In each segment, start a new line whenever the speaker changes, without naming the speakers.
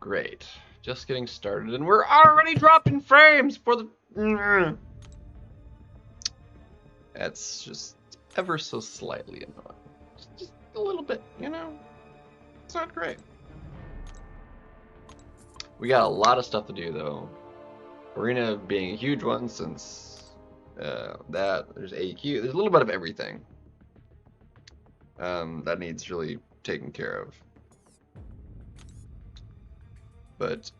great. Just getting started, and we're already dropping frames for the... That's just ever so slightly annoying. Just a little bit, you know? It's not great. We got a lot of stuff to do, though. Arena being a huge one, since there's AQ. There's a little bit of everything that needs really taken care of. But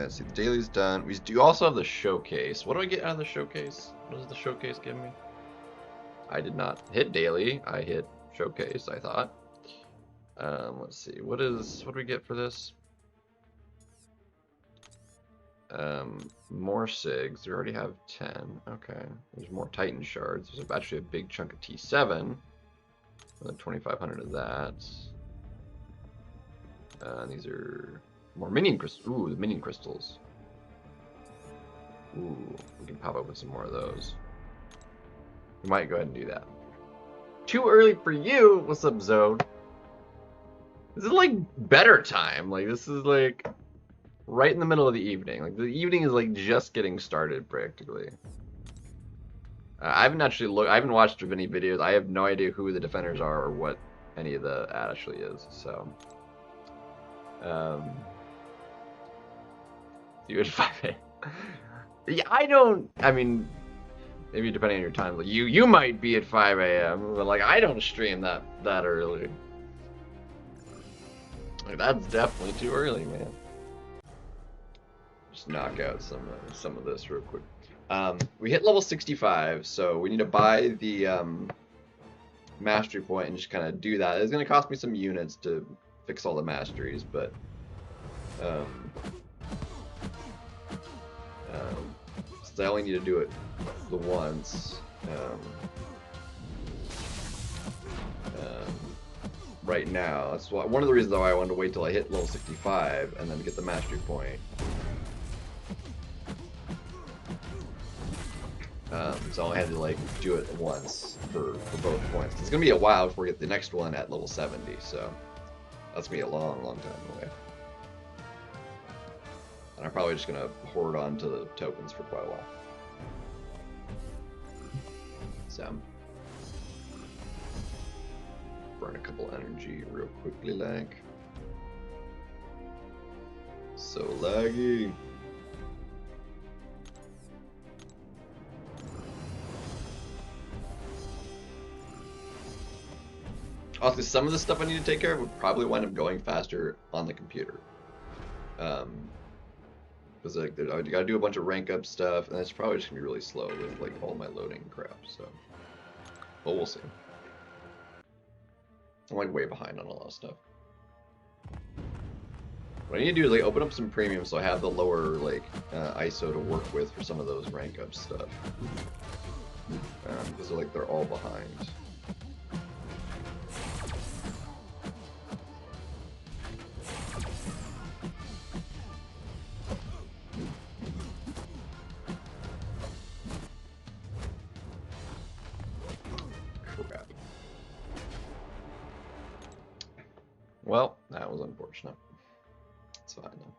see, the daily's done. We do also have the showcase. What do I get out of the showcase? What does the showcase give me? I did not hit daily. I hit showcase, I thought. Let's see. What do we get for this? More SIGs. We already have 10. Okay. There's more Titan shards. There's actually a big chunk of T7. 2,500 of that. These are more minion crystals. Ooh, the minion crystals. Ooh, we can pop open some more of those. We might go ahead and do that. Too early for you? What's up, Zode? This is like better time. Like, this is like right in the middle of the evening. Like, the evening is like just getting started practically. I haven't actually looked. I haven't watched any videos. I have no idea who the defenders are or what any of the ad actually is. So, you at 5 a.m. Yeah, I don't. I mean, maybe depending on your time, like you might be at 5 a.m. But like, I don't stream that early. Like, that's definitely too early, man. Just knock out some of this real quick. We hit level 65, so we need to buy the mastery point and just kind of do that. It's going to cost me some units to fix all the masteries, but since I only need to do it the once, right now. That's one of the reasons why I wanted to wait till I hit level 65 and then get the mastery point. So I had to like do it once for both points. It's gonna be a while before we get the next one at level 70, so that's gonna be a long time away. And I'm probably just gonna hoard on to the tokens for quite a while. So burn a couple energy real quickly, like. So laggy. Also, some of the stuff I need to take care of would probably wind up going faster on the computer. Because like, I gotta do a bunch of rank up stuff, and it's probably just gonna be really slow with like all my loading crap. So, but we'll see. I'm like way behind on a lot of stuff. What I need to do is like open up some premium so I have the lower like ISO to work with for some of those rank up stuff. Because they're all behind. Well, that was unfortunate. It's fine though.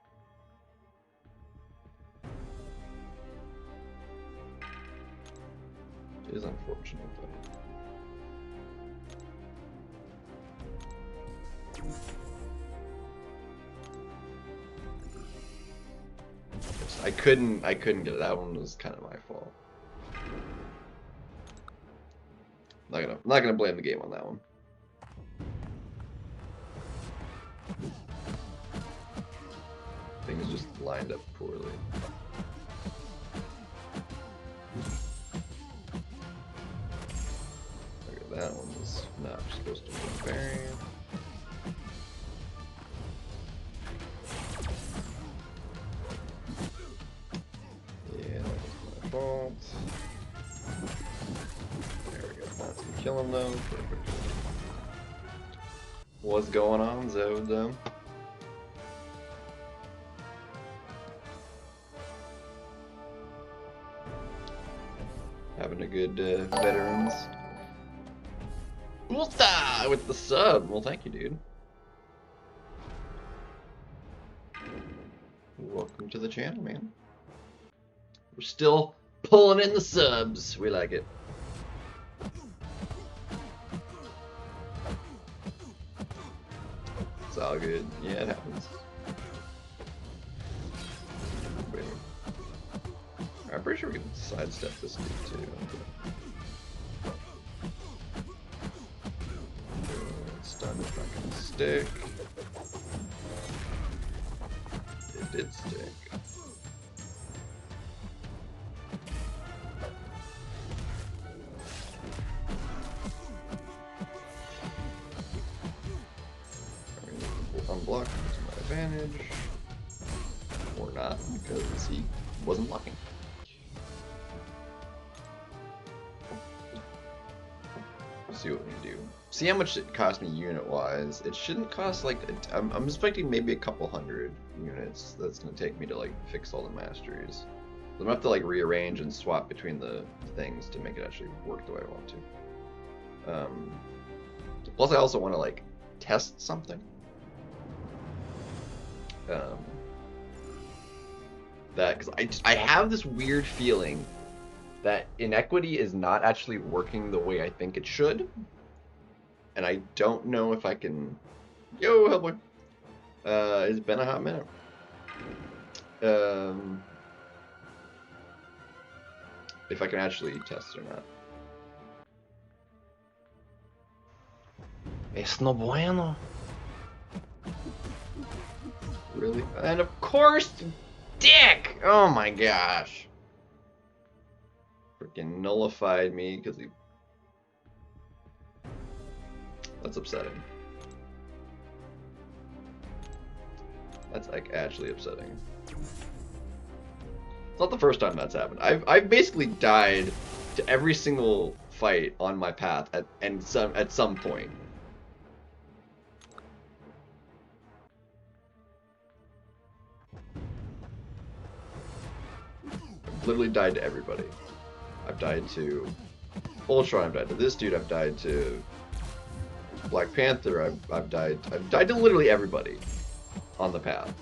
It is unfortunate though. I couldn't get it. That one was kind of my fault. I'm not gonna blame the game on that one. Things just lined up poorly. Okay, that one was not supposed to be a variant. Yeah, that was my fault. There we go. That's gonna kill him though. Perfect. What's going on, Zod? Having a good veterans. Ulta with the sub. Well, thank you, dude. welcome to the channel, man. We're still pulling in the subs. We like it. It's all good. Yeah, it happens. Wait. I'm pretty sure we can sidestep this dude too. Stun is not gonna stick. It did stick. Unblock to my advantage. Or not, because he wasn't blocking. See what we can do. See how much it cost me unit-wise. It shouldn't cost like I'm expecting maybe a couple hundred units. That's gonna take me to like fix all the masteries. I'm gonna have to like rearrange and swap between the things to make it actually work the way I want to. Plus, I also want to like test something. That because I have this weird feeling that inequity is not actually working the way I think it should, and I don't know if I can. Yo, Hellboy. It's been a hot minute. If I can actually test it or not. Es no bueno. Really? And of course, dick! Oh my gosh. Freaking nullified me because he... That's upsetting. That's like actually upsetting. It's not the first time that's happened. I've basically died to every single fight on my path at some point. I've literally died to everybody. I've died to Ultron, I've died to this dude, I've died to Black Panther, I've died to literally everybody on the path.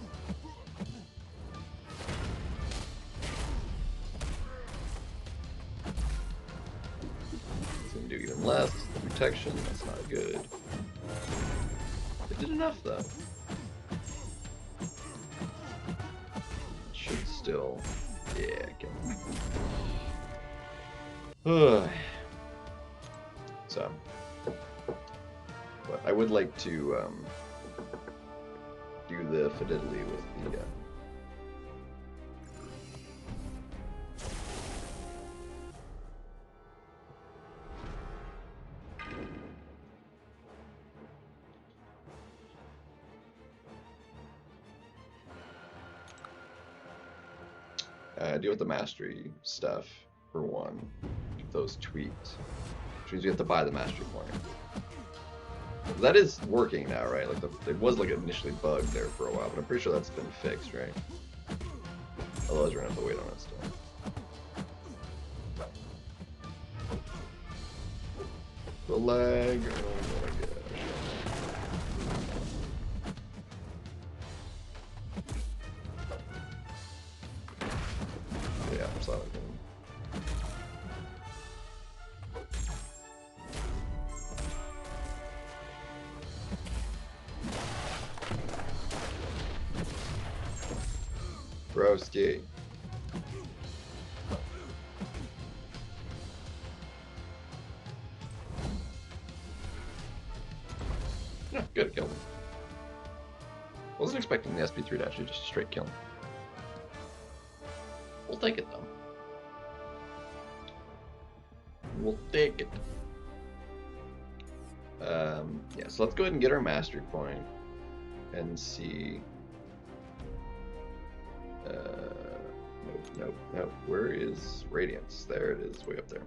It's gonna do even less. Protection, that's not good. It did enough though. It should still, yeah, kill him. So, but I would like to do the fidelity with the deal with the mastery stuff for one. Get those tweaked, which means you have to buy the mastery point. That is working now, right? Like it was like initially bugged there for a while, but I'm pretty sure that's been fixed, right? Otherwise, we're gonna have to wait on it still. The lag. Oh my gosh. Yeah, I'm sorry. Broski. Yeah, good, killed him. Wasn't expecting the SP3 to actually just straight kill him. We'll take it though. We'll take it. Yeah, so let's go ahead and get our mastery point and see. Nope. Where is Radiance? There it is, way up there.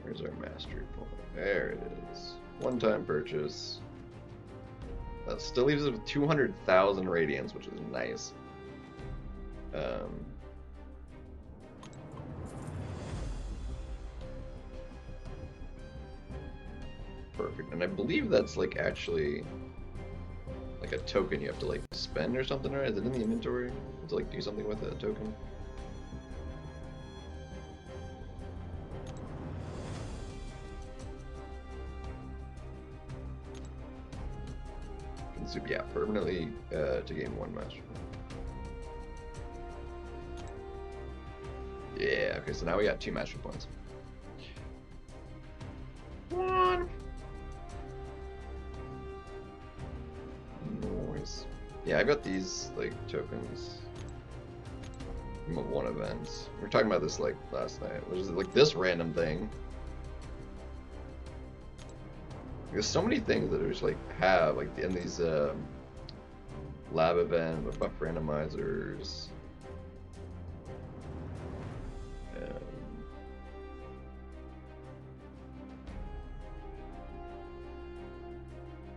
Where's our mastery point? There it is. One-time purchase. That still leaves us with 200,000 Radiance, which is nice. Perfect. And I believe that's like actually like a token you have to like spend or something, right? Is it in the inventory? You have to like do something with a token? Consume, yeah, permanently to gain 1 master. Yeah, okay, so now we got 2 mastery points. 1. Noise. Yeah, I got these like tokens from 1 event. We were talking about this like last night. Which is like this random thing. There's so many things that are just like have like in these lab event, the buff randomizers.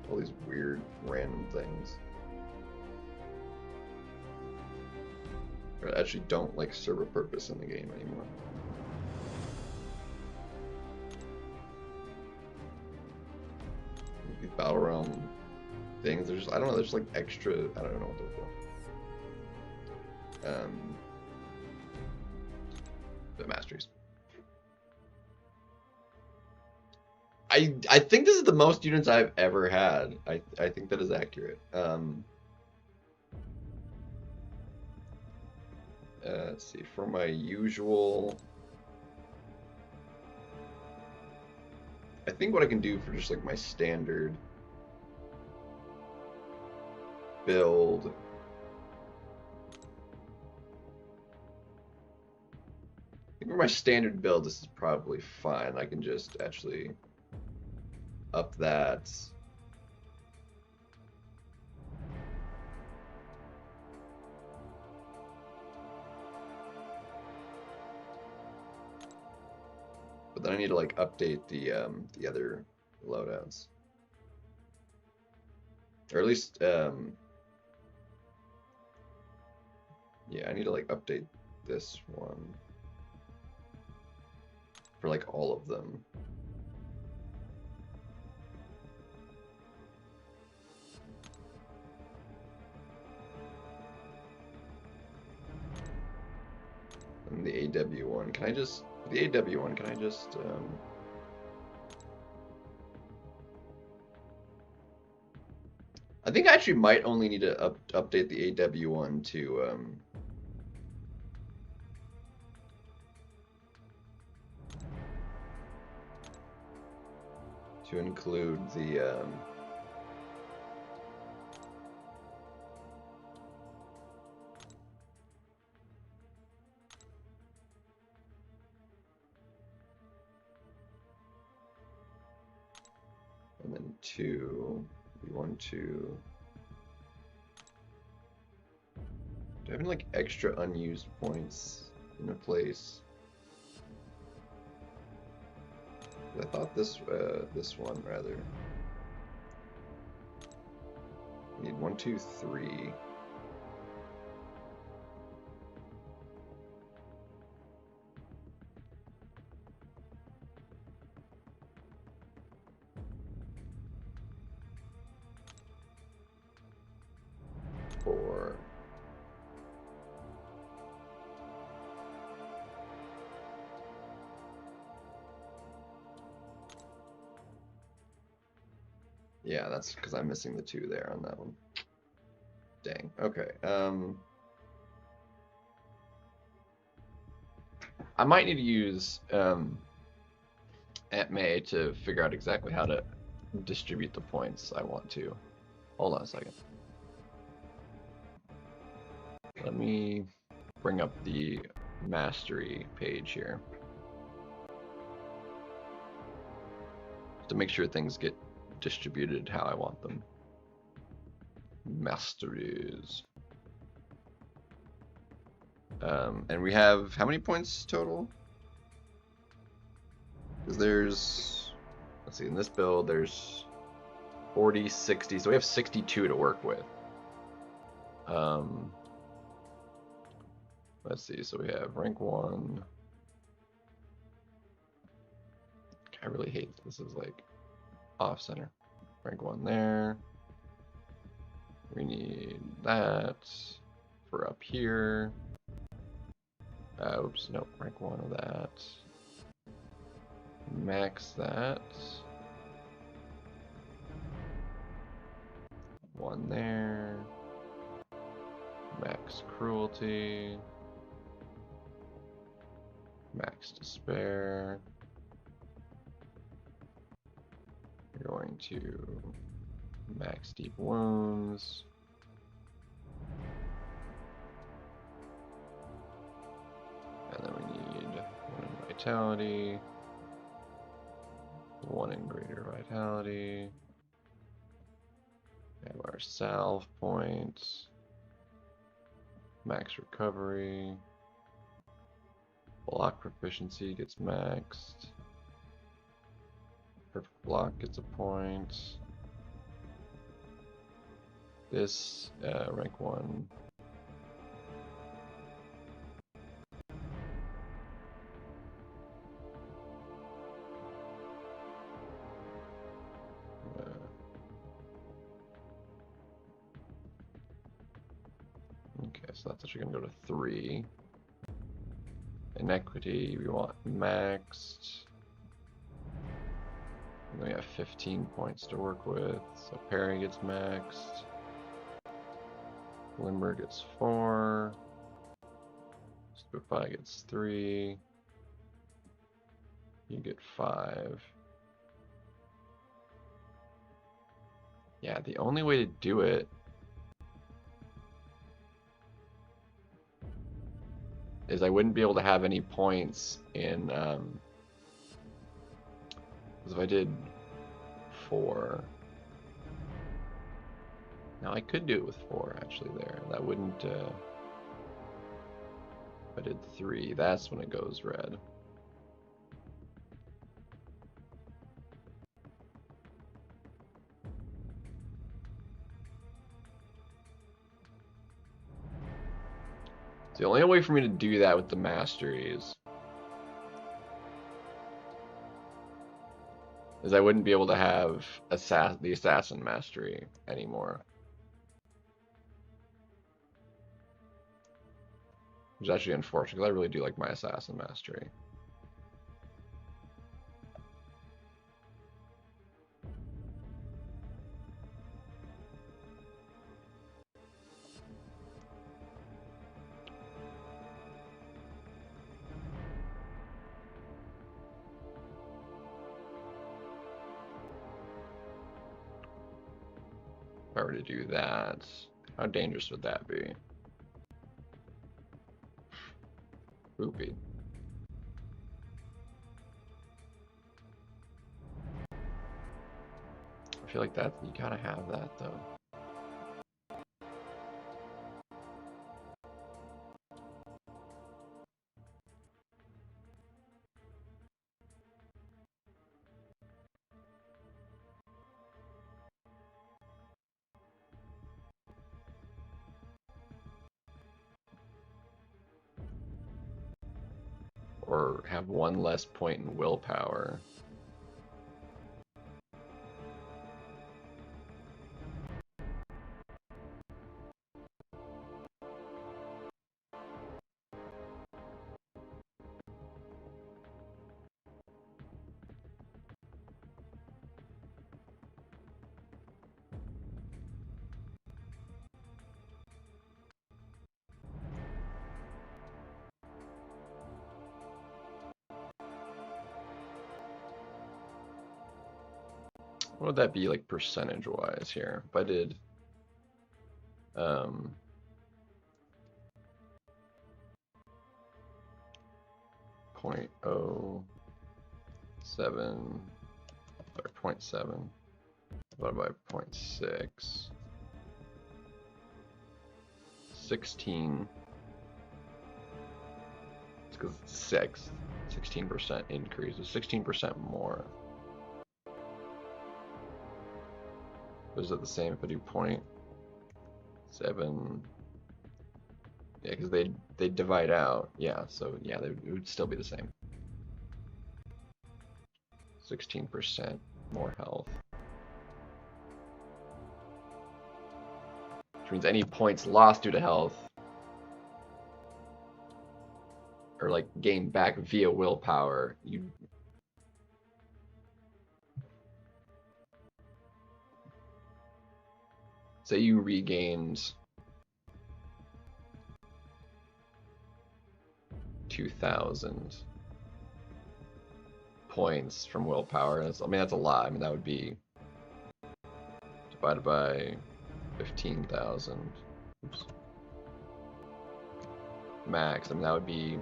All these weird random things that actually don't like serve a purpose in the game anymore. These battle realm things, there's I don't know, there's like extra, I don't know what they're for. The masteries. I think this is the most units I've ever had. I think that is accurate. Let's see, for my usual, I think what I can do for just like my standard build, I think for my standard build this is probably fine. I can just actually up that. But then I need to like update the other loadouts, or at least yeah, I need to like update this one for like all of them. And the AW one, can I just, the AW one, can I just, I think I actually might only need to update the AW one to include the, and then 2, V1, 2. Do I have any like extra unused points in a place? I thought this one rather. I need 1, 2, 3. Yeah, that's because I'm missing the 2 there on that one. Dang. Okay. I might need to use Aunt May to figure out exactly how to distribute the points I want to. Hold on a second. Let me bring up the mastery page here to make sure things get distributed how I want them. Masteries. And we have how many points total? Because there's, let's see, in this build there's 40, 60, so we have 62 to work with. Let's see, so we have rank 1. I really hate this. Is like off center. Rank 1 there. We need that for up here. Oops, nope, rank 1 of that. Max that. 1 there. Max cruelty. Max despair. We're going to max deep wounds. And then we need 1 in vitality. 1 in greater vitality. We have our salve points. Max recovery. Block proficiency gets maxed. Perfect block gets a point. This rank 1. Okay, so that's actually gonna go to 3. Inequity, we want maxed. And then we have 15 points to work with, so parry gets maxed. Limber gets 4. Stupefy gets 3. You get 5. Yeah, the only way to do it is I wouldn't be able to have any points in, because if I did 4, now I could do it with 4 actually there, that wouldn't, if I did 3, that's when it goes red. The only way for me to do that with the masteries is I wouldn't be able to have the assassin mastery anymore. Which is actually unfortunate, because I really do like my assassin mastery. If I were to do that, how dangerous would that be? Rupee. I feel like that, you gotta have that though. Or have 1 less point in willpower. What would that be like percentage-wise here? If I did 0.07 or 0.7 divided by 0.6, 16. It's because it's 16% increase, it's 16% more. Is it the same if I do 0.7? Yeah, because they divide out. Yeah, so yeah, it would still be the same. 16% more health. which means any points lost due to health or like gained back via willpower, you say you regained 2,000 points from willpower. I mean, that's a lot. I mean, that would be divided by 15,000. Oops. Max. I mean, that would be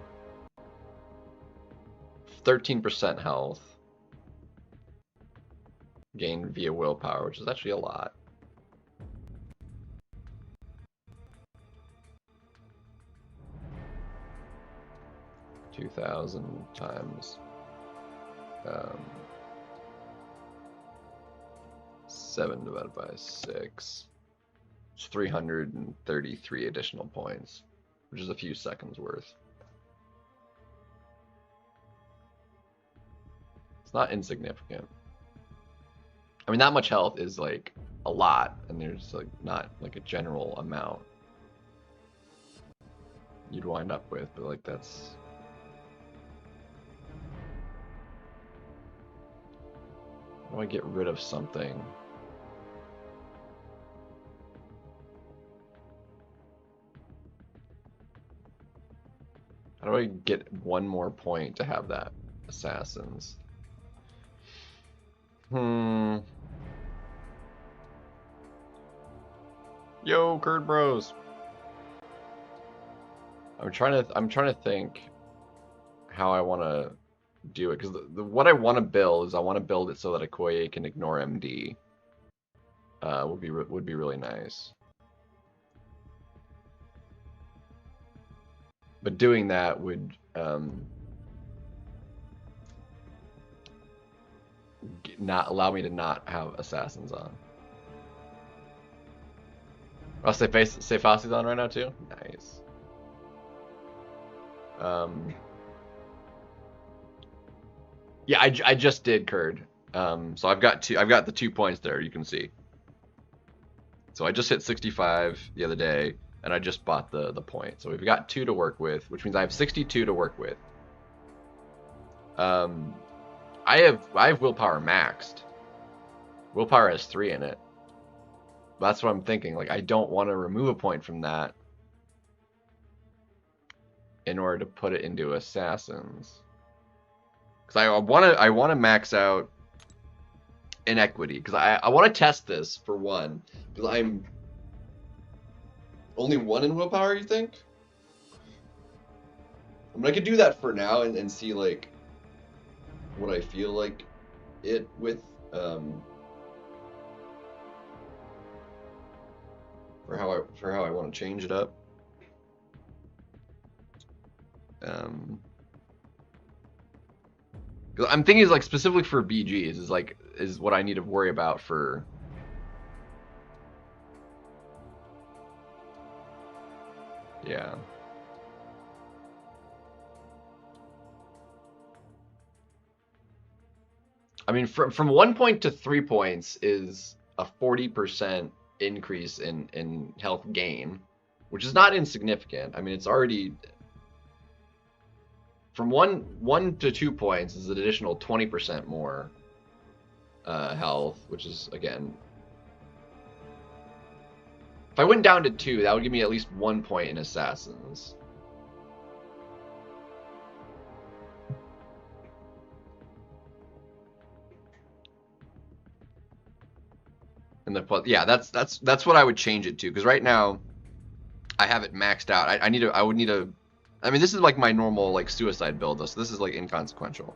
13% health gained via willpower, which is actually a lot. $2,000 times 7 divided by 6. It's 333 additional points, which is a few seconds worth. It's not insignificant. I mean, that much health is like a lot, and there's like not like a general amount you'd wind up with, but like that's. How do I get rid of something? How do I get one more point to have that assassins? Yo, Curd Bros. I'm trying to think how I want to do it, because what I want to build is I want to build it so that Okoye can ignore MD. Would be really nice. But doing that would not allow me to not have assassins on. I'll say Fausti's on right now too. Nice. Yeah, I just did Curd. So I've got the 2 points there, you can see. So I just hit 65 the other day, and I just bought the point. So we've got 2 to work with, which means I have 62 to work with. I have willpower maxed. Willpower has 3 in it. That's what I'm thinking. Like, I don't want to remove a point from that in order to put it into assassins. Because I want to max out inequity, because I want to test this for one, because I'm only 1 in willpower. You think? I mean, I could do that for now and see like what I feel like it with for how I want to change it up. I'm thinking like specifically for BGs is what I need to worry about for. Yeah. I mean, from 1 point to 3 points is a 40% increase in health gain, which is not insignificant. I mean, it's already from one to 2 points is an additional 20% more health, which is, again, if I went down to 2, that would give me at least 1 point in assassins. And yeah, that's what I would change it to, because right now I have it maxed out. I would need a. I mean, this is like my normal like suicide build, though, so this is like inconsequential.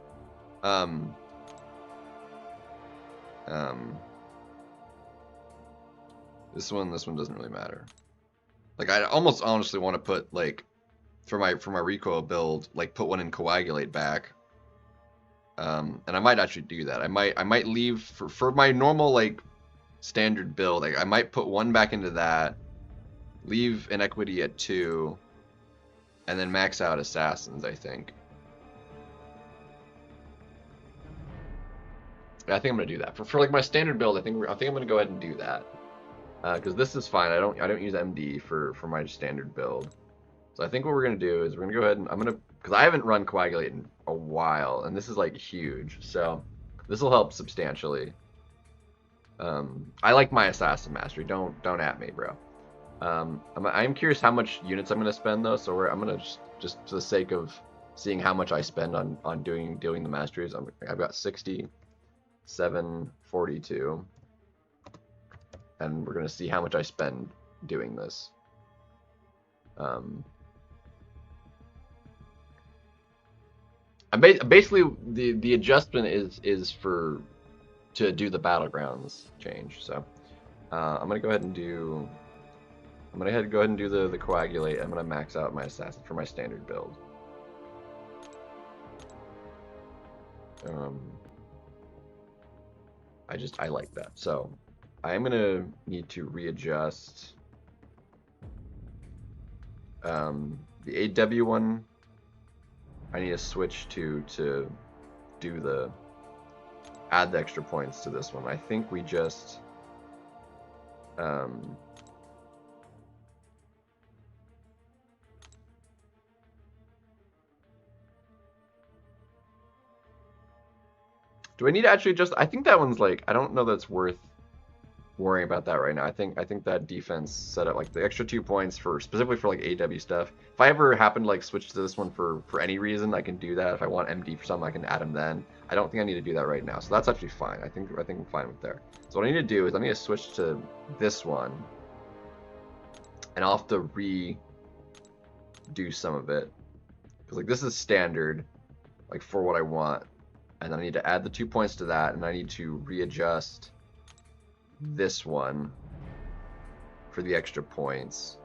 This one doesn't really matter. Like, I almost honestly want to put like for my recoil build, like put one in coagulate back. And I might actually do that. I might leave for my normal like standard build. Like, I might put 1 back into that, leave inequity at 2, and then max out assassins, I think. I think I'm gonna do that for like my standard build. I think I'm gonna go ahead and do that. because this is fine. I don't use MD for my standard build. So I think what we're gonna do is we're gonna go ahead and because I haven't run Coagulate in a while, and this is like huge, so this will help substantially. I like my Assassin Mastery. Don't at me, bro. I'm curious how much units I'm gonna spend though. So I'm gonna just for the sake of seeing how much I spend on doing the masteries. I've got 60, 742, and we're gonna see how much I spend doing this. Basically the adjustment is to do the battlegrounds change. So I'm gonna go ahead and do the coagulate. I'm gonna max out my assassin for my standard build. I like that. So I am gonna need to readjust the AW one. I need to switch to do the add the extra points to this one. I think we just do I need to actually just I think that one's like I don't know that's worth worrying about that right now. I think that defense setup, like the extra 2 points for specifically for like AW stuff. If I ever happen to like switch to this one for any reason, I can do that. If I want MD for something, I can add them then. I don't think I need to do that right now, so that's actually fine. I think I'm fine with there. So what I need to do is I need to switch to this one, and I'll have to redo some of it because like this is standard, like for what I want, and then I need to add the 2 points to that, and I need to readjust this one for the extra points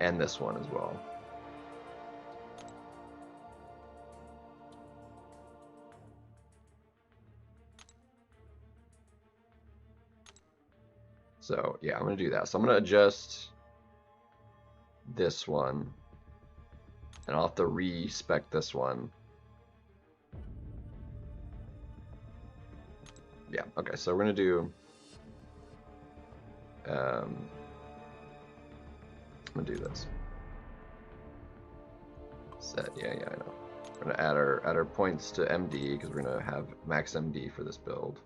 and this one as well. So yeah, I'm gonna do that. So I'm gonna adjust this one, and I'll have to respec this one. Yeah, okay, so we're gonna do I'm gonna do this. Set, yeah, I know. We're gonna add our points to MD because we're gonna have max MD for this build.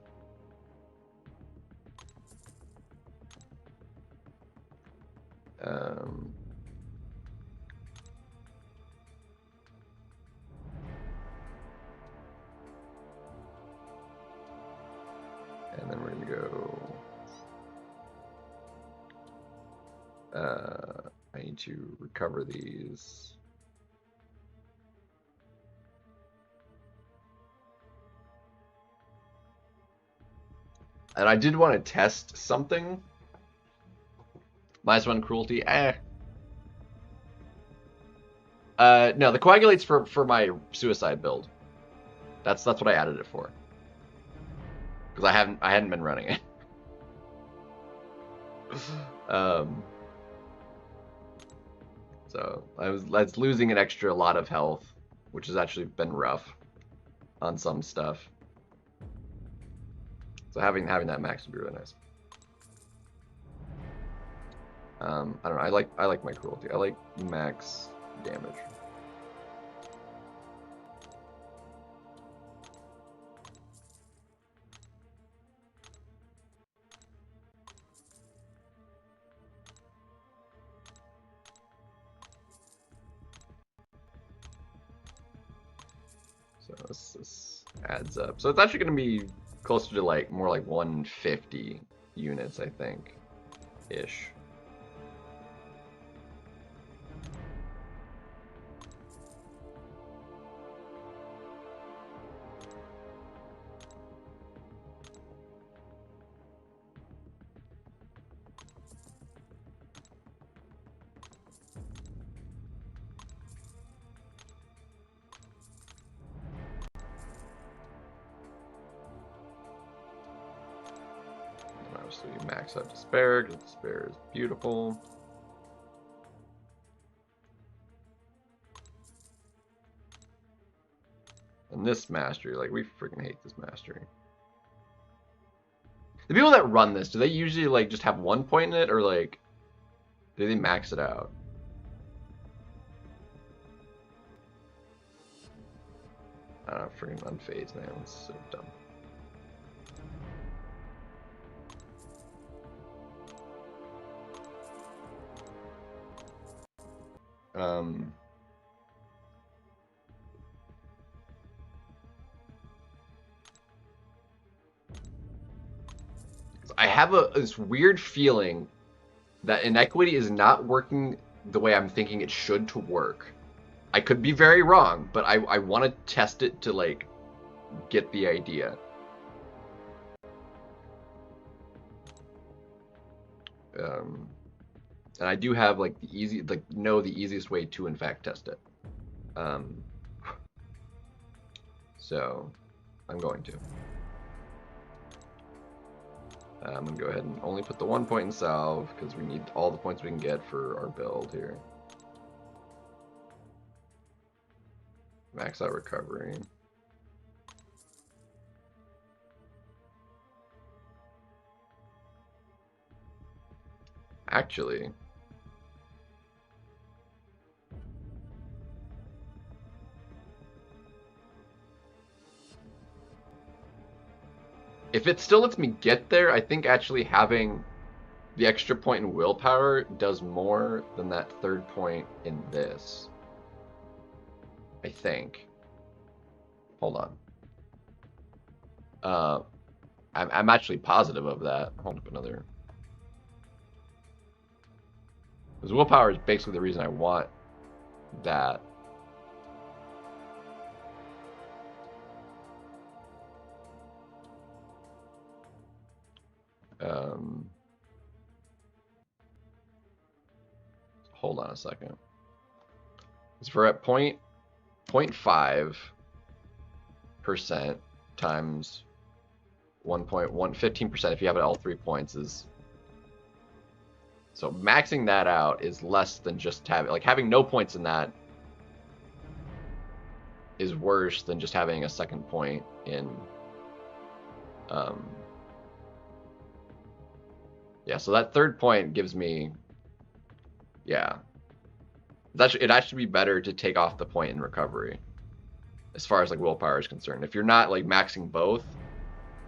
And then we're gonna go. I need to recover these. And I did want to test something. -1 cruelty. No, the coagulate's for my suicide build. That's what I added it for. Because I hadn't been running it. So I was losing an extra lot of health, which has actually been rough on some stuff. So having that max would be really nice. I don't know. I like my cruelty. I like max damage. So this adds up. So it's actually going to be closer to like more like 150 units, I think, ish. Obviously max out despair because despair is beautiful. And this mastery, like we freaking hate this mastery. The people that run this, do they usually like just have 1 point in it, or like do they max it out? I don't know, freaking unfazed, man. It's so dumb. I have this weird feeling that inequity is not working the way I'm thinking it should to work. I could be very wrong, but I want to test it to like get the idea. And I do have like the easiest way to in fact test it. So I'm going to. I'm going to go ahead and only put the 1 point in salve because we need all the points we can get for our build here. Max out recovery. Actually, if it still lets me get there, I think actually having the extra point in willpower does more than that third point in this. I think. Hold on. I'm actually positive of that. Hold up another. Because willpower is basically the reason I want that. Hold on a second. Because we're at 0.5% times 1.1, 15% if you have it all 3 points is. So maxing that out is less than just having no points in that is worse than just having a second point in. Yeah, so that third point gives me. Yeah. It'd actually be better to take off the point in recovery as far as like willpower is concerned. If you're not like maxing both,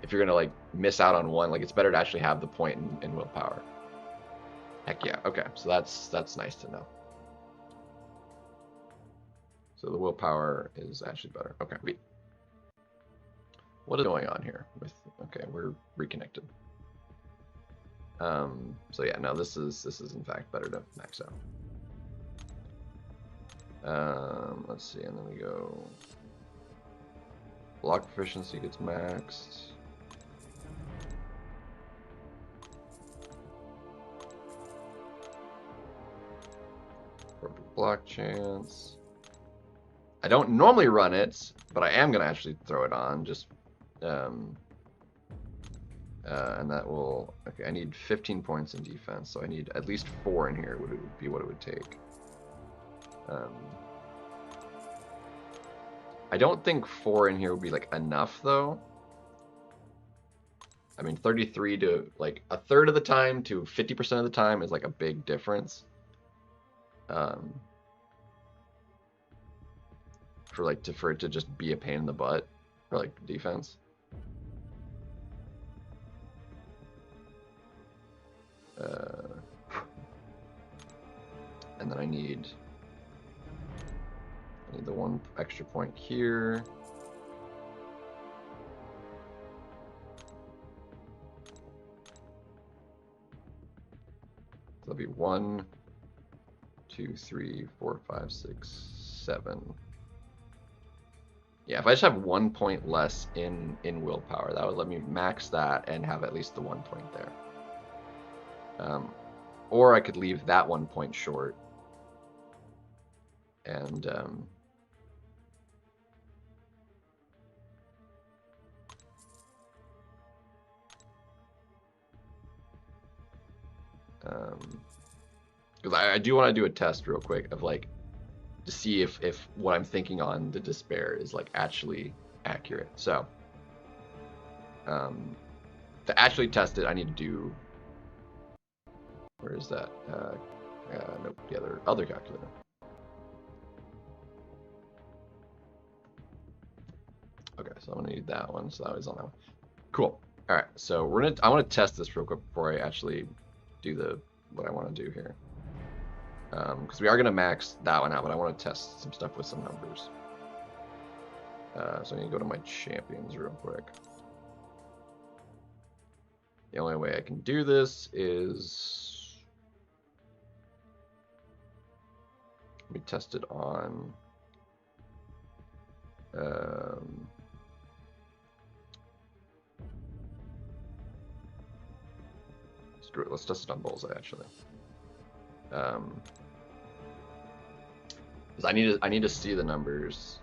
if you're gonna like miss out on one, like it's better to actually have the point in willpower. Heck yeah. Okay, so that's nice to know. So the willpower is actually better. Okay. What is going on here? Okay, we're reconnected. So yeah, no, this is in fact better to max out. Let's see, and then we go. Block proficiency gets maxed. Perfect block chance. I don't normally run it, but I am gonna actually throw it on. Just and that will. Okay, I need 15 points in defense, so I need at least 4 in here. Would be what it would take. I don't think 4 in here would be like enough though. I mean, 33 to like a third of the time to 50% of the time is like a big difference. For it to just be a pain in the butt for like defense. And then I need the 1 extra point here. So that'll be 1, 2, 3, 4, 5, 6, 7. Yeah, if I just have 1 point less in willpower, that would let me max that and have at least the 1 point there. Or I could leave that 1 point short and because I do want to do a test real quick of like to see if what I'm thinking on the despair is like actually accurate. So to actually test it, I need to do. Where is that? Nope, the other calculator. Okay, so I'm gonna need that one. So that was on that one. Cool. All right, so I want to test this real quick before I actually do what I want to do here. Because we are gonna max that one out, but I want to test some stuff with some numbers. So I'm gonna go to my champions real quick. The only way I can do this is let me test it on. Screw it. Let's test it on Bullseye actually. Because I need to see the numbers.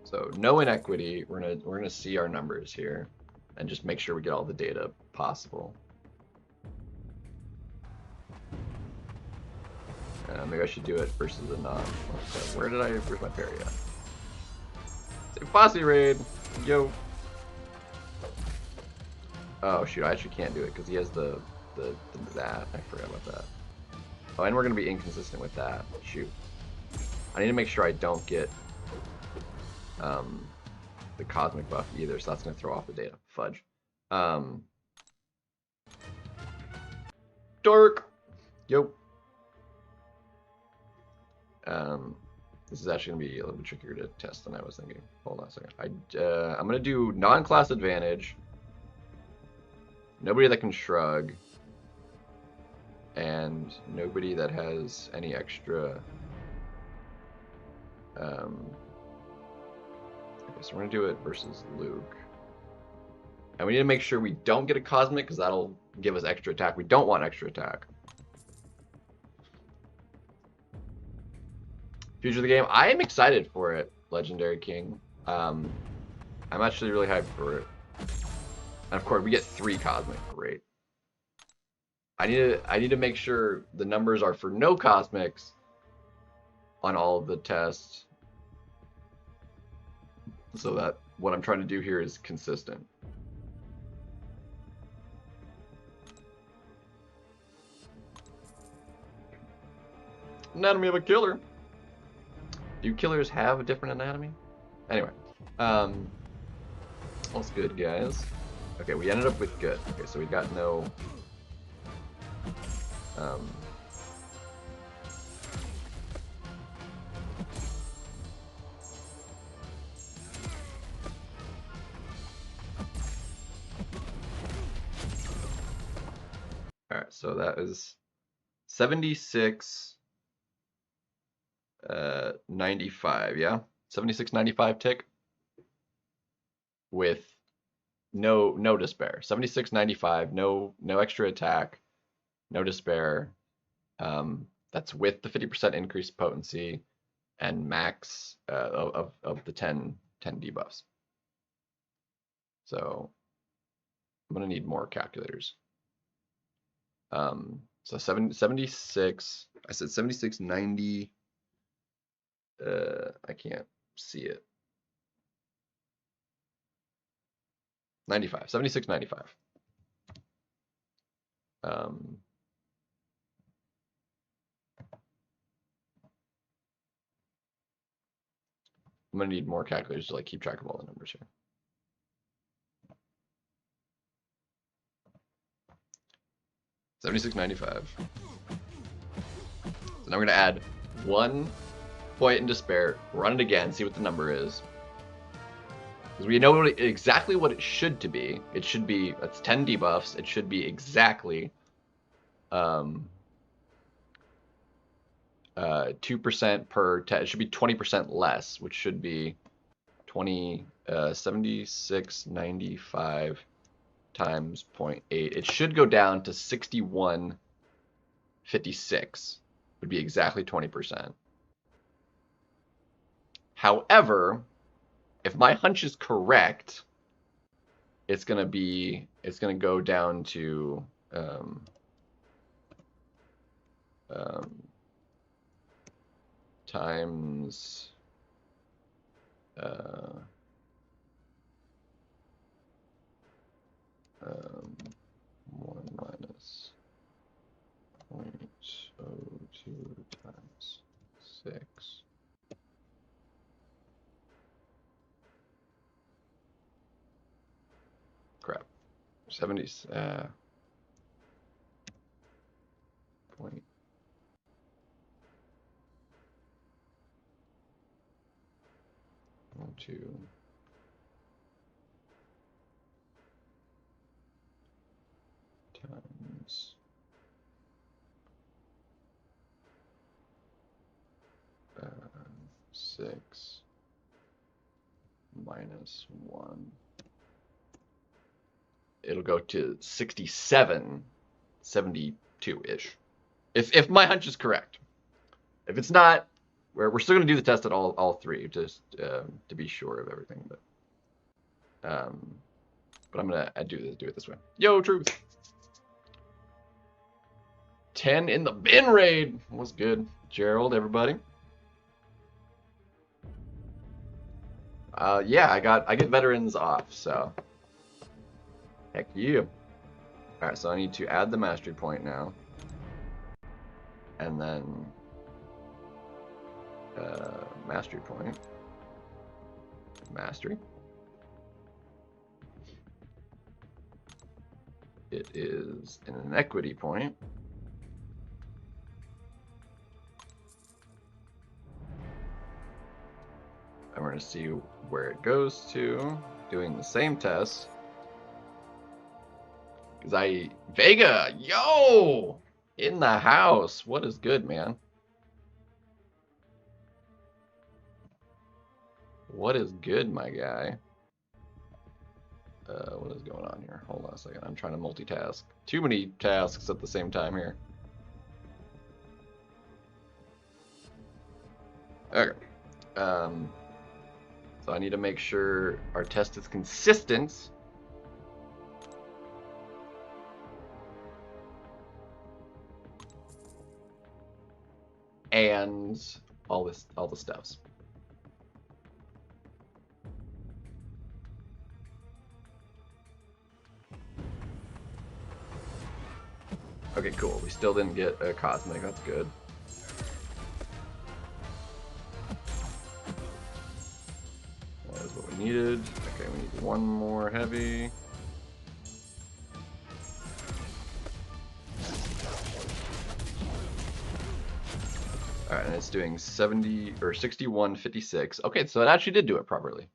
So no inequity. We're gonna see our numbers here, and just make sure we get all the data possible. Maybe I should do it versus a non. Where's my parry at? Say Fossey raid, yo. Oh shoot, I actually can't do it because he has the that. I forgot about that. Oh, and we're gonna be inconsistent with that. Shoot. I need to make sure I don't get the cosmic buff either, so that's gonna throw off the data. Fudge. Dork. Yo. This is actually gonna be a little bit trickier to test than I was thinking. Hold on a second. I'm gonna do non-class advantage. Nobody that can shrug. And nobody that has any extra. Okay, so we're gonna do it versus Luke. And we need to make sure we don't get a cosmic because that'll give us extra attack. We don't want extra attack. Future of the game. I am excited for it, Legendary King. I'm actually really hyped for it. And of course, we get 3 cosmic. Great. I need to make sure the numbers are for no cosmics on all of the tests, so that what I'm trying to do here is consistent. Anatomy of a killer. Do killers have a different anatomy? Anyway, all's good, guys. Okay, we ended up with good. Okay, so we got no. All right, so that is 76. 95, yeah? 76.95 tick with no despair. 76.95, no extra attack, no despair. That's with the 50% increased potency and max of the 10 debuffs. So I'm gonna need more calculators. So 76. I said 76.90. I can't see it. 95, 76.95. I'm gonna need more calculators to like keep track of all the numbers here. $76.95. So now we're gonna add 1 point in despair, run it again, see what the number is. Because we know exactly what it should to be. It should be, that's 10 debuffs. It should be exactly 2% per 10. It should be 20% less, which should be 76.95 times 0.8. It should go down to 61.56. Would be exactly 20%. However, if my hunch is correct, it's gonna go down to times 70s. Point. One, two. Times. Uh, 6 minus 1. It'll go to 67, 72-ish. If my hunch is correct. If it's not, we're still going to do the test at all three, just to be sure of everything. But I'm going to do it this way. Yo, truth. 10 in the bin raid was good. Gerald, everybody. Yeah, I get veterans off, so heck yeah. All right, so I need to add the mastery point now, and then mastery point, mastery. It is an inequity point. And we're going to see where it goes to, doing the same test. Because Vega, yo, in the house. What is good, man? What is good, my guy? What is going on here? Hold on a second. I'm trying to multitask. Too many tasks at the same time here. Okay. So I need to make sure our test is consistent. And all the stuffs. Okay, cool. We still didn't get a cosmic. That's good. That is what we needed. Okay, we need one more heavy. All right, and it's doing 70 or 61.56. Okay, so it actually did do it properly.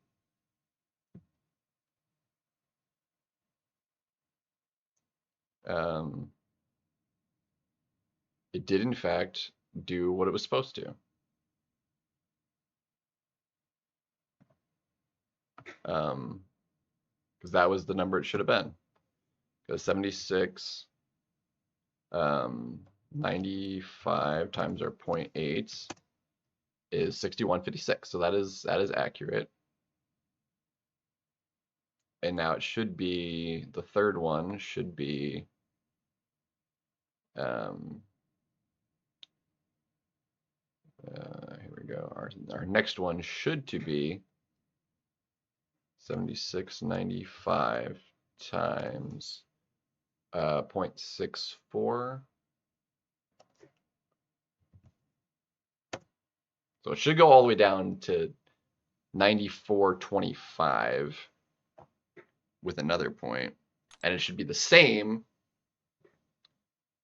It did in fact do what it was supposed to. Because that was the number it should have been. Because 76, 95 times our 0.8 is 61.56. So that is accurate. And now it should be, the third one should be here we go. Our next one should to be 76.95 times 0.64. So it should go all the way down to 94.25 with another point, and it should be the same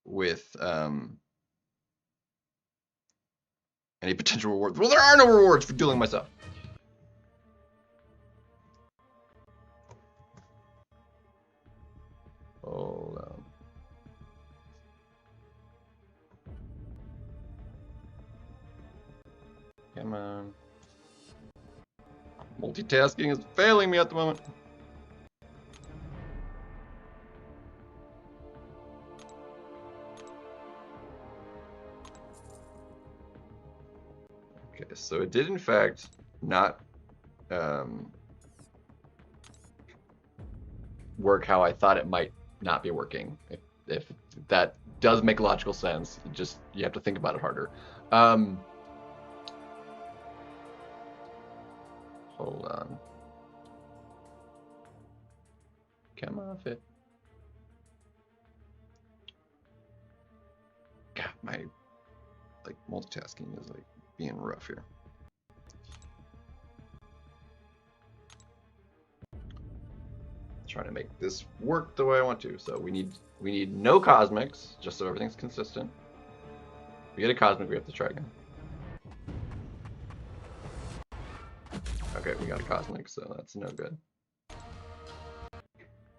with any potential rewards. Well, there are no rewards for dueling myself. Hold on. Come on. Multitasking is failing me at the moment. Okay, so it did in fact not work how I thought it might not be working. If that does make logical sense, you have to think about it harder. Hold on. Come on, fit. God, my multitasking is being rough here. trying to make this work the way I want to. So we need no cosmics, just so everything's consistent. If we get a cosmic, we have to try again. Okay, we got a cosmic, so that's no good.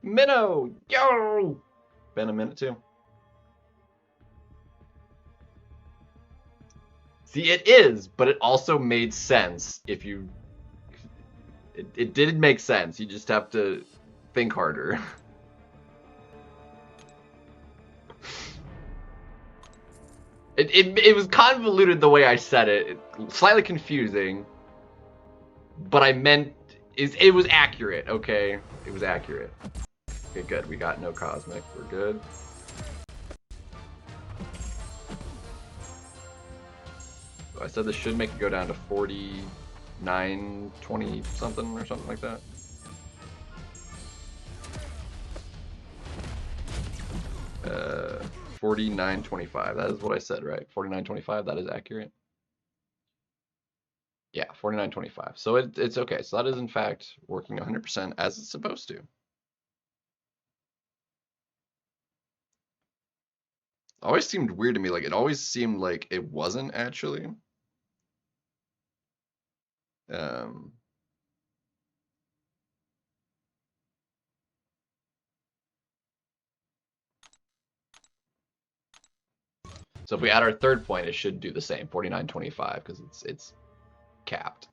Minnow! Yo! Been a minute too. See, it is, but it also made sense if you... It did make sense. You just have to think harder. It was convoluted the way I said it. Slightly confusing. But I meant... It was accurate, okay? It was accurate. Okay, good. We got no cosmic. We're good. I said this should make it go down to 49, 20 something or something like that. Uh, 49.25. That is what I said, right? 49.25. That is accurate. Yeah, 49.25. So it's okay. So that is in fact working 100% as it's supposed to. Always seemed weird to me. Like it always seemed like it wasn't actually. So if we add our third point, it should do the same, 49.25, because it's capped.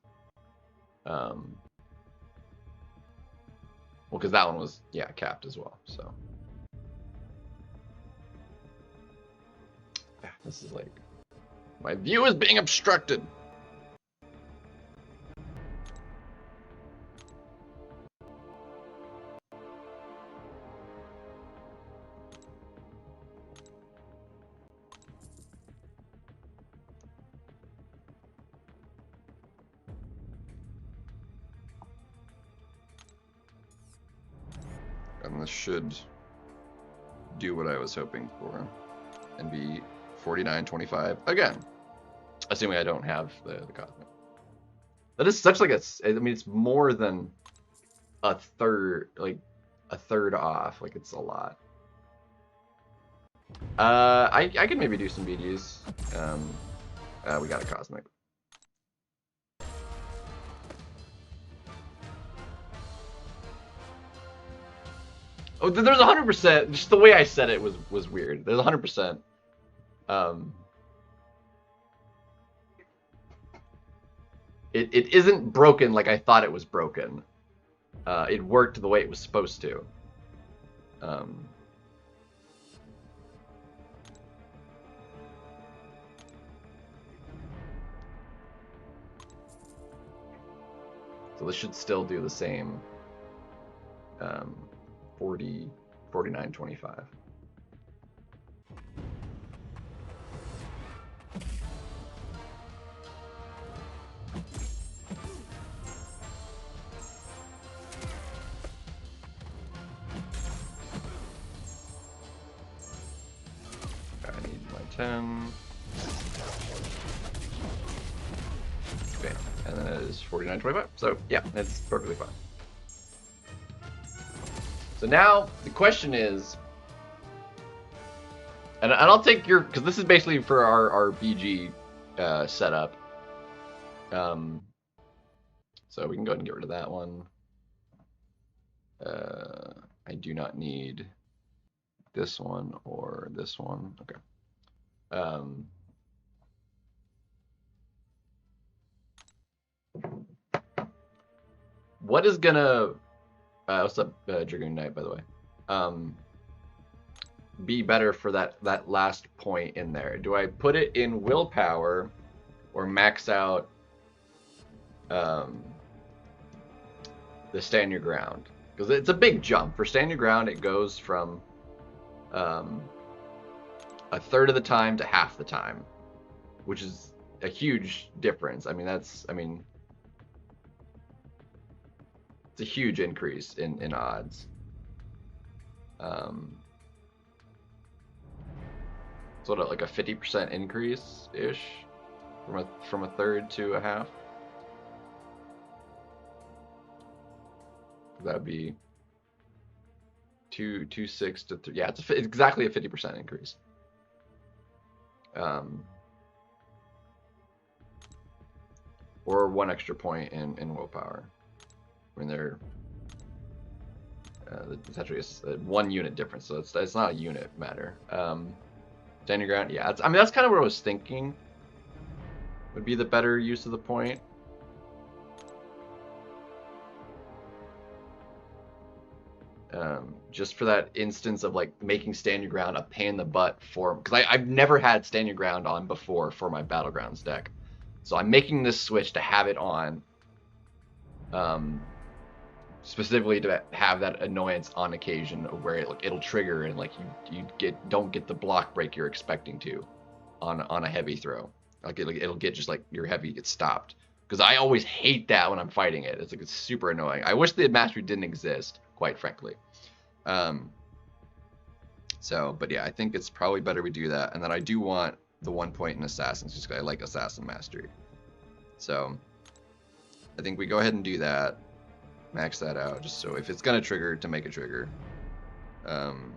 Well, because that one was, yeah, capped as well, so. This is like, my view is being obstructed. And this should do what I was hoping for and be 49.25 again, assuming I don't have the cosmic. That is such like a, I mean, it's more than a third, like a third off. Like it's a lot. I could maybe do some BGs. We got a cosmic. Oh, there's 100%. Just the way I said it was weird. There's 100%. It isn't broken like I thought it was broken. It worked the way it was supposed to. So this should still do the same. 49.25. I need my 10. Okay, and then it is 49.25. So yeah, it's perfectly fine. So now the question is, and I'll take your, because this is basically for our BG setup. So we can go ahead and get rid of that one. I do not need this one or this one. Okay. What is gonna what's up, Dragoon Knight, by the way? Be better for that last point in there? Do I put it in willpower or max out the stand your ground? Because it's a big jump. For stand your ground, it goes from a third of the time to half the time, which is a huge difference. I mean, it's a huge increase in odds. Sort of like a 50% increase ish from a third to a half. That'd be 2.6 to 3. Yeah, it's exactly a 50% increase. Or 1 extra point in willpower. I mean, they're it's actually a 1 unit difference, so it's not a unit matter. Stand your ground, yeah. I mean, that's kind of what I was thinking would be the better use of the point. Just for that instance of like making stand your ground a pain in the butt for, because I've never had stand your ground on before for my battlegrounds deck, so I'm making this switch to have it on, specifically to have that annoyance on occasion where it'll trigger and like you don't get the block break you're expecting to on a heavy throw. Like it'll get just like your heavy gets stopped, because I always hate that when I'm fighting it. It's like it's super annoying. I wish the mastery didn't exist, quite frankly. But yeah, I think it's probably better we do that. And then I do want the 1 point in assassins, just because I like assassin mastery. So I think we go ahead and do that, max that out, just so if it's gonna trigger, to make it trigger. And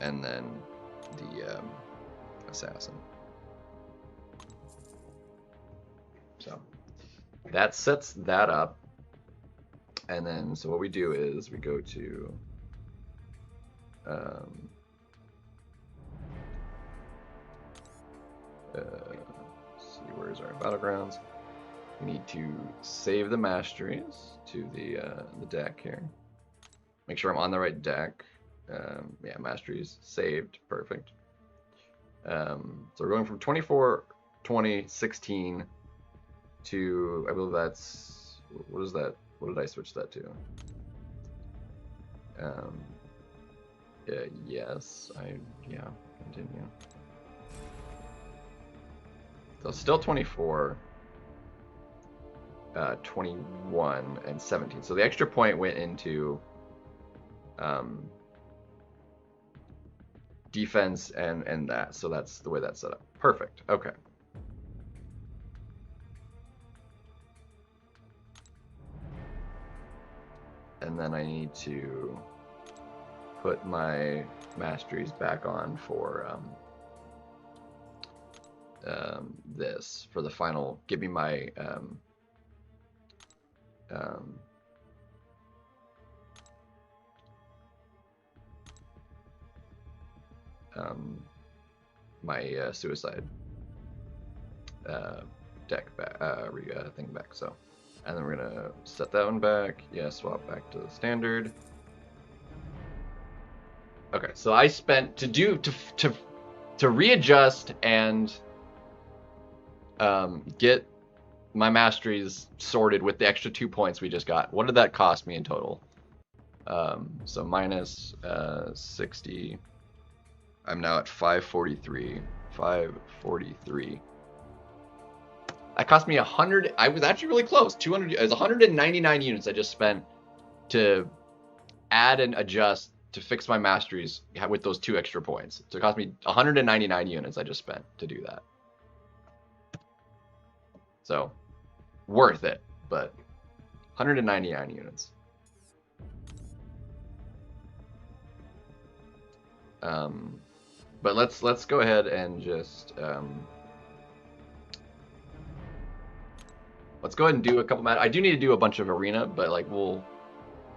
then the assassin. So that sets that up. And then, so what we do is we go to see, where's our battlegrounds? We need to save the masteries to the deck here. Make sure I'm on the right deck. Yeah, masteries saved, perfect. So we're going from 24, 20, 16 to, I believe that's, what is that? What did I switch that to? Yes, yeah, continue. So still 24, 21, and 17. So the extra point went into defense and that. So that's the way that's set up. Perfect. Okay. And then I need to put my masteries back on for this, for the final. Give me my my suicide deck back, thing back. So, and then we're gonna set that one back. Yeah, swap back to the standard. Okay, so I spent to readjust and get my masteries sorted with the extra 2 points we just got. What did that cost me in total? So minus 60. I'm now at 543. 543. That cost me 100. I was actually really close. 200. It was 199 units I just spent to add and adjust to fix my masteries with those 2 extra points. So it cost me 199 units I just spent to do that. So worth it, but 199 units. But let's go ahead and just let's go ahead and do a couple matches. I do need to do a bunch of arena, but like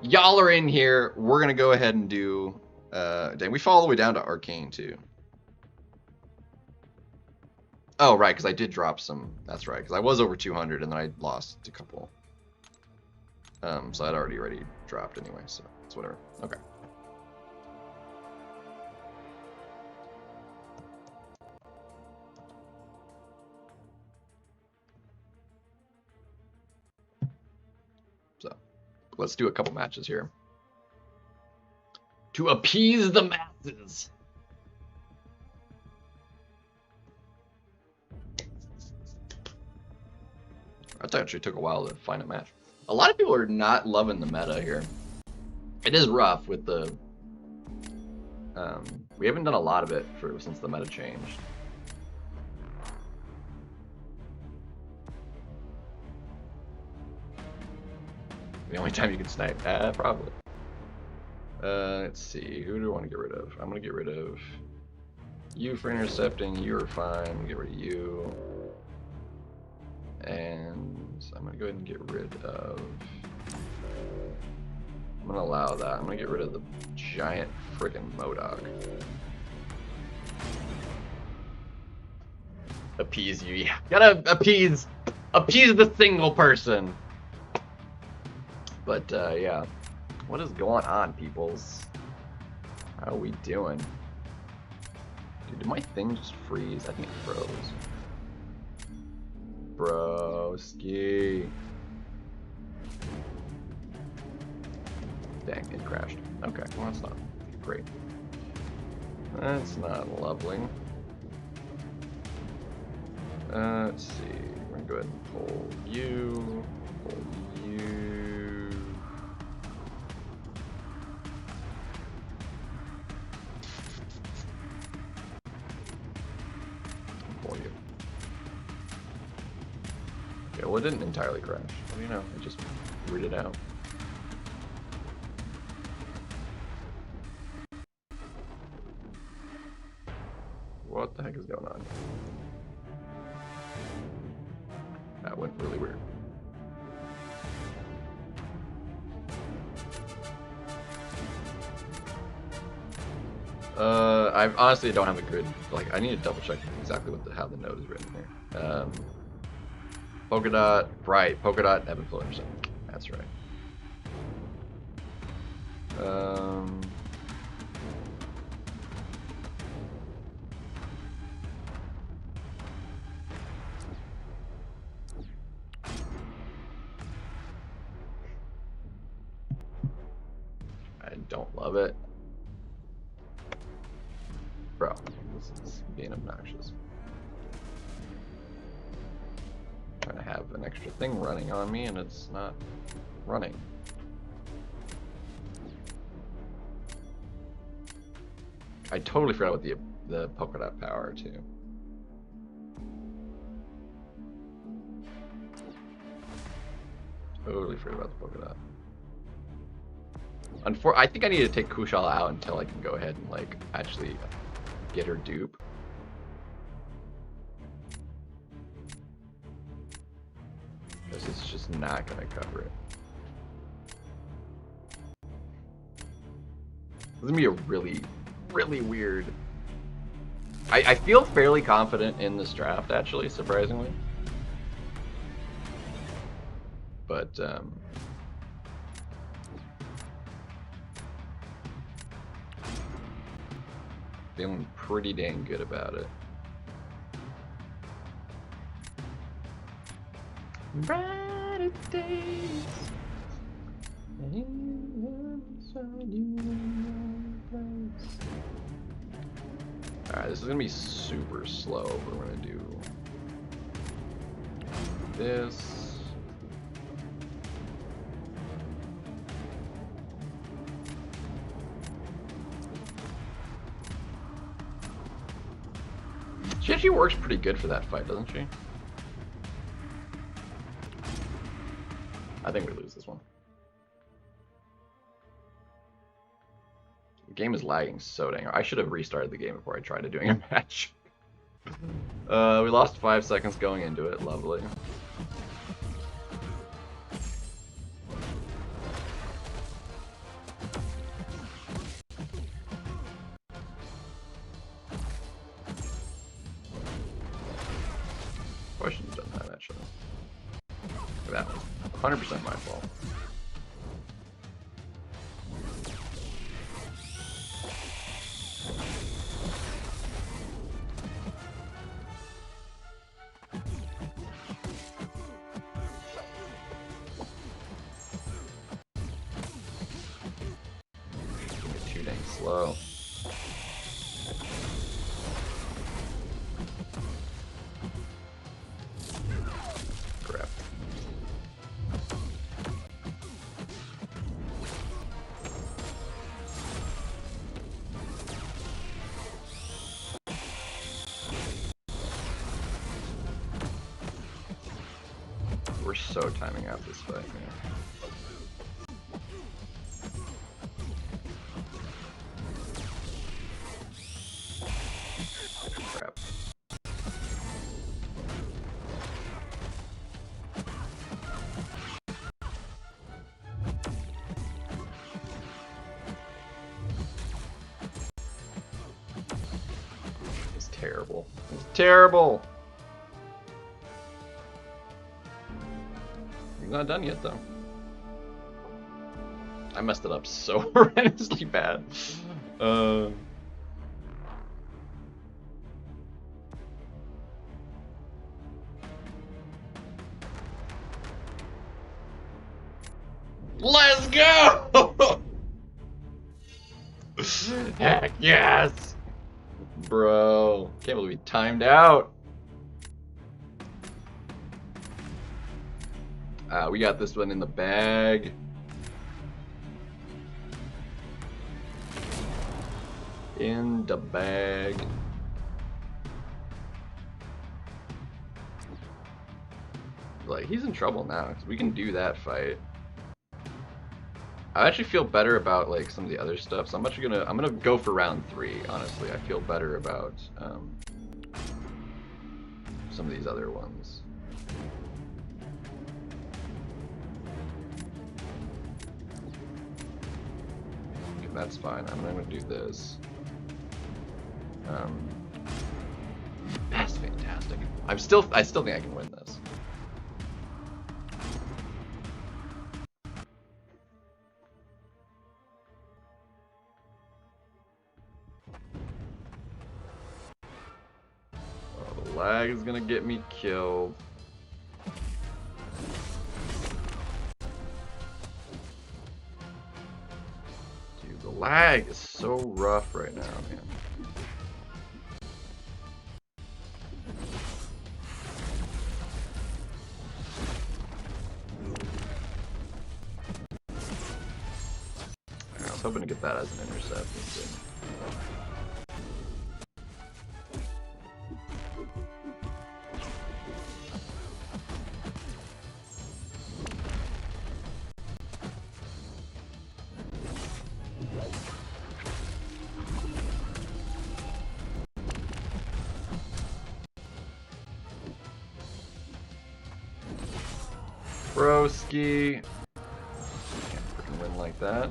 y'all are in here. We're gonna go ahead and do. Dang, we fall all the way down to arcane too. Oh right, because I did drop some. That's right, because I was over 200 and then I lost a couple. So I'd already dropped anyway, so it's whatever. Okay. So let's do a couple matches here to appease the masses. That actually took a while to find a match. A lot of people are not loving the meta here. It is rough with the... we haven't done a lot of it since the meta changed. The only time you can snipe? Probably. Let's see. Who do I want to get rid of? I'm gonna get rid of you for intercepting. You're fine. I'm gonna get rid of you. And I'm gonna go ahead and get rid of. I'm gonna allow that. I'm gonna get rid of the giant friggin' Modok. Appease you, yeah. Gotta appease the single person. But yeah, what is going on, peoples? How are we doing? Dude, did my thing just freeze? I think it froze. Broski. Dang, it crashed. Okay, well that's not great. That's not lovely. Let's see. We're gonna go ahead and pull you. Pull you. Pull you. Okay, well it didn't entirely crash. What do you know? It just rooted out. What the heck is going on? That went really weird. I honestly don't have a good, like, I need to double check exactly what how the node is written here. Polka dot, right, polka dot, ebb and flow intercept. That's right. I don't love it. Bro, this is being obnoxious. I'm trying to have an extra thing running on me and it's not running. I totally forgot about the polka dot power too. Totally forgot about the polka dot. I think I need to take Kushal out until I can go ahead and like actually get her dupe. Because it's just not gonna cover it. This is gonna be a really, really weird. I feel fairly confident in this draft actually, surprisingly. But feeling pretty dang good about it. Brighter days. Alright, this is gonna be super slow. We're gonna do this. She actually works pretty good for that fight, doesn't she? I think we lose this one. The game is lagging so dang. I should have restarted the game before I tried doing a match. We lost 5 seconds going into it. Lovely. I shouldn't have done that actually. That was 100% my fault. Too dang slow. We're so timing out this fight, man. terrible. It's terrible. He's not done yet, though. I messed it up so horrendously bad. Let's go! Heck yes! Bro, can't believe we timed out. We got this one in the bag. In the bag. Like, he's in trouble now, because we can do that fight. I actually feel better about like some of the other stuff, so I'm gonna go for round 3. Honestly, I feel better about some of these other ones. Okay, that's fine. I'm gonna do this. That's fantastic. I still think I can win this. Lag is gonna get me killed. Dude, the lag is so rough right now, man. I was hoping to get that as an intercept. Broski. Can't freaking win like that.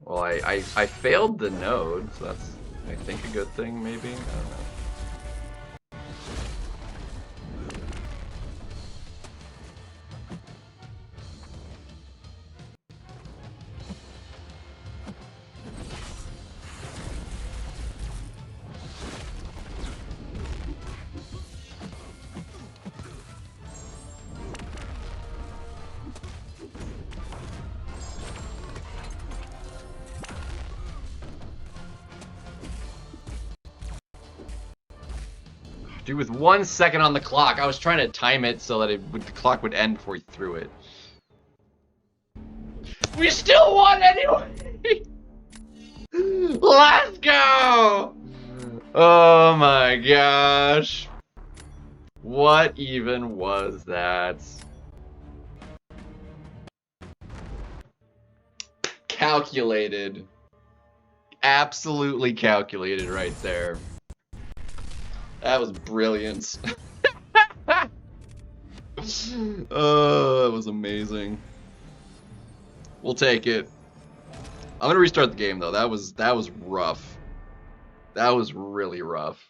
Well, I failed the node, so that's, I think, a good thing, maybe? I don't know. Dude, with 1 second on the clock, I was trying to time it so that the clock would end before he threw it. We still won anyway! Let's go! Oh my gosh. What even was that? Calculated. Absolutely calculated right there. That was brilliant. Oh, that was amazing. We'll take it. I'm gonna restart the game though. That was rough. That was really rough.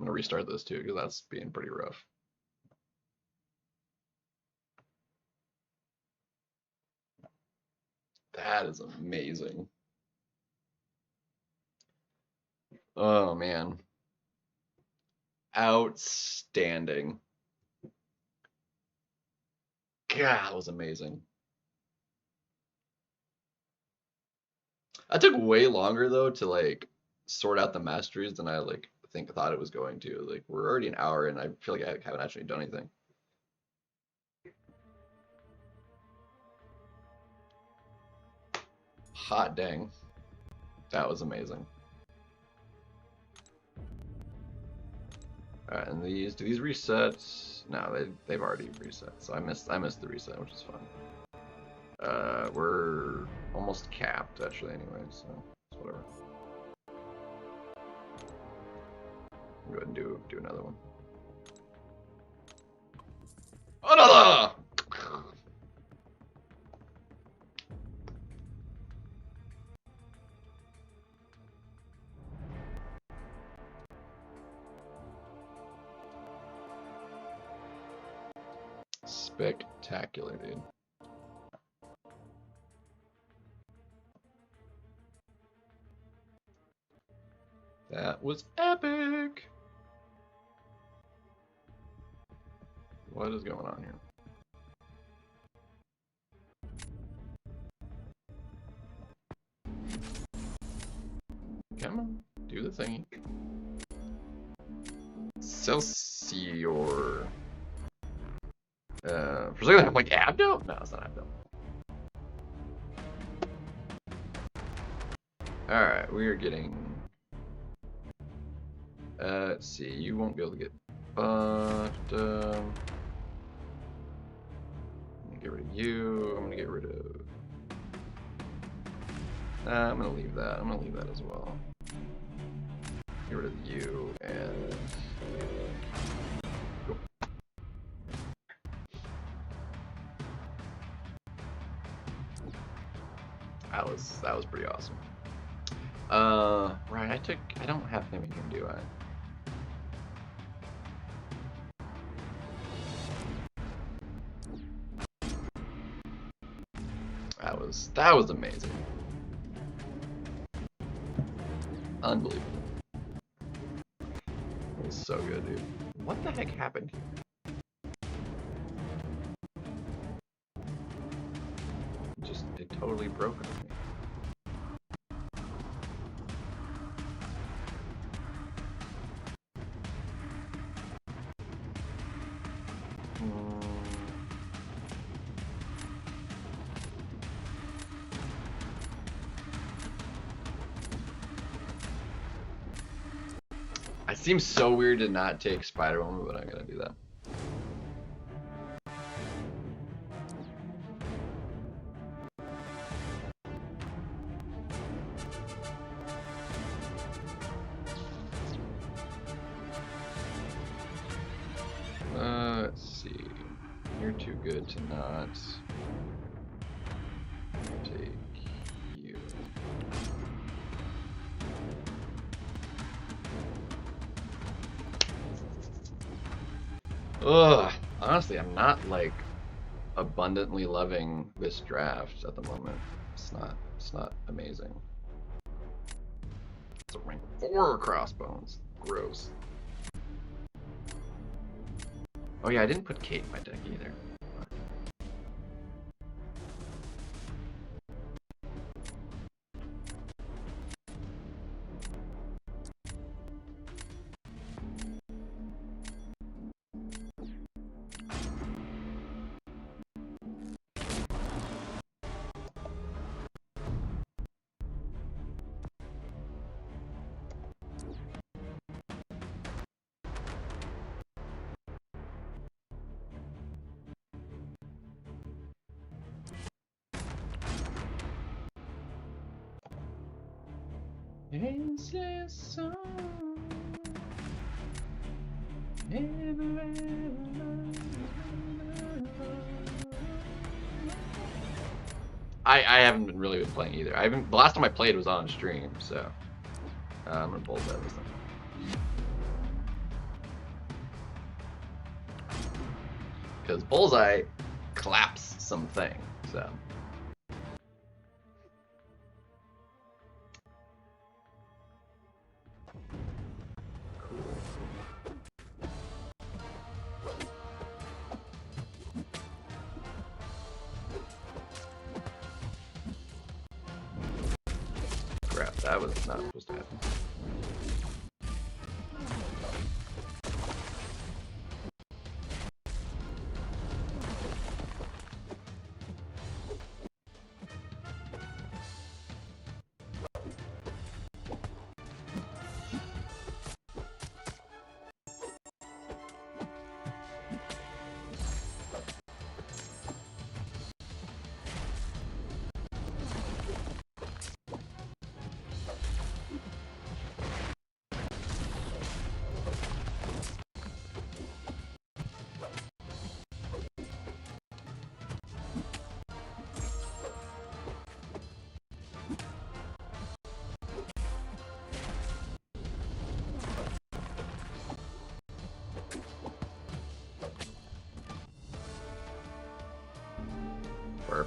I'm gonna restart this too because that's being pretty rough. That is amazing. Oh man. Outstanding. God, that was amazing. That took way longer though to like sort out the masteries than I thought it was going to. Like, we're already an hour and I feel like I haven't actually done anything. Hot dang. That was amazing. Alright, and do these reset? No, they've already reset, so I missed the reset, which is fun. We're almost capped actually anyway, so it's whatever. Go ahead and do another one. Another! Spectacular, dude. That was epic! What is going on here? Come on, do the thingy. Celsior. For a second I'm like, Abdo? No, it's not Abdo. Alright, we are getting... let's see, you won't be able to get... But, I'm gonna get rid of you, I'm gonna get rid of... I'm gonna leave that, I'm gonna leave that as well. Get rid of you, and... Go. That was pretty awesome. Right, I don't have him in here, do I? That was amazing. Unbelievable. It was so good, dude. What the heck happened here? It totally broke on me. It seems so weird to not take Spider-Woman, but I'm gonna do that. Let's see. You're too good to not take you. Ugh. Honestly, I'm not like abundantly loving this draft at the moment. It's not amazing. It's a rank 4 crossbones. Gross. Oh yeah, I didn't put Kate in my deck either. I haven't really been playing either. The last time I played was on stream, so I'm gonna bold that this time. Because Bullseye claps something, so. Crap, that was not supposed to happen.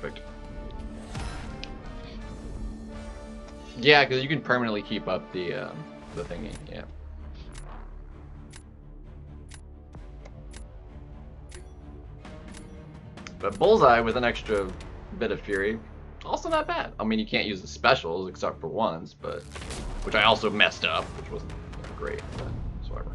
perfect. Yeah, because you can permanently keep up the thingy. Yeah. But Bullseye with an extra bit of Fury, also not bad. I mean, you can't use the specials except for once, but which I also messed up, which wasn't great, but whatever.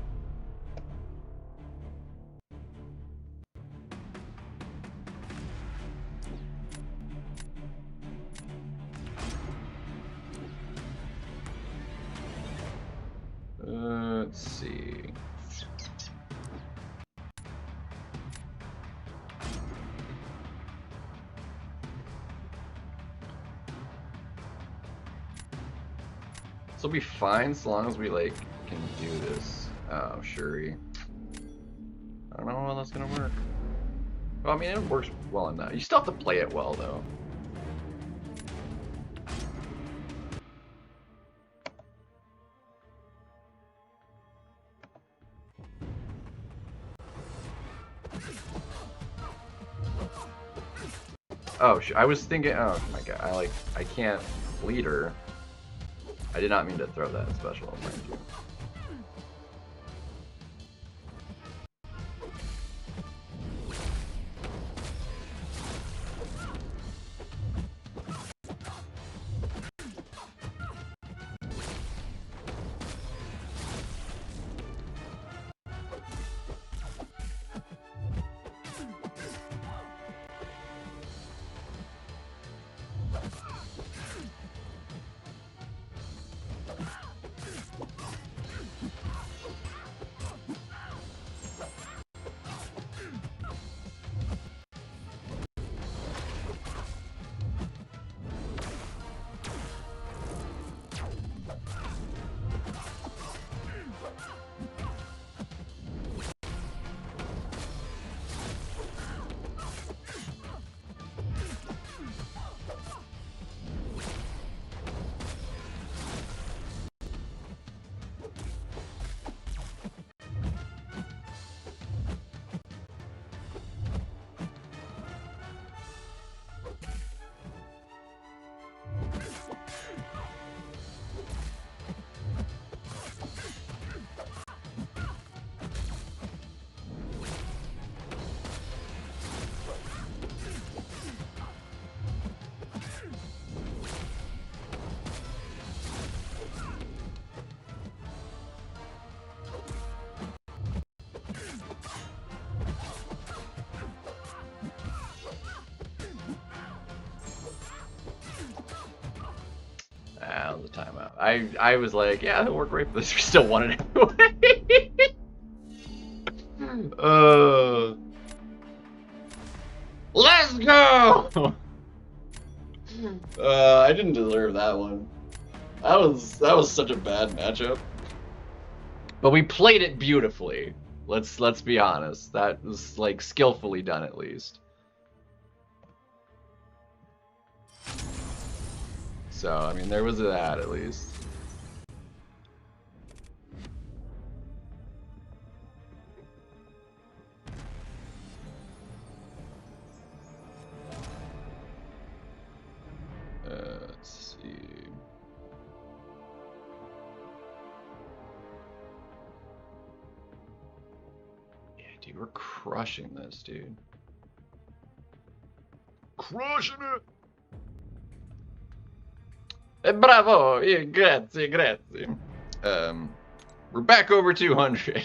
Let's see. This will be fine so long as we like can do this. Oh, Shuri. I don't know how that's gonna work. Well, I mean, it works well enough. You still have to play it well, though. Oh, I was thinking. Oh my god, I can't lead her. I did not mean to throw that special, mind you. That was a timeout. I was like, yeah, it'll work great for this. We still won it anyway. Let's go! I didn't deserve that one. That was such a bad matchup. But we played it beautifully. Let's be honest. That was like skillfully done at least. So, I mean, there was that at least. Let's see. Yeah, dude, we're crushing this, dude. Crushing it! Bravo! Grazie, grazie. We're back over 200.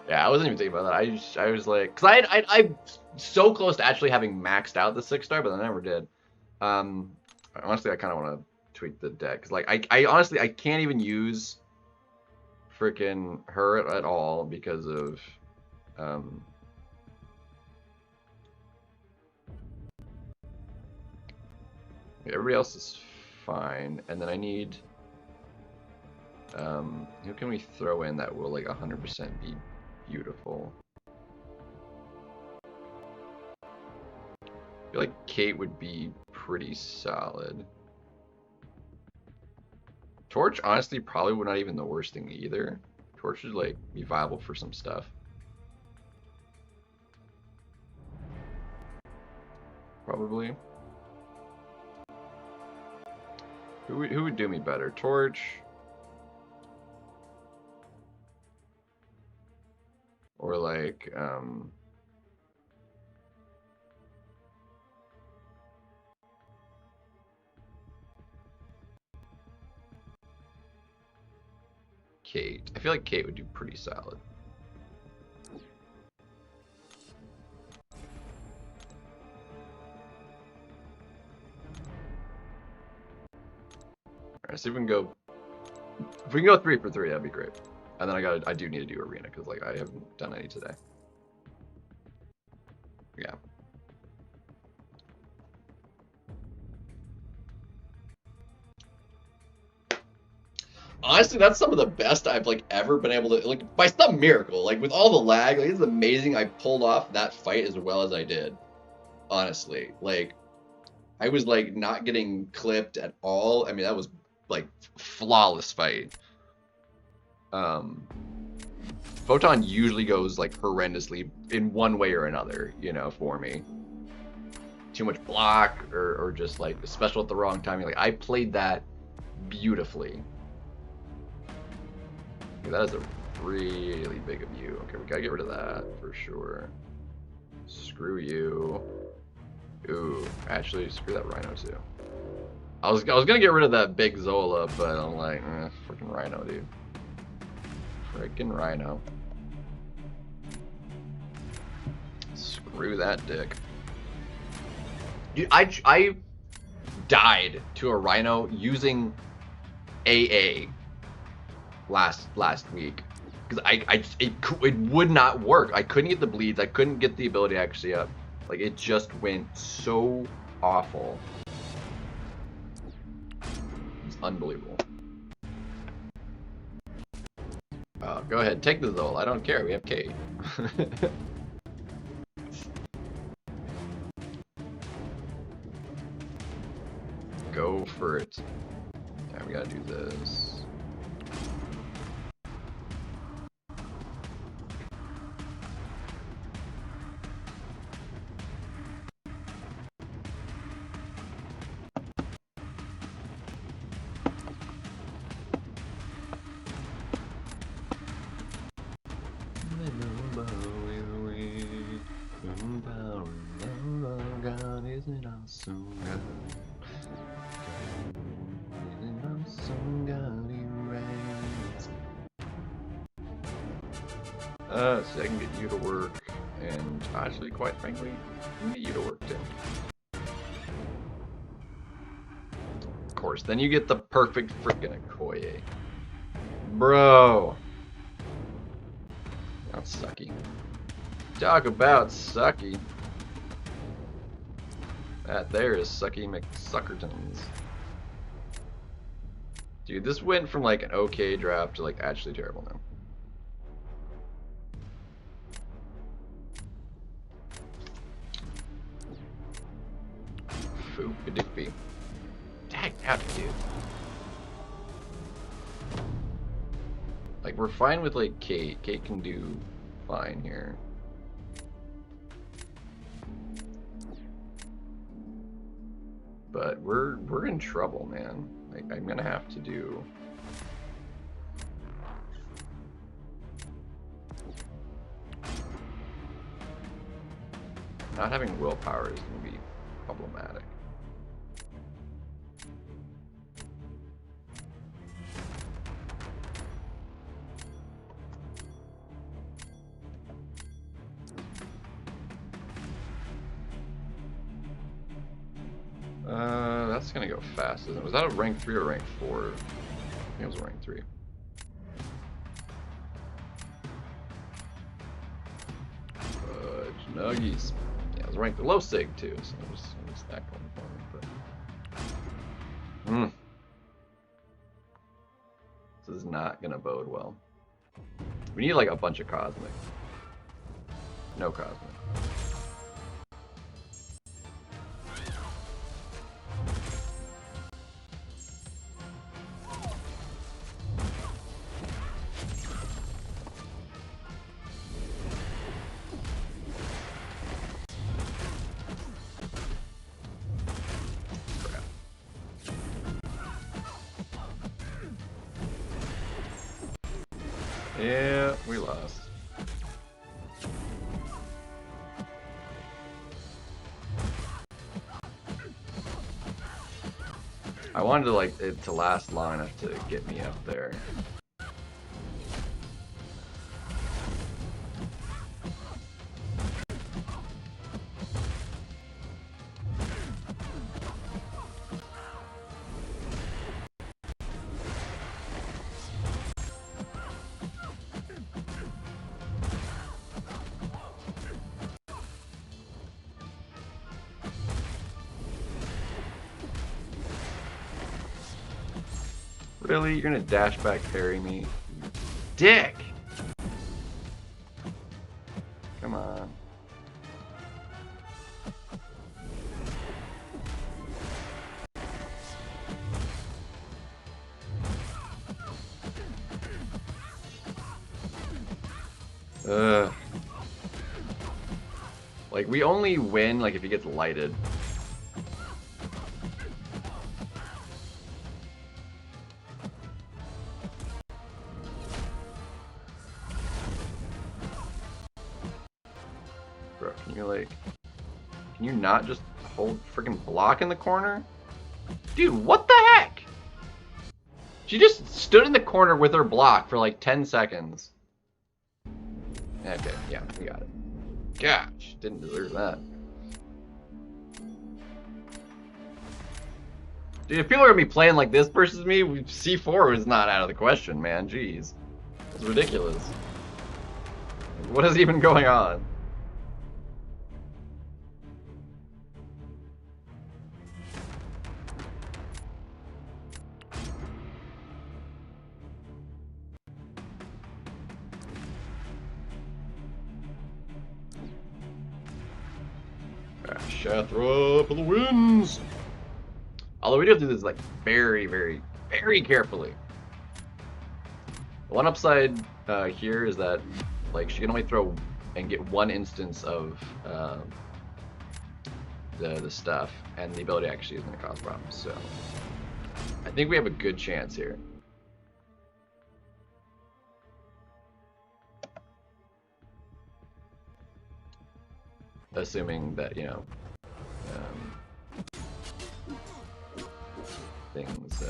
Yeah, I wasn't even thinking about that. I was like, cause I'm so close to actually having maxed out the 6-star, but I never did. Honestly, I kind of want to tweak the deck, cause like I honestly I can't even use freaking her at all because of everybody else is fine, and then I need who can we throw in that will like 100% be beautiful? I feel like Kate would be pretty solid. Torch, honestly, probably would not even the worst thing either. Torch would like be viable for some stuff. probably. Who would do me better? Torch? Or like, Kate. I feel like Kate would do pretty solid. Alright, see if we can go. If we can go 3 for 3, that'd be great. And then I do need to do arena because like I haven't done any today. Yeah. Honestly, that's some of the best I've like ever been able to, like, by some miracle, like with all the lag, like it's amazing I pulled off that fight as well as I did. Honestly, like I was like not getting clipped at all. I mean, that was like flawless fight. Photon usually goes like horrendously in one way or another, you know, for me. Too much block or just like special at the wrong time. Like I played that beautifully. Okay, that is a really big of you. Okay, we gotta get rid of that for sure. Screw you. Ooh, actually, screw that Rhino too. I was gonna get rid of that big Zola, but I'm like, freaking Rhino, dude. Freaking Rhino. Screw that dick. Dude, I died to a Rhino using AA last week because it would not work. I couldn't get the bleeds. I couldn't get the ability actually up. Like it just went so awful. It's unbelievable. Go ahead, take the Zol. I don't care. We have Kate. Go for it. Yeah, we gotta do this. So I can get you to work, and actually, quite frankly, I can get you to work too. Of course, then you get the perfect freaking Okoye. Bro! That's sucky. Talk about sucky. That there is sucky McSuckertons. Dude, this went from like an okay draft to like actually terrible now. Foop-a-doopy. Dang out, dude. Like, we're fine with, like, Kate. Kate can do fine here. But we're in trouble, man. Like, I'm gonna have to do... Not having willpower is gonna be problematic. That's gonna go fast, isn't it? Was that a rank 3 or rank 4? I think it was a rank 3. Fudge nuggies. Yeah, it was ranked low sig too, so it was that going for me, but... This is not gonna bode well. We need like a bunch of cosmic. No cosmic. Yeah, we lost. I wanted to like it to last long enough to get me up there. Really? You're gonna dash back parry me? Dick! Come on. Ugh. Like, we only win, like, if he gets lighted. Bro, can you, like... Can you not just hold freaking block in the corner? Dude, what the heck? She just stood in the corner with her block for, like, 10 seconds. Okay, yeah, we got it. Gosh, didn't deserve that. Dude, if people are gonna be playing like this versus me, C4 is not out of the question, man. Jeez. It's ridiculous. What is even going on? Shathra for the wins! Although we do have to do this like very, very, very carefully. The one upside here is that like she can only throw and get one instance of the stuff, and the ability actually is going to cause problems. So I think we have a good chance here. Assuming that, you know, things...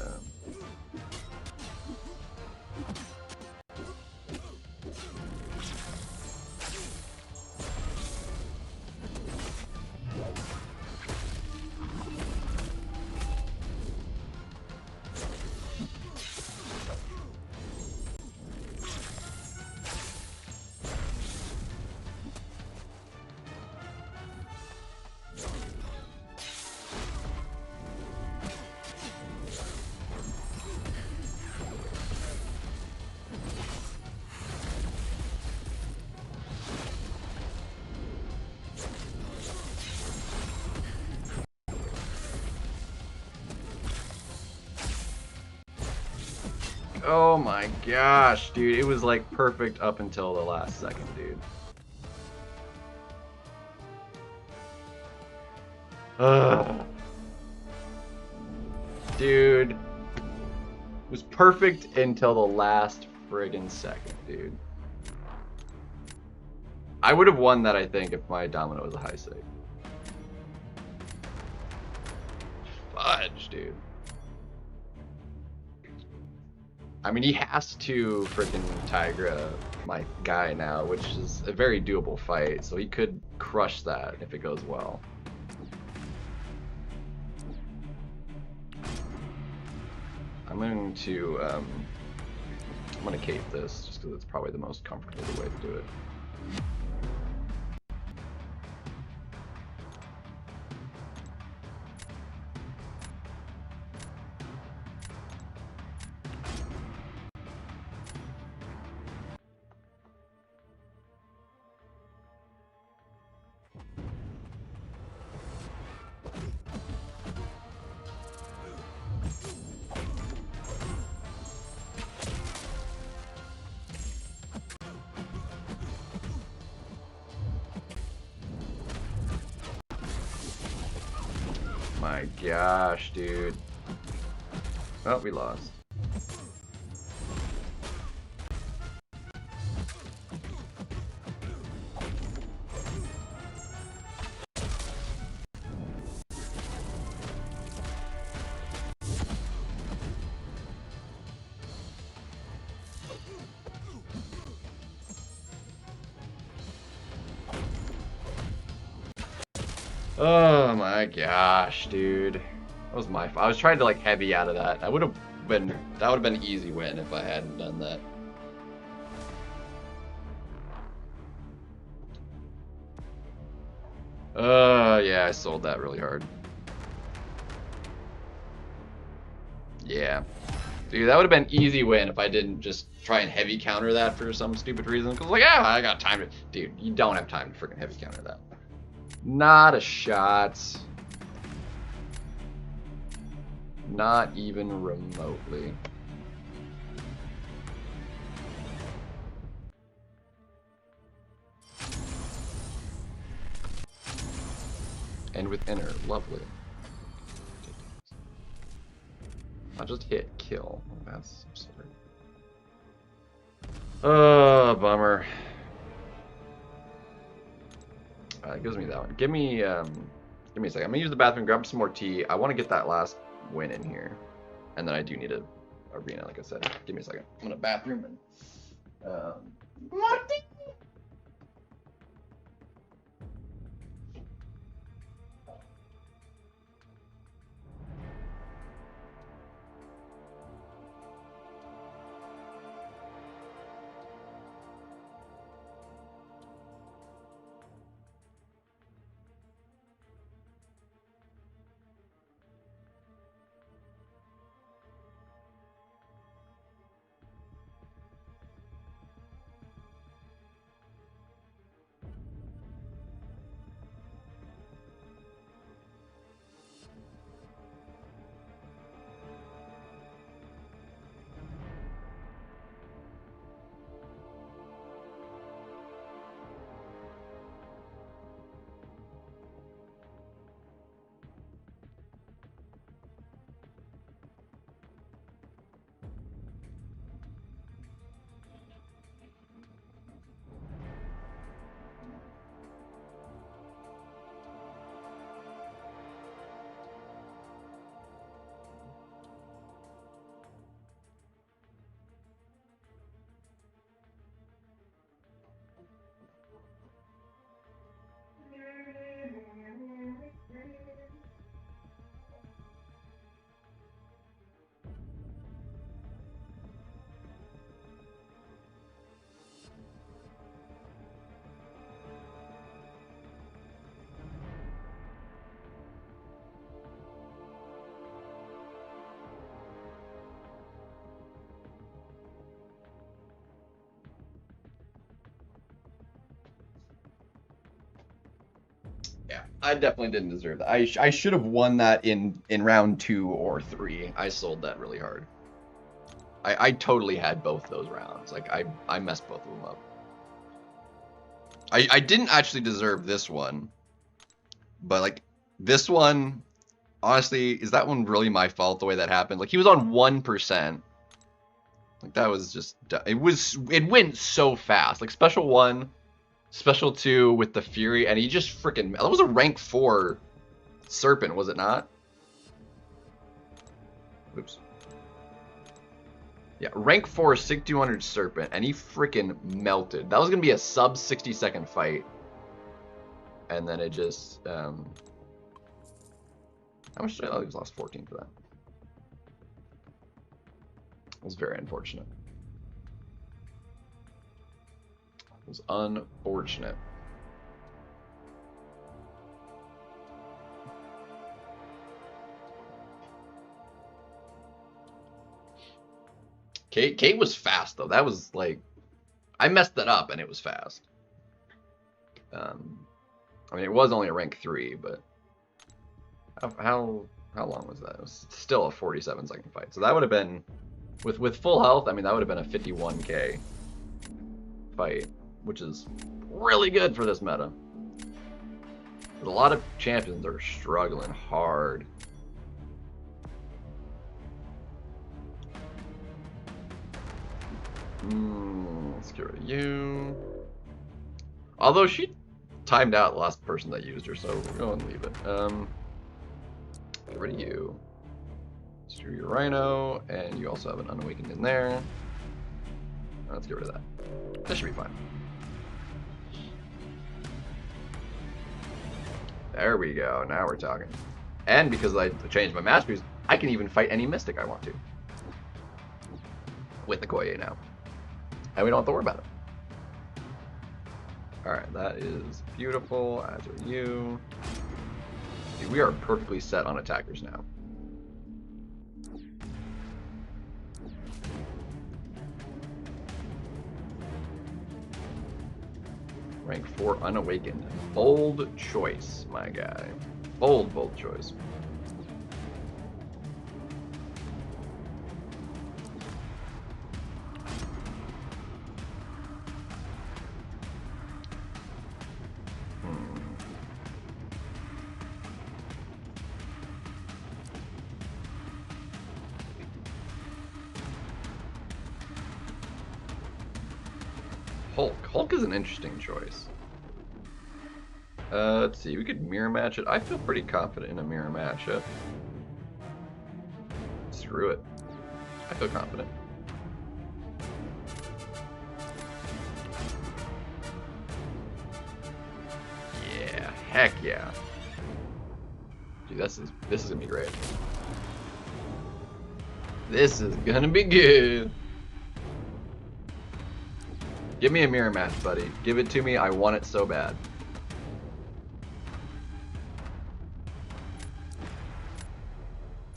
Oh my gosh, dude. It was like perfect up until the last second, dude. Ugh. Dude. It was perfect until the last friggin' second, dude. I would have won that, I think, if my domino was a high save. Fudge, dude. I mean, he has to freaking Tigra my guy now, which is a very doable fight, so he could crush that if it goes well. I'm going to cape this, just because it's probably the most comfortable way to do it. My gosh, dude. Oh, we lost. Oh my gosh, dude. That was my fault. I was trying to like heavy out of that. That would have been an easy win if I hadn't done that. Yeah, I sold that really hard. Yeah. Dude, that would have been easy win if I didn't just try and heavy counter that for some stupid reason. Because like, yeah, I got time to... Dude, you don't have time to freaking heavy counter that. Not a shot. Not even remotely. And with inner, lovely. Not just hit, kill. That's absurd. Oh, bummer. It gives me that one. Give me a second. I'm gonna use the bathroom, grab some more tea. I want to get that last win in here, and then I do need a arena, like I said. Give me a second. I'm gonna bathroom and more tea. Yeah, I definitely didn't deserve that. I should have won that in round 2 or 3. I sold that really hard. I totally had both those rounds. Like I messed both of them up. I didn't actually deserve this one, but like this one, honestly, is that one really my fault the way that happened? Like he was on 1%. Like that was just it went so fast. Like special 1, special 2 with the Fury, and he just freaking... That was a rank 4 Serpent, was it not? Oops. Yeah, rank 4 Sig 200 Serpent, and he freaking melted. That was going to be a sub 60-second fight. And then it just... How much did I lose? Lost 14 for that. It was very unfortunate. It was unfortunate. Kate was fast though. That was like, I messed that up and it was fast. I mean, it was only a rank 3, but how long was that? It was still a 47-second fight. So that would have been, with full health, I mean, that would have been a 51k fight, which is really good for this meta. But a lot of champions are struggling hard. Let's get rid of you. Although she timed out the last person that used her, so we're going to leave it. Get rid of you. Let's do your Rhino, and you also have an Unawakened in there. Let's get rid of that. That should be fine. There we go. Now we're talking. And because I changed my masteries, I can even fight any mystic I want to. With the Koye now. And we don't have to worry about it. Alright, that is beautiful, as are you. Dude, we are perfectly set on attackers now. Rank 4 unawakened. Bold choice, my guy. Bold choice. Hulk is an interesting choice. Let's see, we could mirror match it. I feel pretty confident in a mirror matchup. Screw it. I feel confident. Yeah, heck yeah. Dude, this is gonna be great. This is gonna be good. Give me a mirror match, buddy. Give it to me. I want it so bad.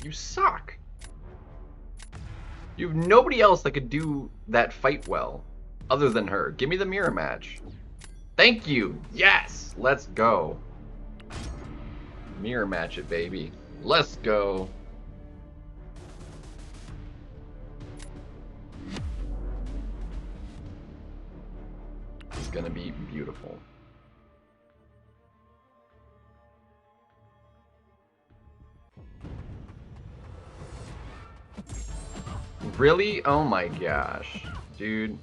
You suck. You have nobody else that could do that fight well other than her. Give me the mirror match. Thank you. Yes. Let's go. Mirror match it, baby. Let's go. It's gonna be beautiful. Really? Oh my gosh. Dude.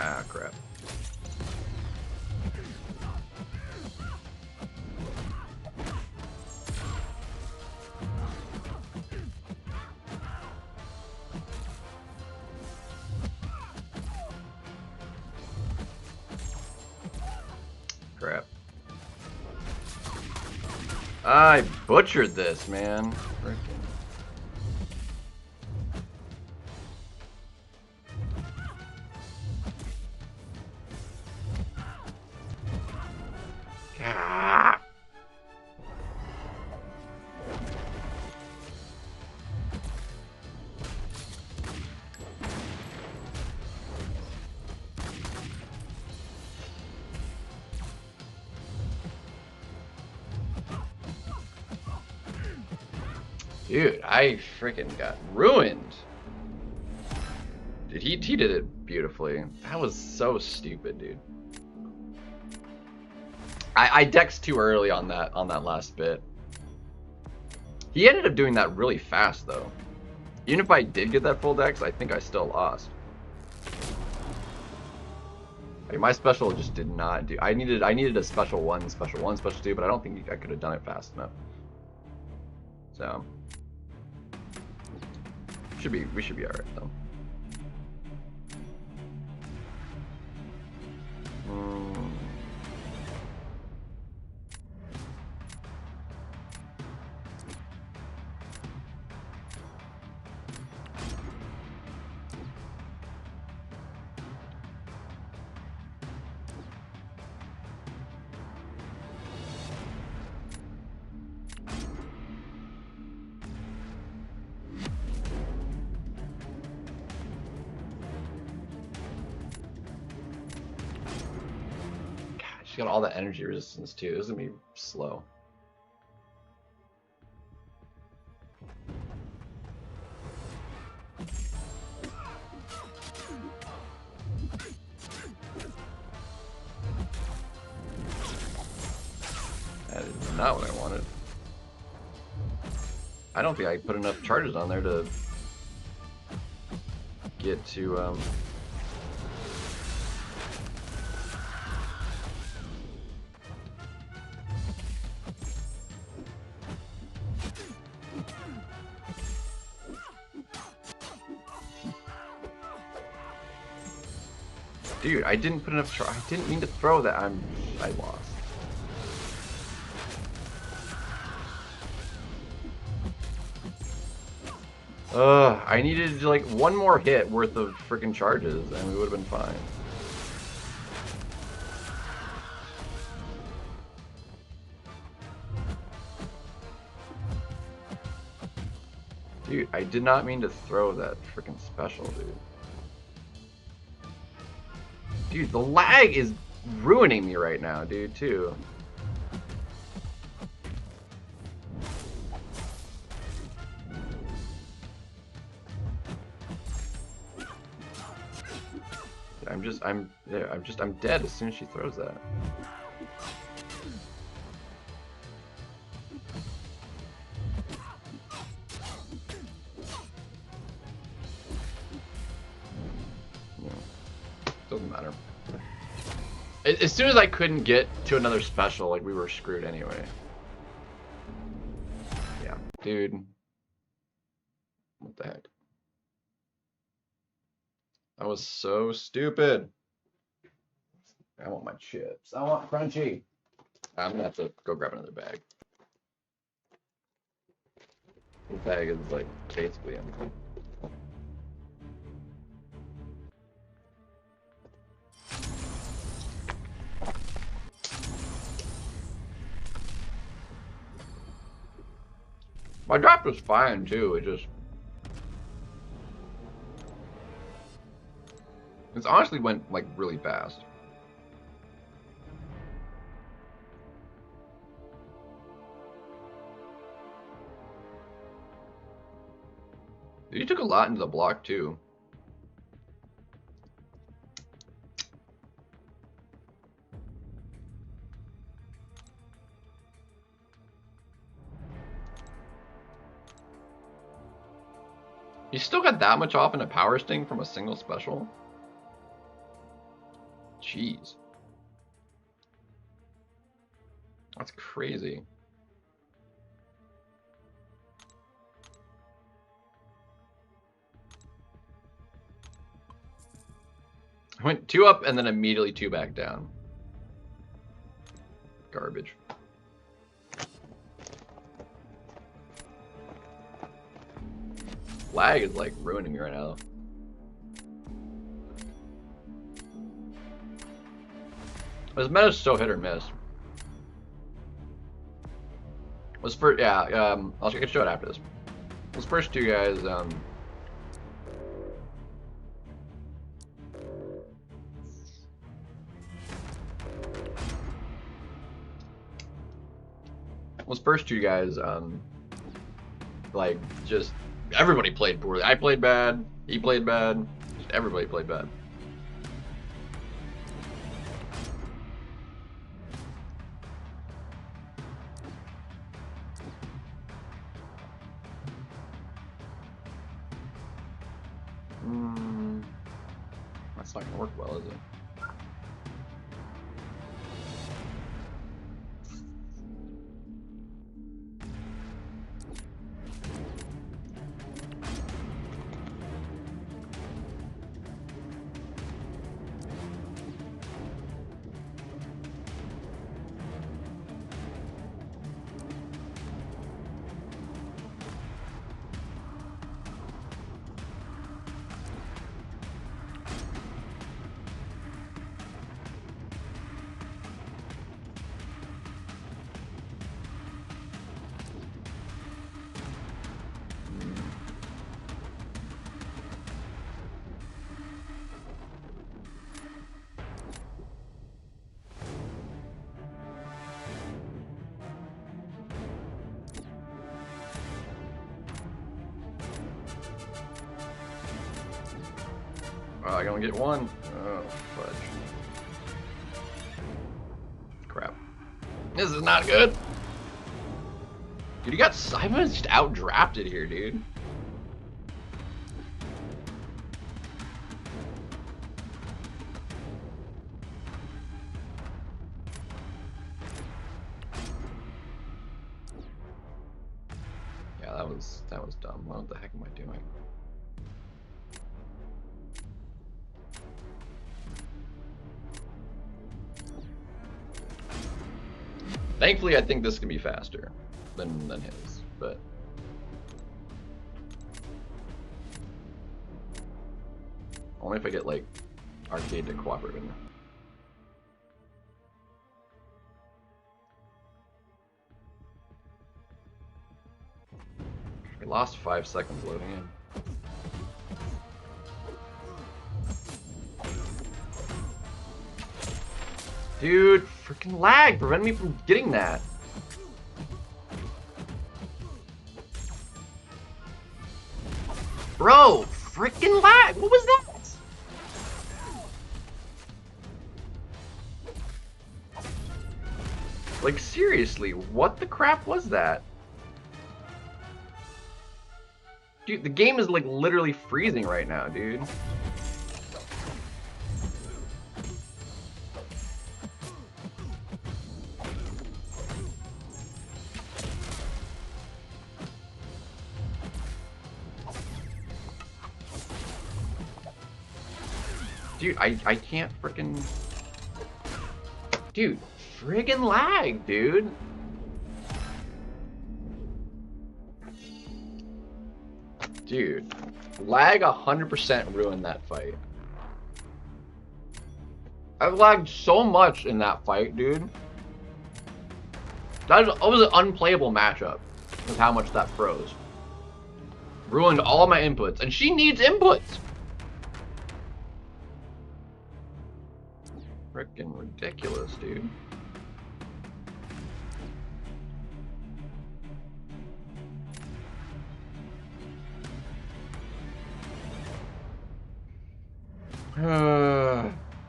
Ah, crap. Crap. I butchered this, man. Frickin'. Ah. Dude, I freaking got ruined. Dude, he did it beautifully. That was so stupid, dude. I dexed too early on that last bit. He ended up doing that really fast though. Even if I did get that full dex, I think I still lost. Like my special just did not do. I needed a special 1, special 1, special 2, but I don't think I could have done it fast enough. So we should be alright though. got all the energy resistance too. This is gonna be slow. That is not what I wanted. I don't think I put enough charges on there to get to Dude, I didn't put enough I didn't mean to throw that. I lost. I needed like one more hit worth of freaking charges and we would have been fine. Dude, I did not mean to throw that freaking special, dude. Dude, the lag is ruining me right now, dude, too. I'm dead as soon as she throws that. No, doesn't matter. As soon as I couldn't get to another special, like, we were screwed anyway. Yeah, dude. What the heck? That was so stupid. I want my chips. I want crunchy. I'm gonna have to go grab another bag. This bag is like basically empty. My drop was fine too. It honestly went like really fast. You took a lot into the block too. You still got that much off in a power sting from a single special? Jeez. That's crazy. I went 2 up and then immediately 2 back down. Garbage. Lag is like ruining me right now. This meta's so hit or miss. Was first, yeah. I'll show it after this. Those first 2 guys, those first 2 guys, like, just everybody played poorly. I played bad. He played bad. Just everybody played bad. That's not gonna work well, is it? Oh, I only get one. Oh, fudge. Crap. This is not good. Dude, you got Simon just outdrafted here, dude. Yeah, that was dumb. What the heck am I doing? Thankfully, I think this can be faster than his, but only if I get like Arcade to cooperate with me. We lost 5 seconds loading in. Dude, freaking lag prevented me from getting that. Bro, freaking lag. What was that? Like, seriously, what the crap was that? Dude, the game is like literally freezing right now, dude. Dude, I can't frickin'... Dude, friggin' lag, dude. Dude, lag 100% ruined that fight. I've lagged so much in that fight, dude. That was an unplayable matchup with how much that froze. Ruined all my inputs, and she needs inputs! Frickin' ridiculous, dude.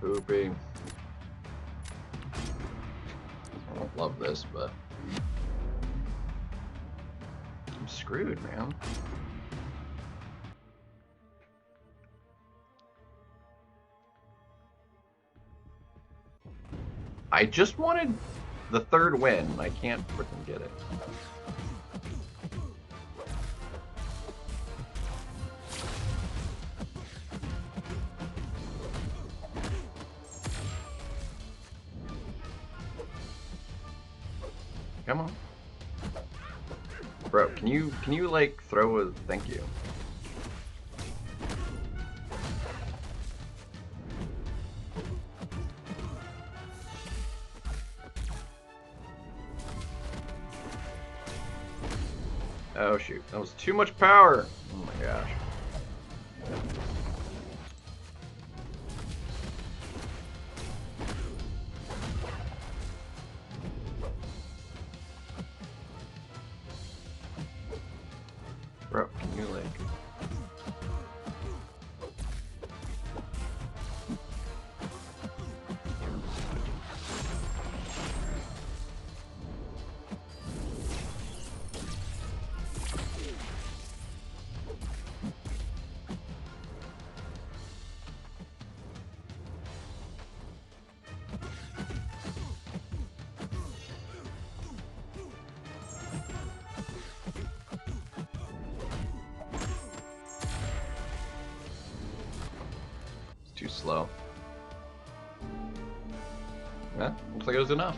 Poopy. I don't love this, but I'm screwed, man. I just wanted the 3rd win. I can't freaking get it. Come on. Bro, can you like throw a thank you? Oh shoot, that was too much power. Oh my gosh. Bro, can you like... Too slow. Yeah, looks like it was enough.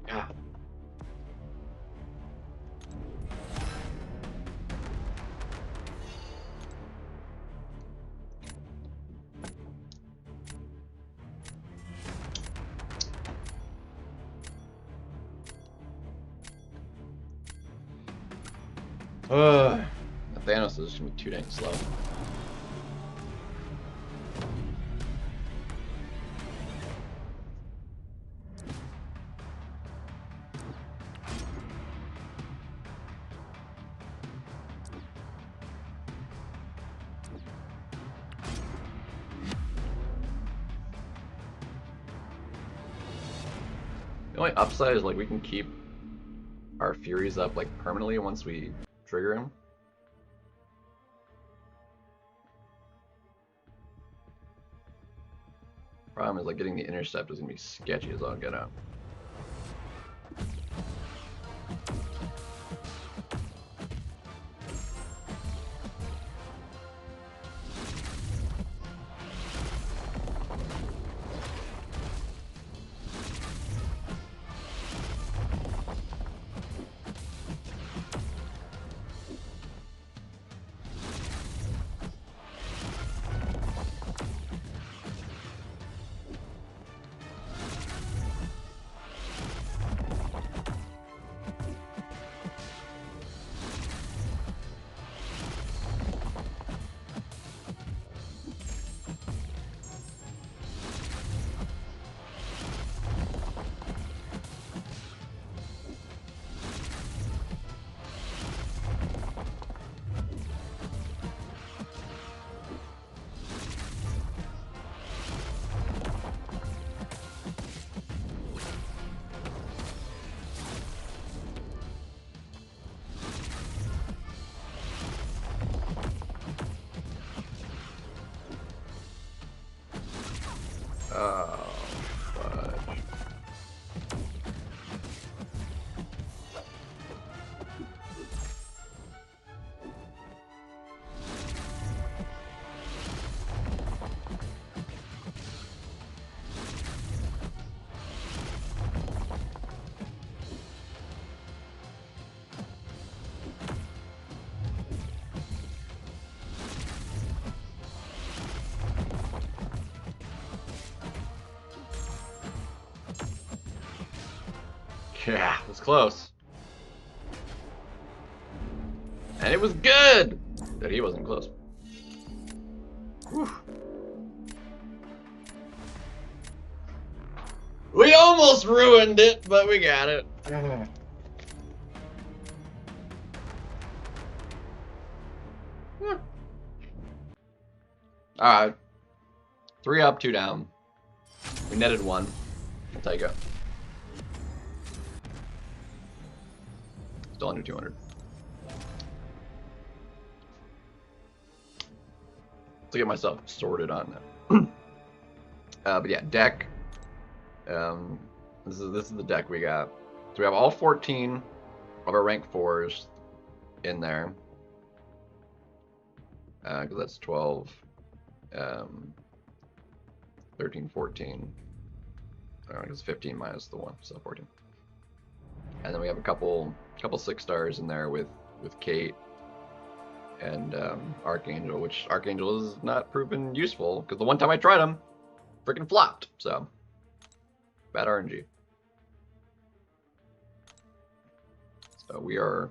Yeah. Thanos is just gonna be too dang slow. only upside is like we can keep our Furies up like permanently once we trigger him. Problem is like getting the intercept is gonna be sketchy as all get out. Oh, fudge. Yeah, it was close. And it was good that he wasn't close. Whew. We almost ruined it, but we got it. Alright. 3 up, 2 down. We netted 1. We'll take it. Still under 200. To get myself sorted on that. But yeah, deck. This is the deck we got. So we have all 14 of our rank 4s in there. Because that's 12, 13, 14. It's 15 minus the 1, so 14. And then we have a couple 6 stars in there with Kate and Archangel, which Archangel is not proven useful because the one time I tried him, freaking flopped. So bad RNG. So we are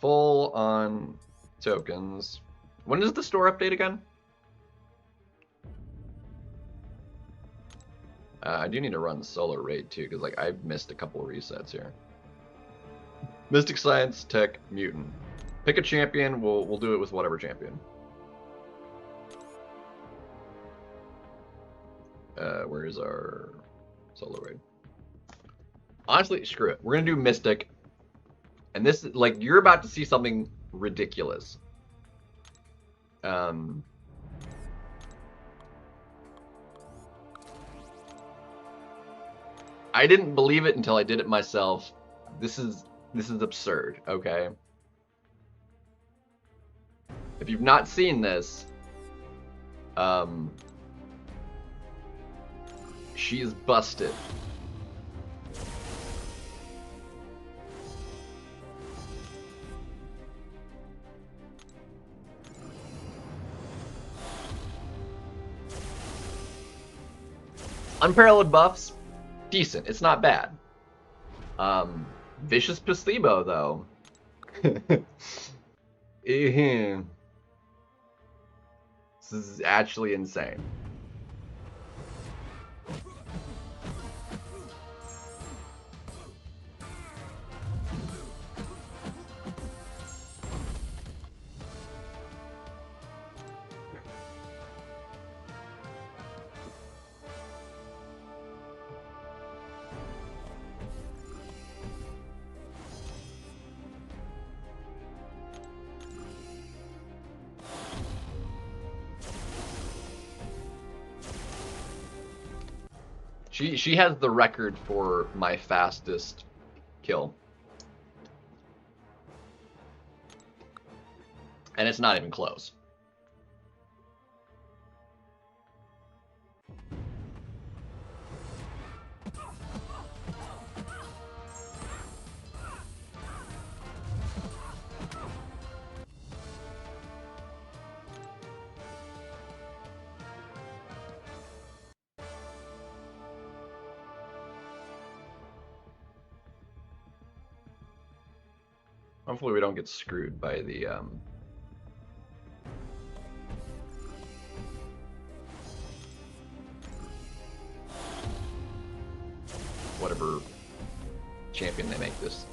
full on tokens. When does the store update again? I do need to run solo raid too, because like I've missed a couple of resets here. Mystic Science, Tech, Mutant. Pick a champion. We'll do it with whatever champion. Where is our solo raid? Honestly, screw it. We're gonna do Mystic, and this like you're about to see something ridiculous. I didn't believe it until I did it myself. This is absurd, okay? If you've not seen this, she is busted. Unparalleled buffs, decent. It's not bad. Vicious Placebo, though. This is actually insane. She has the record for my fastest kill. And it's not even close. Hopefully we don't get screwed by the whatever champion they make this.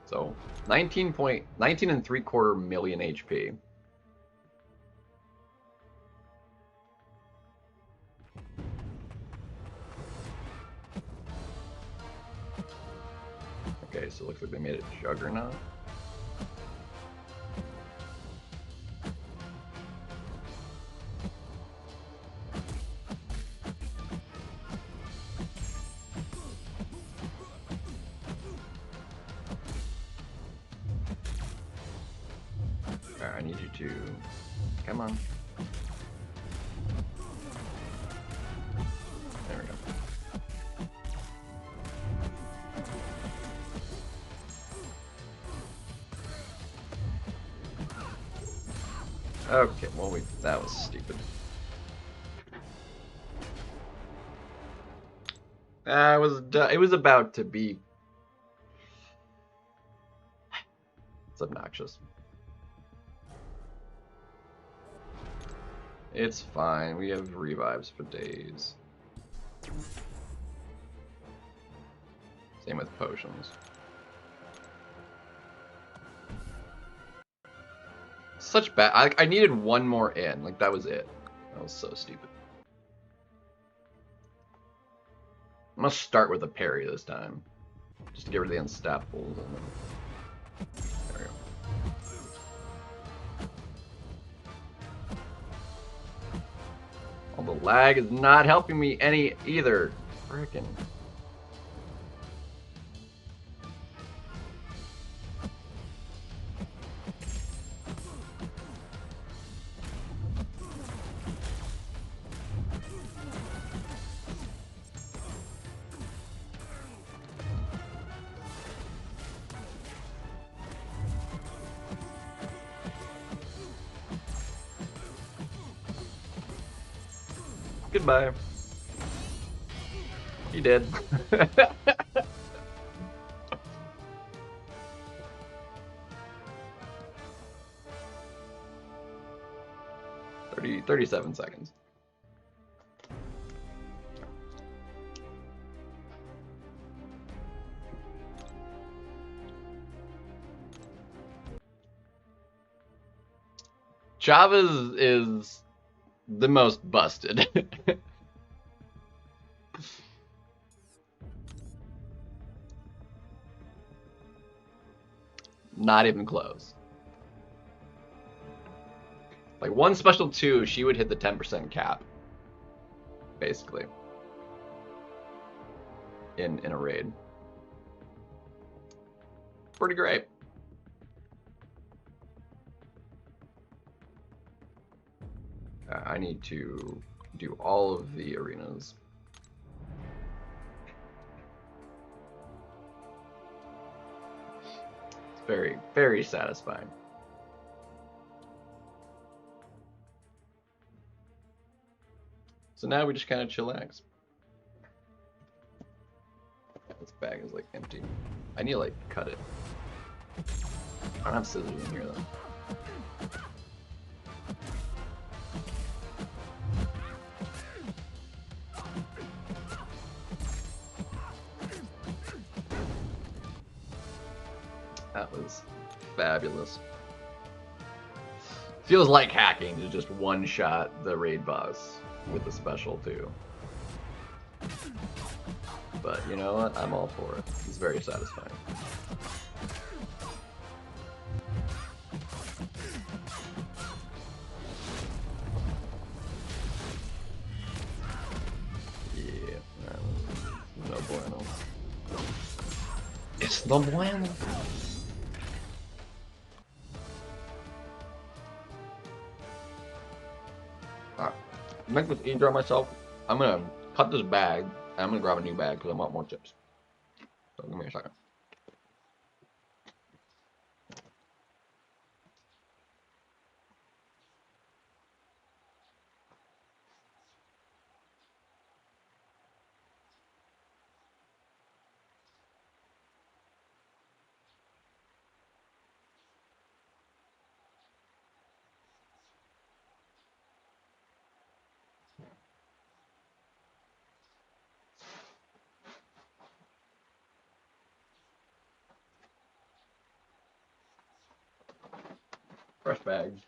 So 19 and 3/4 million HP. Okay, so it looks like they made it Juggernaut. Alright, I need you to come on. There we go. Okay, well that was stupid. It was about to be. It's obnoxious. It's fine. We have revives for days. Same with potions. Such bad. I needed one more in. Like, that was it. That was so stupid. I'm gonna start with a parry this time. Just to get rid of the unstappables. And then... There we go. All the lag is not helping me any either. Frickin'. Goodbye. He did. 37 seconds. Chavez is the most busted. Not even close. Like, one special 2, she would hit the 10% cap. Basically. In a raid. Pretty great. I need to do all of the arenas. It's very, very satisfying. So now we just kind of chillax. This bag is like empty. I need to like cut it. I don't have scissors in here though. That was fabulous. Feels like hacking to just one-shot the raid boss with the special too. But you know what? I'm all for it. It's very satisfying. Yes, no bueno. Alright, to make this easier on myself, I'm gonna cut this bag, and I'm gonna grab a new bag because I want more chips. So give me a second. Fresh bags.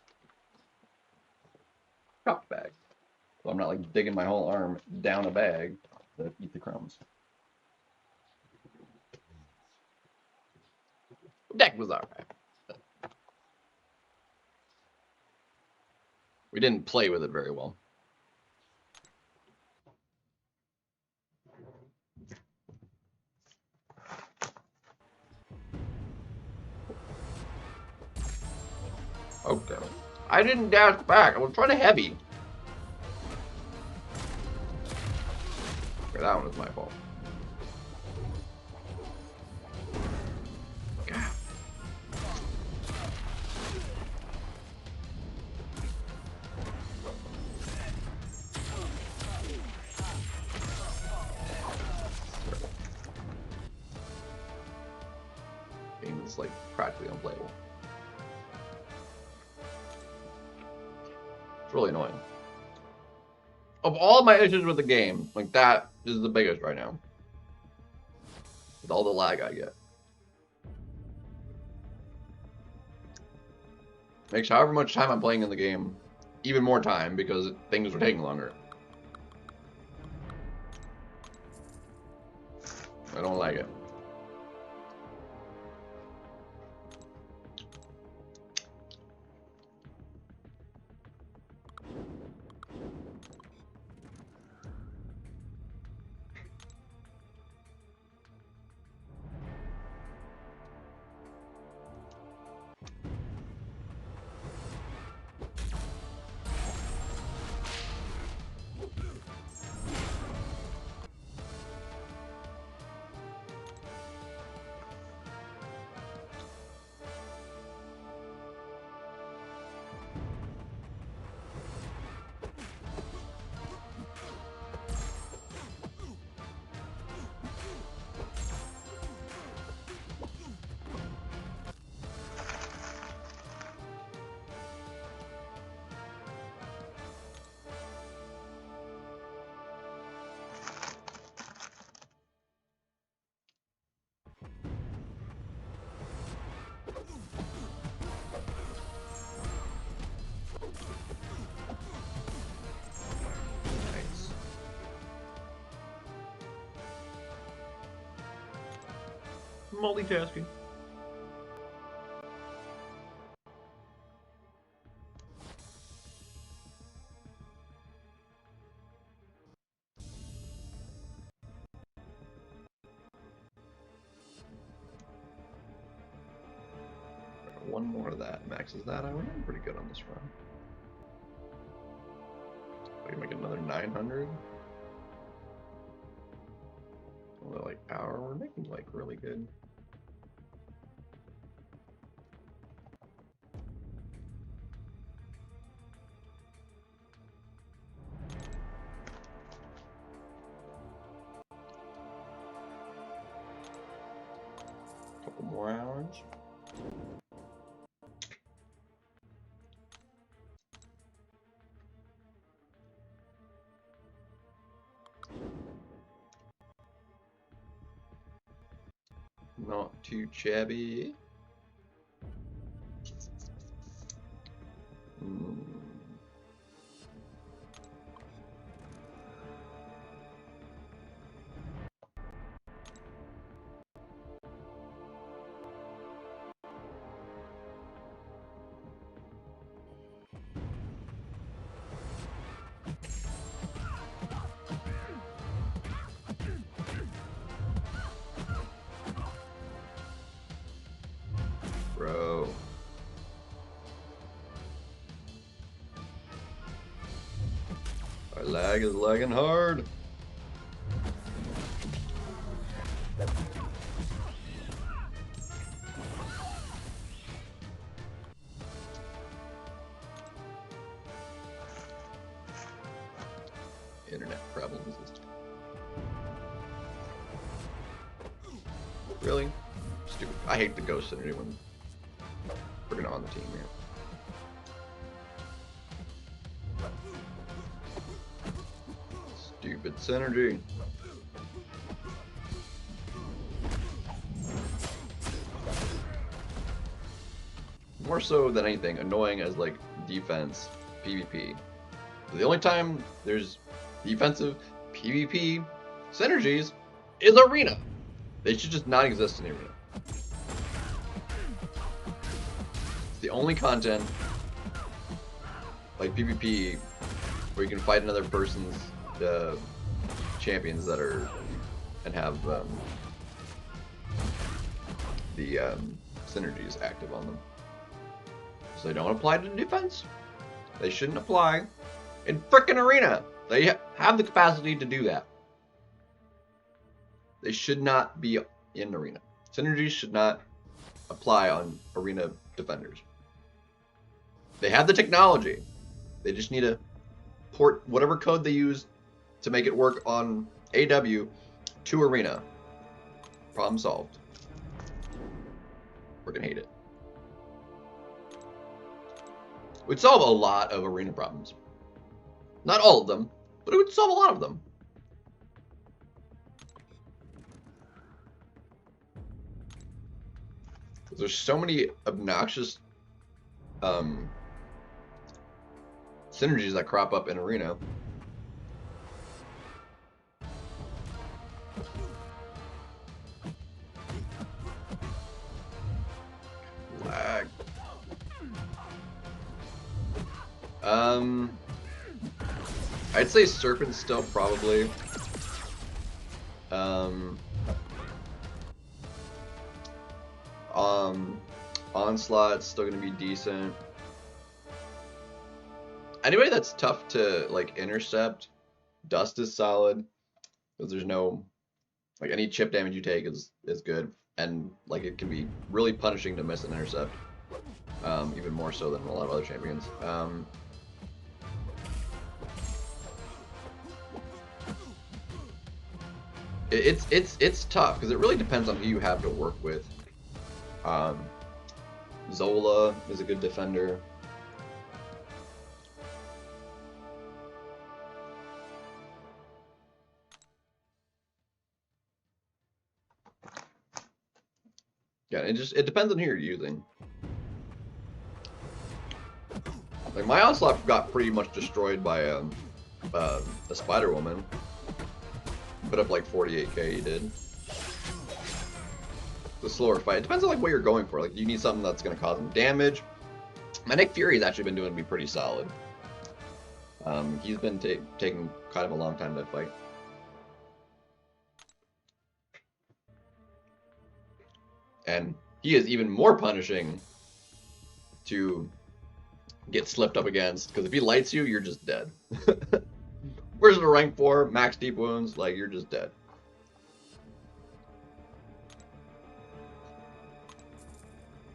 Chopped bag. So I'm not like digging my whole arm down a bag to eat the crumbs. Deck was alright. We didn't play with it very well. Okay. I didn't dash back. I was trying to heavy. Okay, that one was my fault. God. Game is like practically unplayable. It's really annoying. Of all my issues with the game, like that is the biggest right now. With all the lag I get. Makes however much time I'm playing in the game even more time because things are taking longer. I don't like it. Multitasking. One more of that maxes that. I'm pretty good on this run. I can make another 900. Although, like power, we're making like really good. Couple more hours. Not too shabby. lag is lagging hard. Internet problems. Really? Stupid. I hate the ghost synergy when we're on the team here. Stupid synergy. More so than anything, annoying as like defense PvP. The only time there's defensive PvP synergies is arena. They should just not exist in the arena. It's the only content like PvP where you can fight another person's champions that are and have the synergies active on them. So they don't apply to defense. They shouldn't apply in frickin' arena. They have the capacity to do that. They should not be in arena. Synergies should not apply on arena defenders. They have the technology. They just need to port whatever code they use to make it work on AW to arena. Problem solved. We're gonna hate it. It would solve a lot of arena problems. Not all of them, but it would solve a lot of them. There's so many obnoxious synergies that crop up in arena. Lag. I'd say Serpent still probably. Onslaught's still gonna be decent. Anybody that's tough to like intercept, Dust is solid because there's no like any chip damage you take is good, and like it can be really punishing to miss an intercept, even more so than a lot of other champions. It's tough because it really depends on who you have to work with. Zola is a good defender. Yeah, it depends on who you're using. Like my Onslaught got pretty much destroyed by a Spider Woman. Put up like 48k, he did. The slower fight. It depends on like what you're going for. Like, you need something that's going to cause him damage. My Nick Fury's actually been doing to be pretty solid. He's been taking kind of a long time to fight. And he is even more punishing to get slipped up against, because if he lights you, you're just dead. Where's the rank 4, max deep wounds, like you're just dead.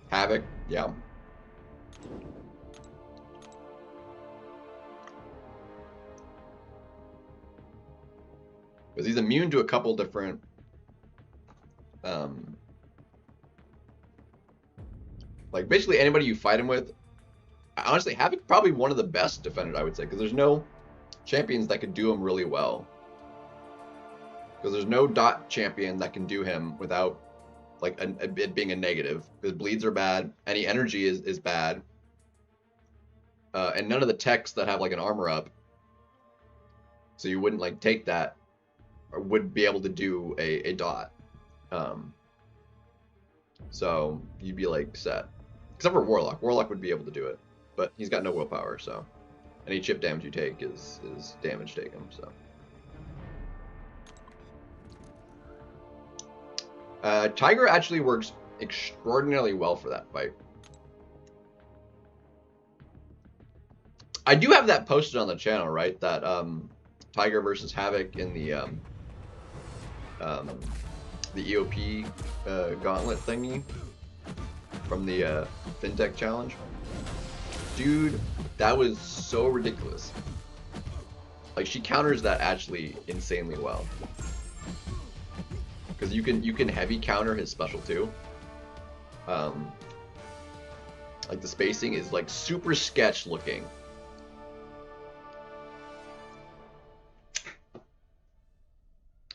Havoc, yeah. Because he's immune to a couple different like basically anybody you fight him with. Honestly, Havoc probably one of the best defenders, I would say, because there's no champions that could do him really well. Because there's no dot champion that can do him without like it being a negative. Because bleeds are bad, any energy is bad, and none of the techs that have like an armor up, so you wouldn't like take that, or would be able to do a dot. So you'd be like set, except for Warlock. Warlock would be able to do it, but he's got no willpower, so any chip damage you take is damage taken. So Tiger actually works extraordinarily well for that fight. I do have that posted on the channel, right? That Tiger versus Havoc in the EOP gauntlet thingy from the FinTech challenge. Dude, that was so ridiculous. Like, she counters that actually insanely well. Because you can heavy counter his special too. Like the spacing is like super sketch looking.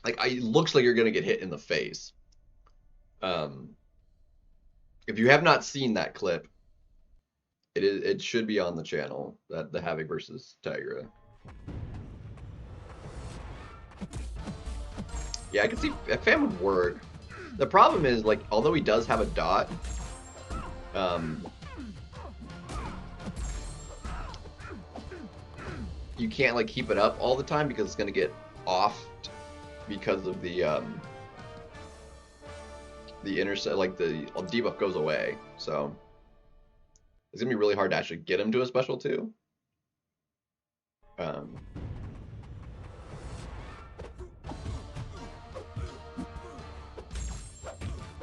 Like it looks like you're gonna get hit in the face. If you have not seen that clip, it should be on the channel. That the Havoc versus Tigra. Yeah, I can see Fan would work. The problem is, like, although he does have a dot, you can't like keep it up all the time because it's gonna get offed because of the intercept, like the debuff goes away. So it's gonna be really hard to actually get him to a special too.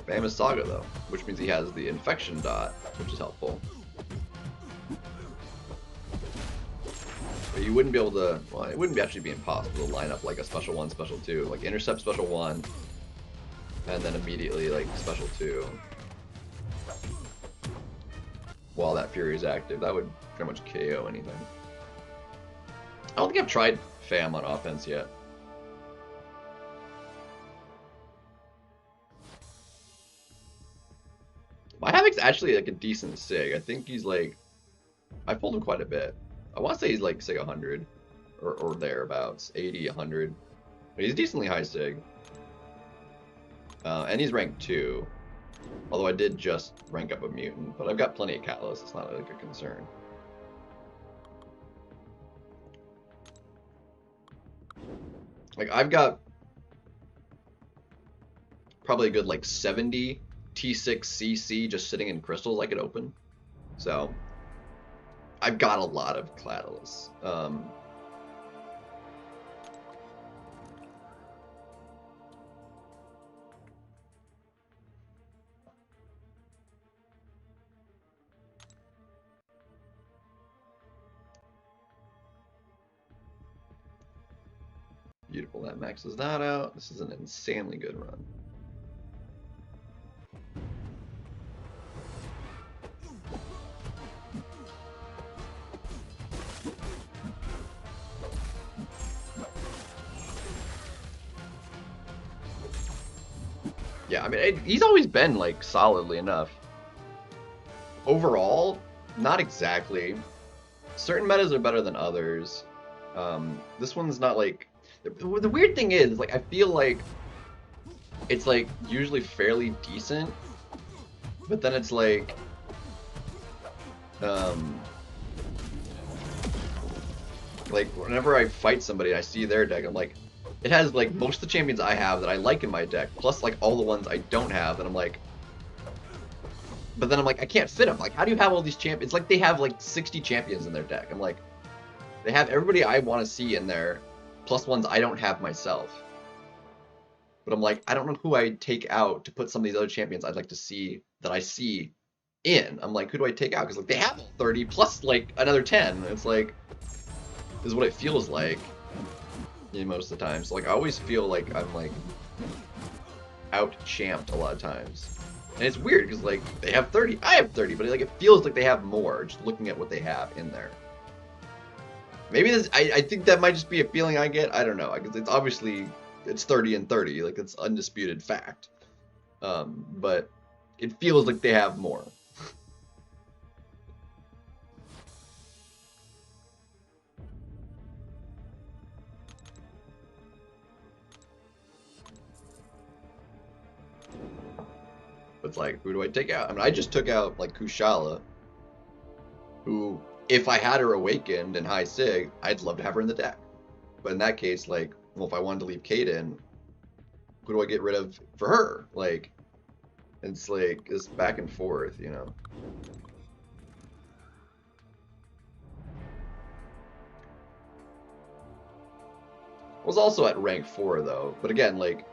Famous Saga though, which means he has the infection dot, which is helpful. But you wouldn't be able to, well, it wouldn't actually be impossible to line up like a special 1, special 2, like intercept special 1, and then immediately like special 2 while that Fury is active. That would pretty much KO anything. I don't think I've tried Fam on offense yet. My Havoc's actually like a decent SIG. I think he's like, I pulled him quite a bit. I want to say he's like SIG 100 or thereabouts, 80, 100. But he's decently high SIG. And he's rank 2. Although I did just rank up a mutant, but I've got plenty of catalysts. It's not like a concern. Like I've got probably a good like 70 T6 CC just sitting in crystals I could open. So I've got a lot of catalysts. Beautiful, that maxes that out. This is an insanely good run. Yeah, I mean, he's always been, like, solidly enough. Overall, not exactly. Certain metas are better than others. This one's not, like... The weird thing is, like, I feel like it's, like, usually fairly decent, but then it's, like... like, whenever I fight somebody and I see their deck, I'm like... It has, like, most of the champions I have that I like in my deck, plus, like, all the ones I don't have, and I'm like... But then I'm like, I can't fit them. Like, how do you have all these champions? It's like they have, like, 60 champions in their deck. I'm like, they have everybody I want to see in there, plus ones I don't have myself. But I'm like, I don't know who I take out to put some of these other champions I'd like to see, that I see in. I'm like, who do I take out? Because, like, they have all 30, plus, like, another 10. It's like, this is what it feels like. Yeah, most of the time. So, like, I always feel like I'm, like, out-champed a lot of times. And it's weird, because, like, they have 30, I have 30, but, like, it feels like they have more, just looking at what they have in there. Maybe this, I think that might just be a feeling I get, I don't know, because it's obviously, it's 30 and 30, like, it's undisputed fact. But it feels like they have more. It's like, who do I take out? I mean, I just took out, like, Kushala, who, if I had her awakened in high sig, I'd love to have her in the deck. But in that case, like, well, if I wanted to leave Kate in, who do I get rid of for her? Like, it's like, this back and forth, you know? Was also at rank 4 though, but again, like,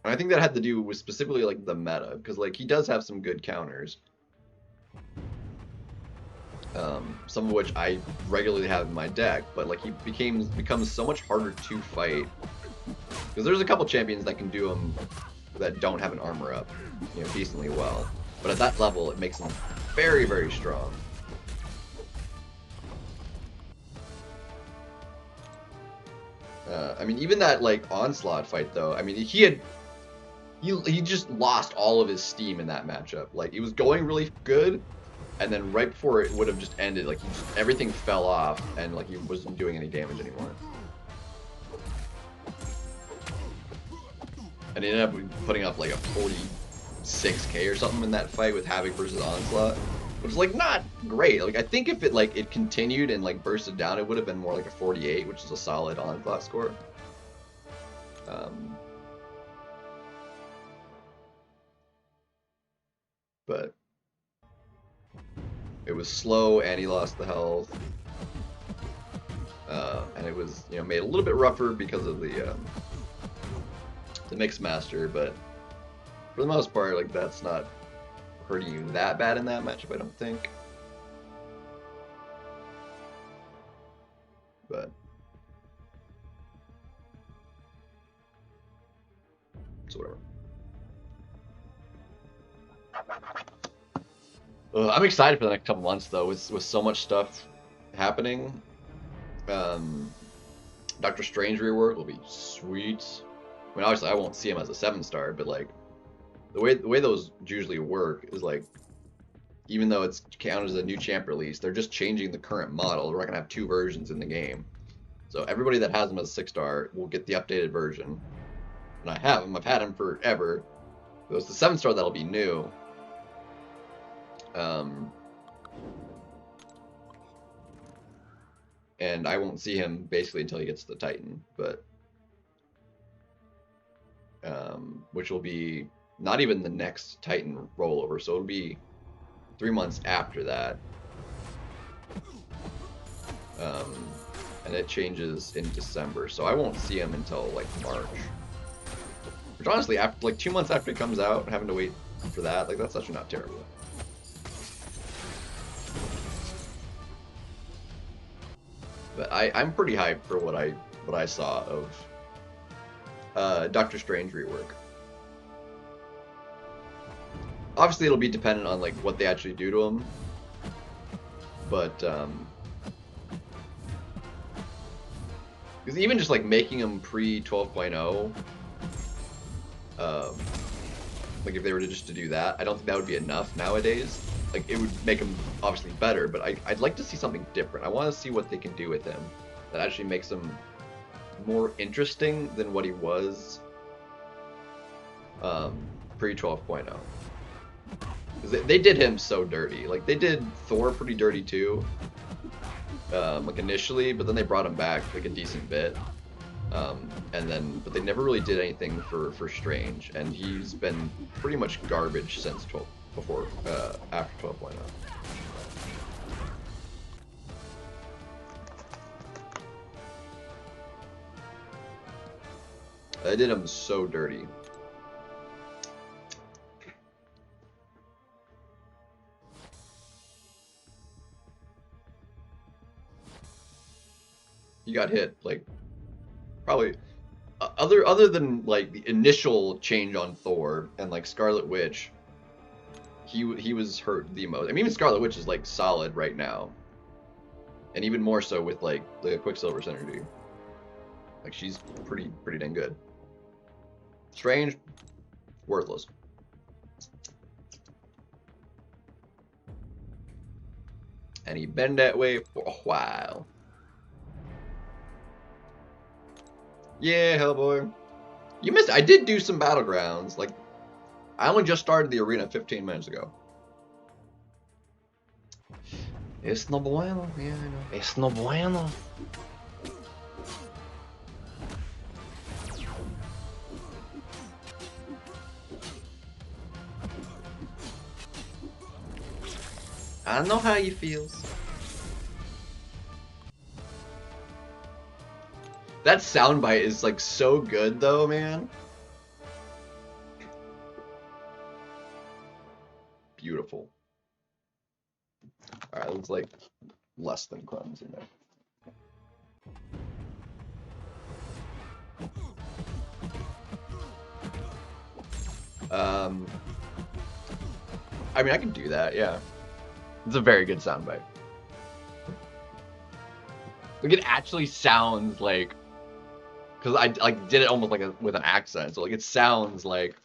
and I think that had to do with specifically like the meta, because like he does have some good counters, some of which I regularly have in my deck, but like he becomes so much harder to fight, because there's a couple champions that can do them that don't have an armor up, you know, decently well, but at that level it makes them very, very strong. I mean, even that like Onslaught fight though, I mean, he just lost all of his steam in that matchup. Like, it was going really good, and then right before it would have just ended, like everything fell off, and like he wasn't doing any damage anymore. And he ended up putting up like a 46k or something in that fight with Havoc versus Onslaught, which is like not great. Like, I think if it continued and like bursted down, it would have been more like a 48, which is a solid Onslaught score. But it was slow, and he lost the health, and it was, you know, made a little bit rougher because of the Mixed Master. But for the most part, like, that's not hurting you that bad in that matchup, I don't think. But so whatever. I'm excited for the next couple months though, with so much stuff happening. Doctor Strange rework will be sweet. I mean, obviously I won't see him as a 7-star, but like the way those usually work is like, even though it's counted as a new champ release, they're just changing the current model. We're not gonna have 2 versions in the game, so everybody that has him as a 6-star will get the updated version. And I have him. I've had him forever. It was the 7-star that'll be new. And I won't see him basically until he gets to the Titan, but which will be not even the next Titan rollover, so it'll be 3 months after that. And it changes in December, so I won't see him until like March. Which honestly, after like 2 months after it comes out, having to wait for that, like, that's actually not terrible. But I'm pretty hyped for what I saw of Doctor Strange rework. Obviously, it'll be dependent on like what they actually do to him, but because even just like making him pre 12.0, like if they were to just to do that, I don't think that would be enough nowadays. Like, it would make him obviously better, but I'd like to see something different. I want to see what they can do with him that actually makes him more interesting than what he was pre 12.0. Because they did him so dirty. Like, they did Thor pretty dirty too, like initially, but then they brought him back like a decent bit. But they never really did anything for Strange, and he's been pretty much garbage since after 12.0. They did him so dirty. He got hit like probably other than like the initial change on Thor and like Scarlet Witch, he was hurt the most. I mean, even Scarlet Witch is like solid right now, and even more so with like the Quicksilver synergy. Like, she's pretty dang good. Strange, worthless. And he been that way for a while. Yeah, Hellboy. You missed it. I did do some Battlegrounds. Like, I only just started the arena 15 minutes ago. Es no bueno. Yeah, I know. Es no bueno. I know how you feels. That soundbite is like so good though, man. Beautiful. Alright, let's like less than crumbs in there. I mean, I can do that, yeah. It's a very good soundbite. Like, it actually sounds like, because I like did it almost like with an accent, so like it sounds like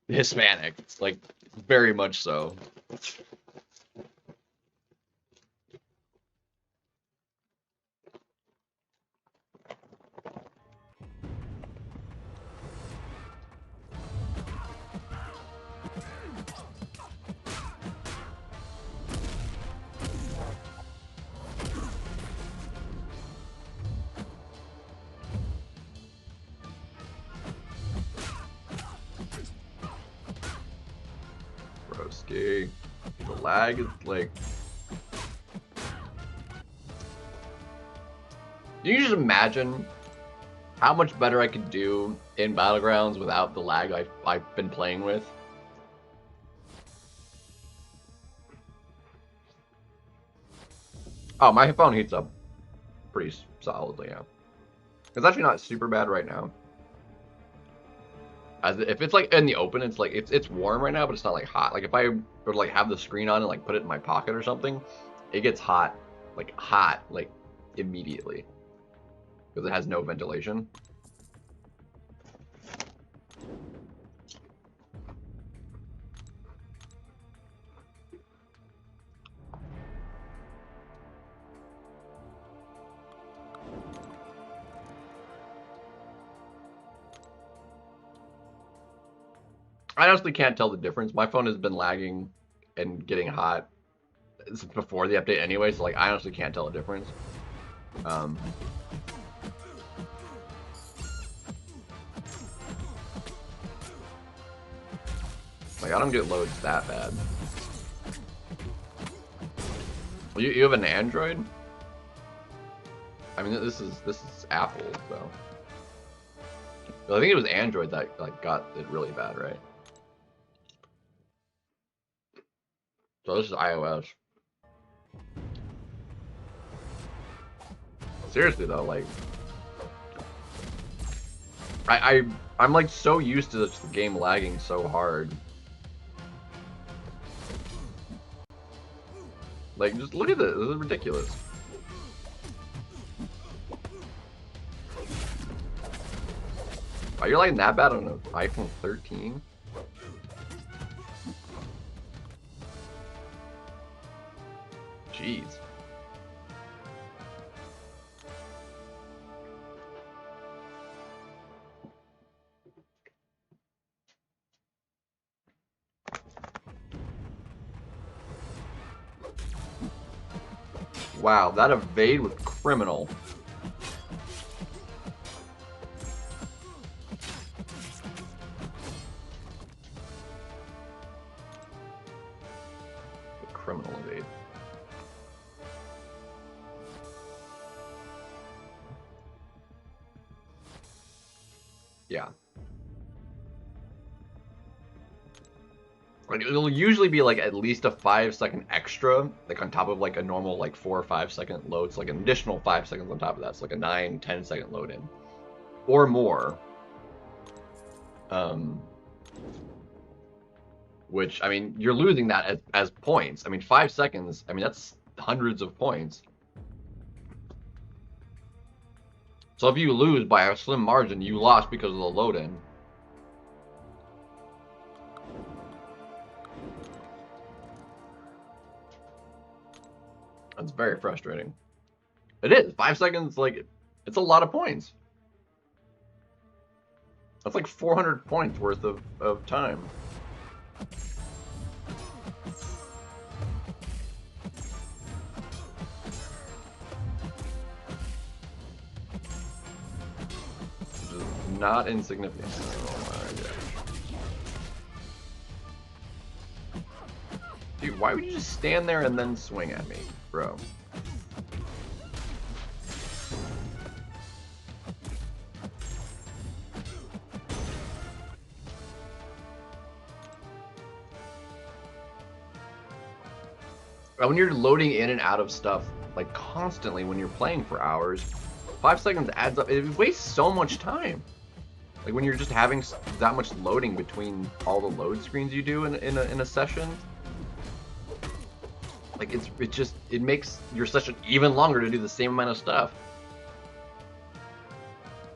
Hispanic. It's like very much so. Broski. The lag is like. Can you just imagine how much better I could do in Battlegrounds without the lag I've been playing with? Oh, my phone heats up pretty solidly, yeah. It's actually not super bad right now. If it's like in the open, it's like it's warm right now, but it's not like hot. Like if I were to like have the screen on and like put it in my pocket or something, it gets hot like immediately because it has no ventilation. I honestly can't tell the difference. My phone has been lagging and getting hot before the update anyway, so like I honestly can't tell the difference. Like I don't get loads that bad. You have an Android? I mean this is Apple, so I think it was Android that like got it really bad, right? So this is iOS. Seriously though, like I'm like so used to this game lagging so hard. Like just look at this. This is ridiculous. Oh, you're lagging that bad on an iPhone 13? Jeez. Wow, that evade was criminal. The criminal evade. Yeah. Like it'll usually be like at least a 5-second extra, like on top of like a normal like 4 or 5 second load. So like an additional 5 seconds on top of that. So like a 9-10 second load in, or more. Which I mean, you're losing that as points. I mean, 5 seconds. I mean, that's hundreds of points. So if you lose by a slim margin, you lost because of the load in. That's very frustrating. It is. 5 seconds, like, it's a lot of points. That's like 400 points worth of time. Not insignificant. Oh my gosh. Dude, why would you just stand there and then swing at me, bro? When you're loading in and out of stuff like constantly when you're playing for hours, 5 seconds adds up. It wastes so much time. Like when you're just having that much loading between all the load screens you do in a session. Like it makes your session even longer to do the same amount of stuff.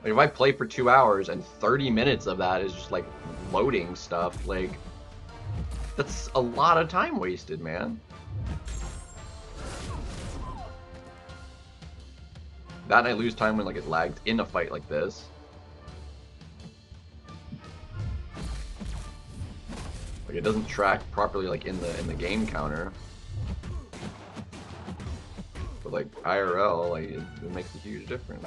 Like if I play for 2 hours and 30 minutes of that is just like loading stuff, like that's a lot of time wasted, man. That and I lose time when like it lagged in a fight like this. Like it doesn't track properly like in the game counter. But like IRL, like it makes a huge difference.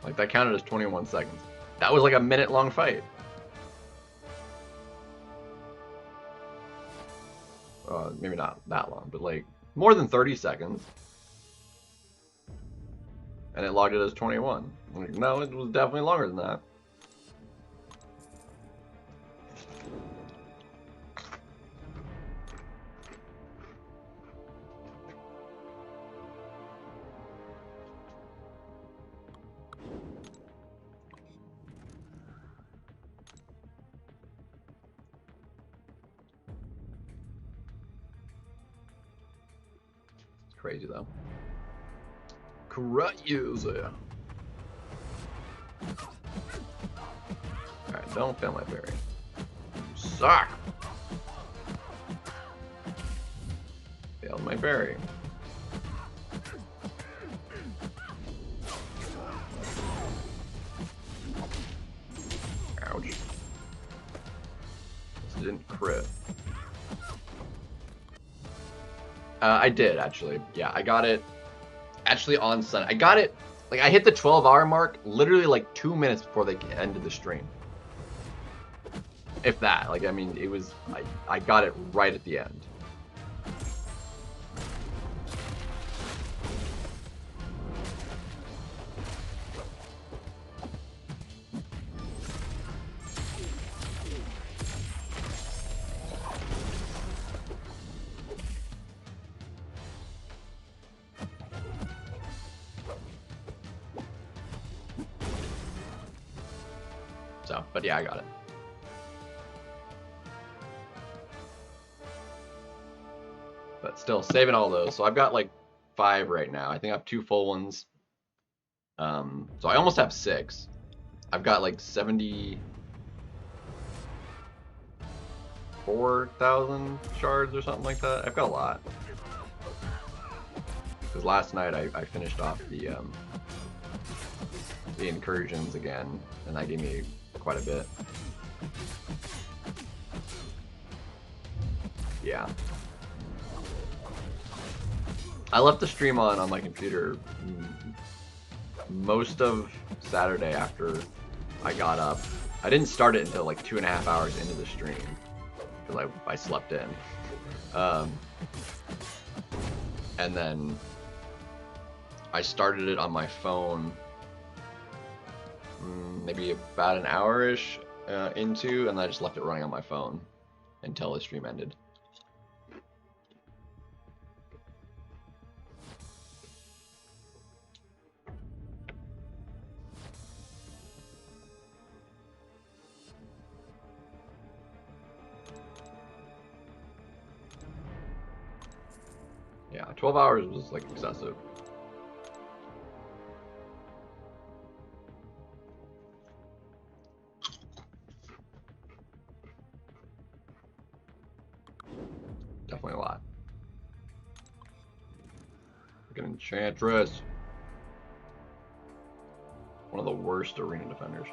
Like that counted as 21 seconds. That was like a minute-long fight. Maybe not that long, but like more than 30 seconds. And it logged it as 21. Like, no, it was definitely longer than that. Crazy though. Crazy. Alright, don't fail my parry. You suck! Failed my parry. Ouch. This didn't crit. I did, actually. Yeah, I got it actually on Sunday. I got it, like, I hit the 12-hour mark literally like 2 minutes before they ended the stream. If that. Like, I mean, it was, I got it right at the end. So, but yeah, I got it. But still, saving all those. So I've got like 5 right now. I think I have 2 full ones. So I almost have 6. I've got like 74,000 shards or something like that. I've got a lot. Because last night I finished off the incursions again, and that gave me quite a bit. Yeah. I left the stream on my computer most of Saturday after I got up. I didn't start it until like 2.5 hours into the stream because I slept in. And then I started it on my phone maybe about an hour-ish into, and then I just left it running on my phone until the stream ended. Yeah, 12 hours was like excessive. Definitely a lot. Like an Enchantress. One of the worst arena defenders.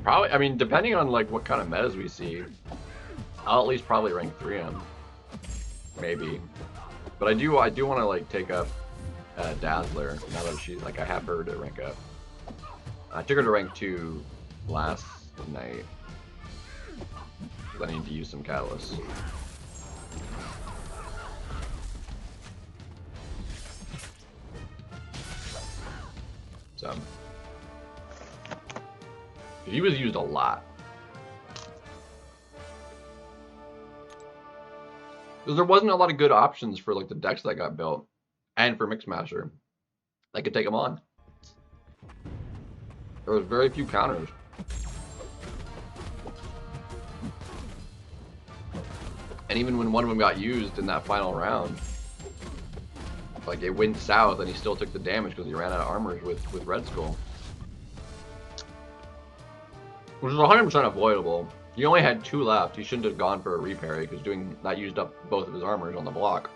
Probably, I mean, depending on like what kind of metas we see, I'll at least probably rank 3M, maybe. But I do want to like take up Dazzler now that she's like I have her to rank up. I took her to rank 2 last night. I need to use some catalysts. So he was used a lot. Because there wasn't a lot of good options for like the decks that got built, and for Mixmaster that could take them on. There was very few counters. And even when one of them got used in that final round, like it went south and he still took the damage because he ran out of armors with Red Skull. Which is 100% avoidable. He only had 2 left. He shouldn't have gone for a reparry because doing that used up both of his armors on the block.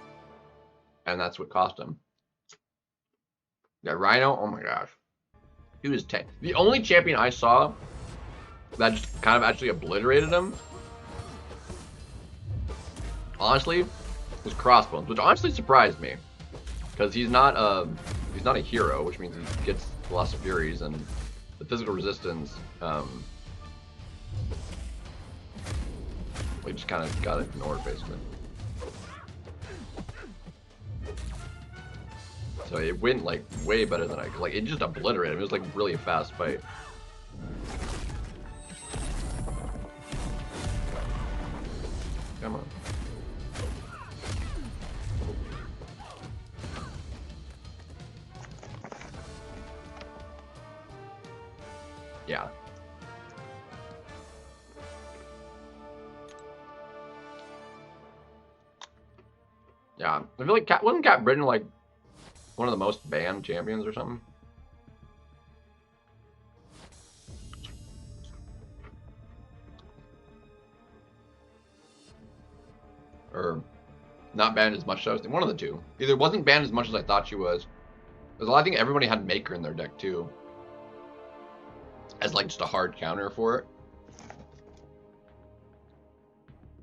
And that's what cost him. Yeah, Rhino, oh my gosh. He was 10. The only champion I saw that just kind of actually obliterated him, honestly, was Crossbones, which honestly surprised me. Because he's not a hero, which means he gets less furies and the physical resistance, we just kind of got ignored basically. So it went like way better than like it just obliterated him. It was like really a fast fight. Come on. Yeah. Yeah. I feel like wasn't Cat Britain like one of the most banned champions or something? Or not banned as much as I was thinking. One of the two. Either wasn't banned as much as I thought she was. Because I think everybody had Maker in their deck too. As like just a hard counter for it.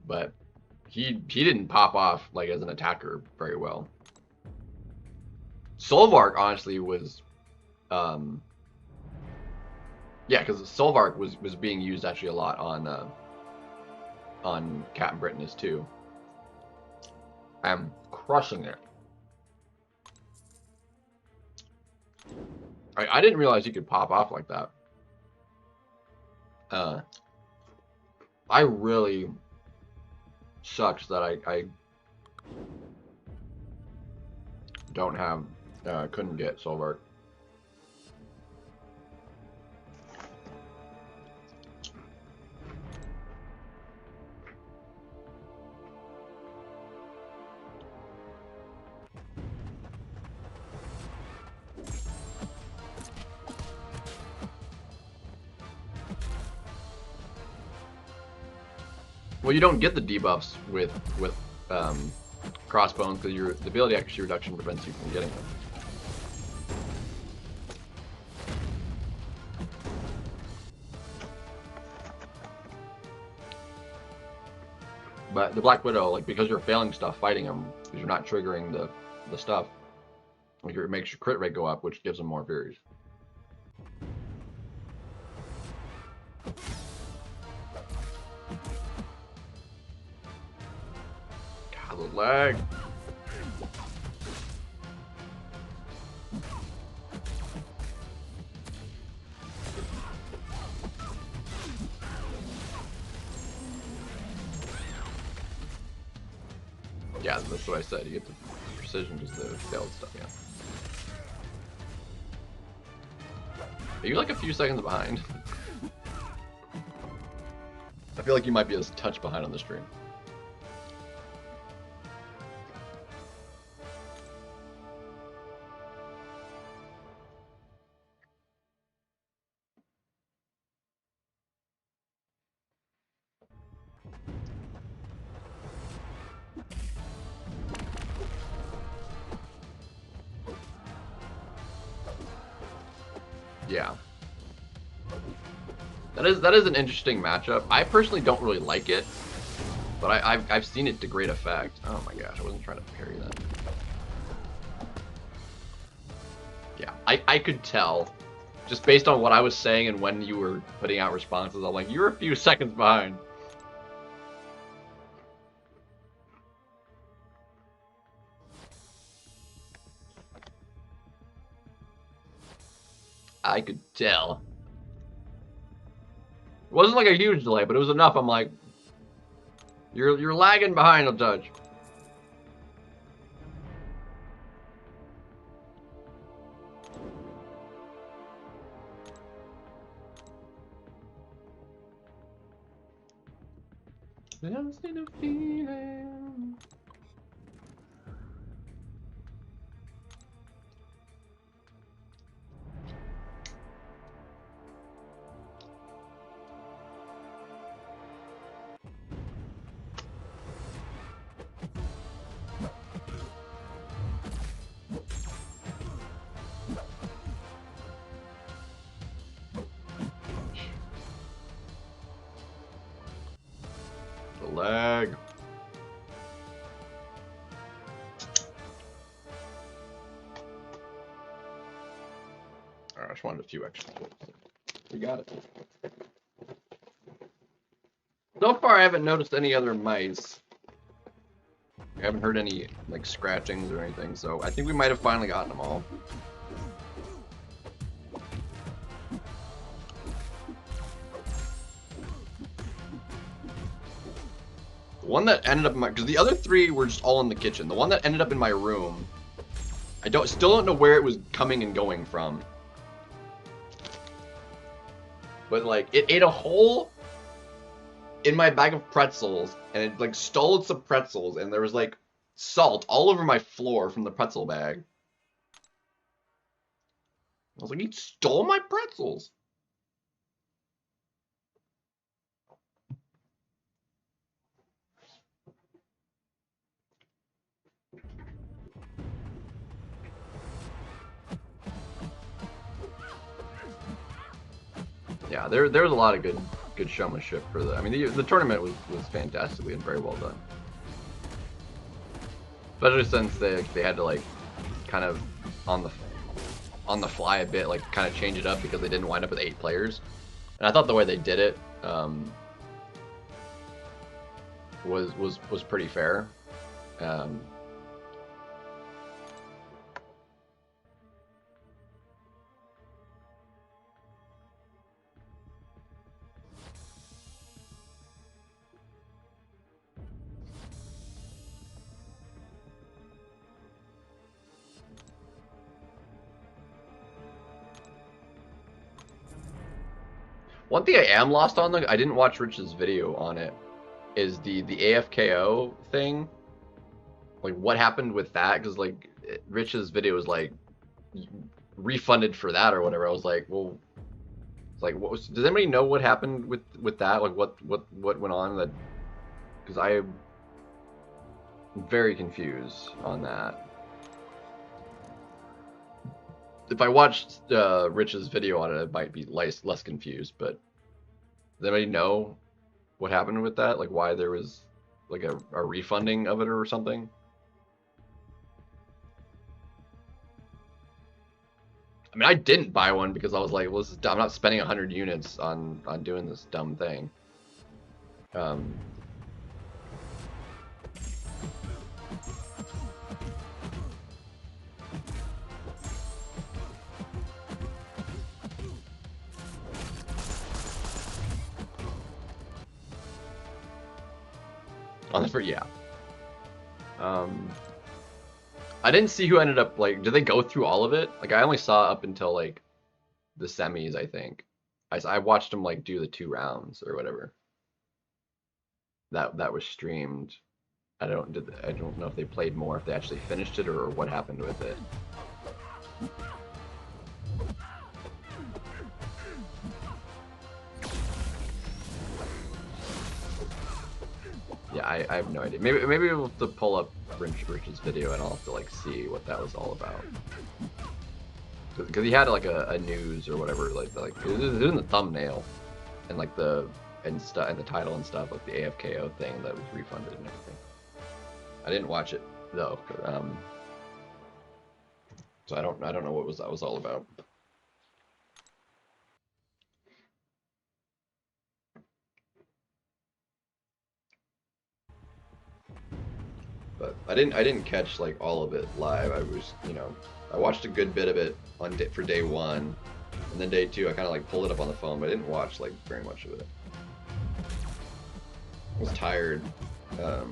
But he didn't pop off like as an attacker very well. Solvark honestly was yeah, because Solvark was being used actually a lot on Captain Britannis too. I'm crushing it. I didn't realize he could pop off like that. I really sucks that I don't have couldn't get Solvark. Well, you don't get the debuffs with Crossbones because the ability accuracy reduction prevents you from getting them. But the Black Widow, like because you're failing stuff fighting him, because you're not triggering the stuff, like it makes your crit rate go up, which gives him more furies. God, the lag. Yeah, that's what I said. You get the precision because the failed stuff, yeah. Are you like a few seconds behind? I feel like you might be a touch behind on the stream. Yeah. That is an interesting matchup. I personally don't really like it, but I've seen it to great effect. Oh my gosh, I wasn't trying to parry that. Yeah, I could tell Just based on what I was saying and when you were putting out responses, I'm like, you're a few seconds behind. I could tell. It wasn't like a huge delay, but it was enough. I'm like, you're lagging behind a touch. I don't see no feeling. The lag. I just wanted a few extra. We got it. So far, I haven't noticed any other mice. I haven't heard any like scratchings or anything, so I think we might have finally gotten them all. The one that ended up in my, because the other three were just all in the kitchen. The one that ended up in my room, I still don't know where it was coming and going from. But like, it ate a hole in my bag of pretzels, and it like stole some pretzels, and there was like salt all over my floor from the pretzel bag. I was like, he stole my pretzels. Yeah, there was a lot of good showmanship for the. I mean, the tournament was fantastically and very well done. Especially since they had to like kind of on the fly a bit, like kind of change it up because they didn't wind up with 8 players. And I thought the way they did it was pretty fair. One thing I am lost on, though, I didn't watch Rich's video on it, is the AFKO thing. Like, what happened with that? Because, like, Rich's video was, like, refunded for that or whatever. I was like, well, it's like, what was, does anybody know what happened with that? Like, what went on? That, because I'm very confused on that. If I watched Rich's video on it, I might be less confused, but does anybody know what happened with that? Like, why there was like a refunding of it or something? I mean, I didn't buy one because I was like, well, this is dumb. I'm not spending 100 units on doing this dumb thing. On the free, yeah. I didn't see who ended up, like, did they go through all of it? Like, I only saw up until, like, the semis, I think. I watched them, like, do the 2 rounds or whatever. That was streamed. I don't know if they played more, if they actually finished it, or what happened with it. Yeah, I have no idea. Maybe we'll have to pull up Rich's video and I'll have to like see what that was all about. Because he had like a news or whatever, like it was in the thumbnail and like the title and stuff, like the AFKO thing that was refunded and everything. I didn't watch it though, so I don't know what that was all about. I didn't catch like all of it live. I was, you know, I watched a good bit of it on for day 1, and then day 2 I kind of like pulled it up on the phone, but I didn't watch like very much of it. I was tired, so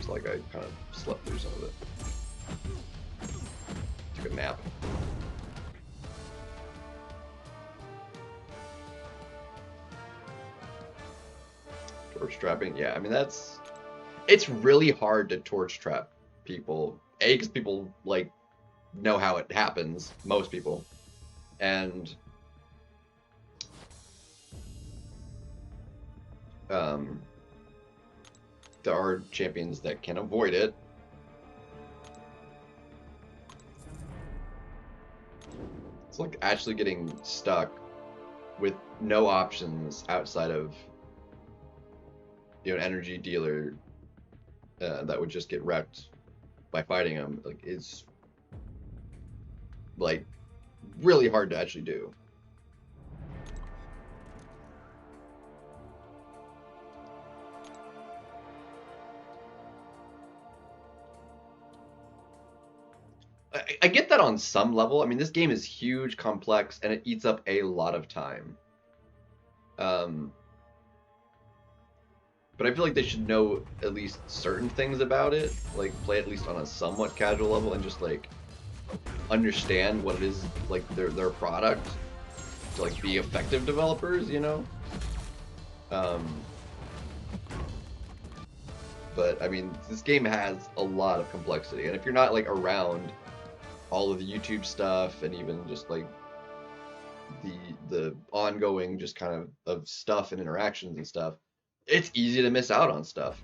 like I kind of slept through some of it. Took a nap. Torch trapping, yeah. I mean it's really hard to torch trap people. A, because people like know how it happens, most people, and there are champions that can avoid it. It's like actually getting stuck with no options outside of, you know, an energy dealer that would just get wrecked by fighting him. Like, it's like really hard to actually do. I get that on some level. I mean, this game is huge, complex, and it eats up a lot of time. But I feel like they should know at least certain things about it, like play at least on a somewhat casual level, and just like understand what it is, like their product, to like be effective developers, you know. But I mean, this game has a lot of complexity, and if you're not like around all of the YouTube stuff and even just like the ongoing just kind of stuff and interactions and stuff, it's easy to miss out on stuff.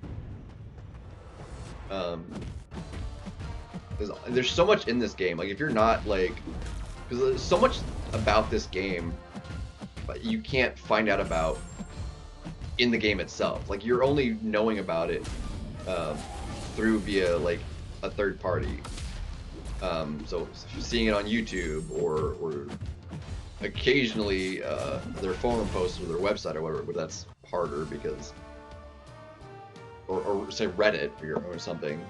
There's so much in this game. Like, if you're not like, because there's so much about this game, but you can't find out about in the game itself. Like, you're only knowing about it through via like a third party. So seeing it on YouTube or occasionally their forum posts or their website or whatever, but that's harder because, or say Reddit or something.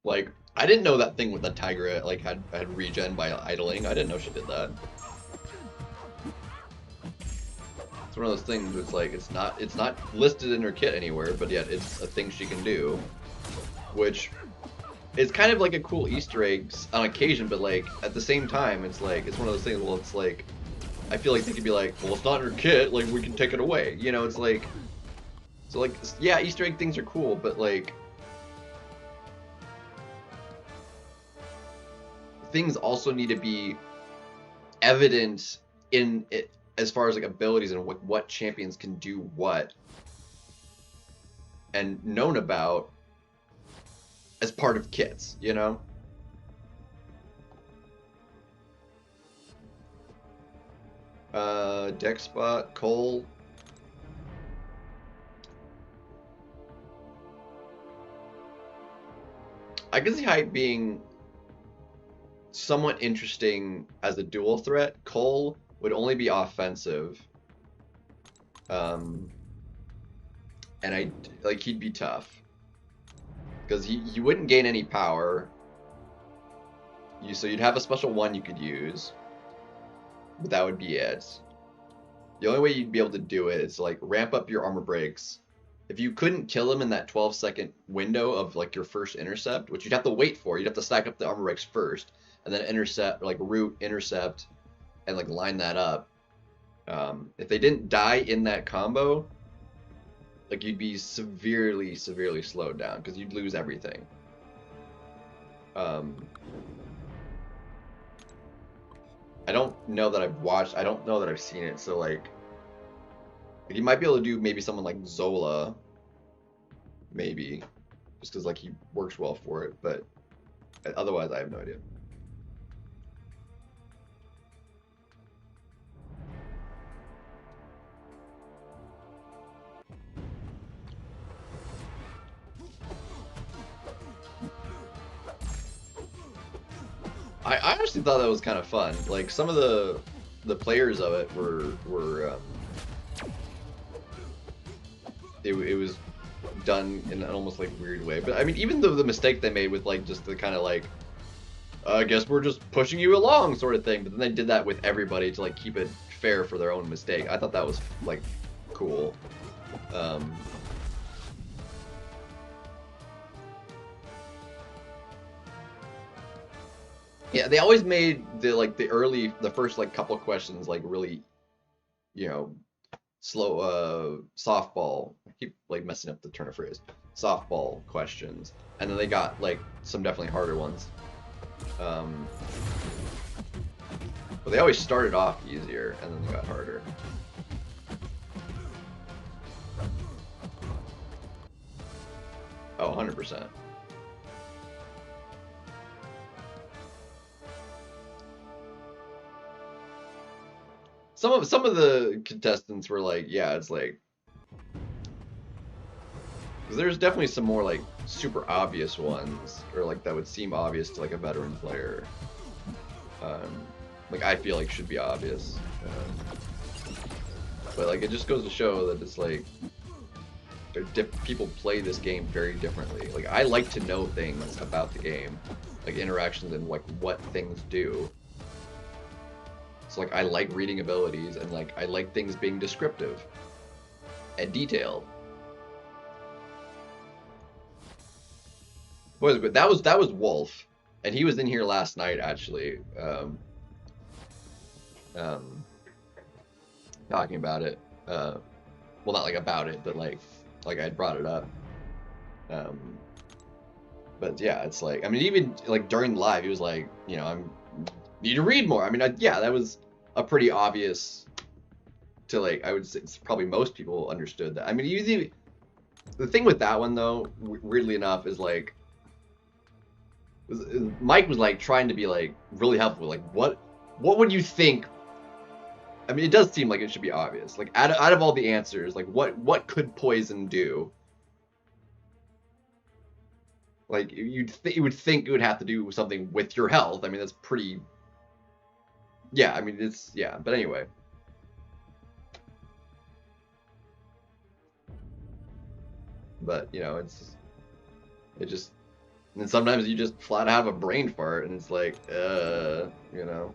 Like, I didn't know that thing with the Tigra like had regen by idling. I didn't know she did that. It's one of those things where it's like it's not listed in her kit anywhere, but yet it's a thing she can do, which is kind of like a cool Easter egg on occasion, but like at the same time, it's like it's one of those things. Well, it's like I feel like they could be like, well, it's not in her kit, like we can take it away, you know? It's like, so like, yeah, Easter egg things are cool, but like things also need to be evident in it as far as like abilities and what champions can do what, and known about as part of kits, you know? Deck spot, Cole. I can see Hype being somewhat interesting as a dual threat. Cole would only be offensive. And he'd be tough. Because he wouldn't gain any power. So you'd have a special one you could use. But that would be it. The only way you'd be able to do it is to like ramp up your armor breaks. If you couldn't kill him in that 12-second window of like your first intercept, which you'd have to wait for, you'd have to stack up the armor breaks first, and then intercept, like root, intercept, and like line that up. If they didn't die in that combo, like you'd be severely slowed down because you'd lose everything. I don't know that I've watched, I don't know that I've seen it, so like you might be able to do maybe someone like Zola, maybe, just because like he works well for it, but otherwise I have no idea. I honestly thought that was kind of fun. Like some of the the players of it were it was done in an almost like weird way. But I mean, even though the mistake they made with like just the kind of like, I guess we're just pushing you along sort of thing, but then they did that with everybody to like keep it fair for their own mistake. I thought that was like cool. Yeah, they always made the first like couple questions like really, you know, slow softball. I keep like messing up the turn of phrase. Softball questions, and then they got like some definitely harder ones. But they always started off easier and then they got harder. Oh, 100%. Some of the contestants were like, yeah, it's like, because there's definitely some more like super obvious ones, or like that would seem obvious to like a veteran player. Like I feel like should be obvious, but like it just goes to show that it's like people play this game very differently. Like I like to know things about the game, like interactions and like what things do. So like I like reading abilities and like I like things being descriptive and detailed. But that was Wolf, and he was in here last night actually, talking about it. Well, not like about it, but like I brought it up. But yeah, it's like, I mean, even like during live, he was like, you know, I'm need to read more. I mean, yeah, that was a pretty obvious to like, I would say it's probably most people understood that. I mean, usually the thing with that one though, weirdly enough, is like Mike was like trying to be like really helpful. Like, what would you think? I mean, it does seem like it should be obvious. Like, out of all the answers, like what could poison do? Like, you would think it would have to do something with your health. I mean, that's pretty. Yeah, I mean, it's yeah. But anyway. But you know, it just. And sometimes you just flat have a brain fart, and it's like, you know,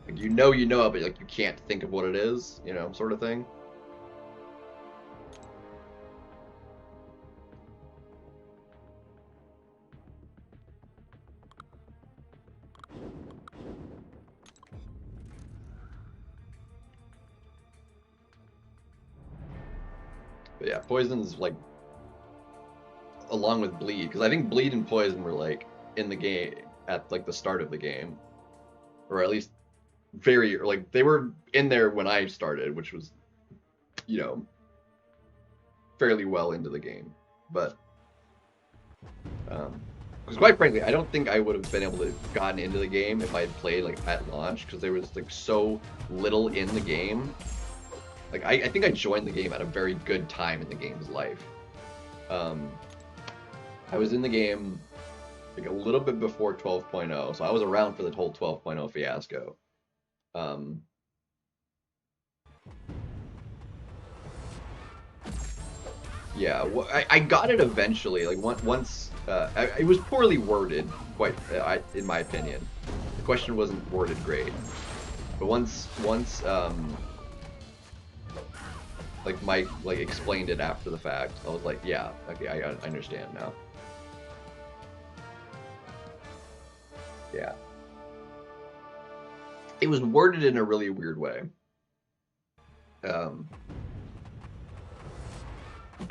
like you know it, but like you can't think of what it is, you know, sort of thing. But yeah, poison's like, along with bleed, because I think bleed and poison were like in the game at like the start of the game, or at least very like they were in there when I started, which was, you know, fairly well into the game. But because quite frankly, I don't think I would have been able to have gotten into the game if I had played like at launch, because there was like so little in the game. Like I think I joined the game at a very good time in the game's life. I was in the game like a little bit before 12.0, so I was around for the whole 12.0 fiasco. Yeah, well, I got it eventually. Like once, it was poorly worded, quite in my opinion. The question wasn't worded great, but once like Mike like explained it after the fact, I was like, yeah, okay, I understand now. Yeah. It was worded in a really weird way.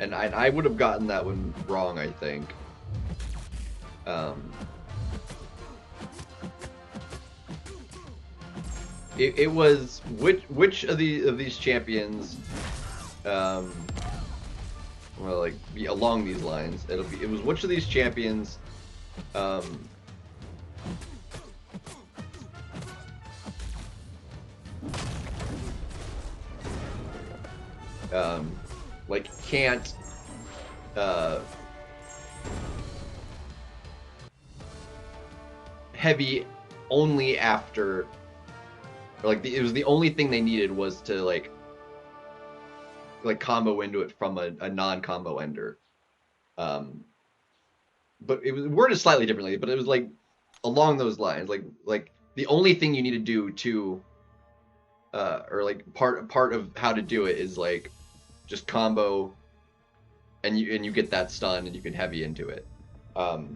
And I would have gotten that one wrong, I think. It was which of these champions, well, like be along these lines. It was which of these champions, like can't heavy only after Or like it was the only thing they needed was to like combo into it from a non-combo ender. But it was worded slightly differently, but it was like along those lines. Like the only thing you need to do to or like part of how to do it is like just combo and you get that stun and you can heavy into it. Like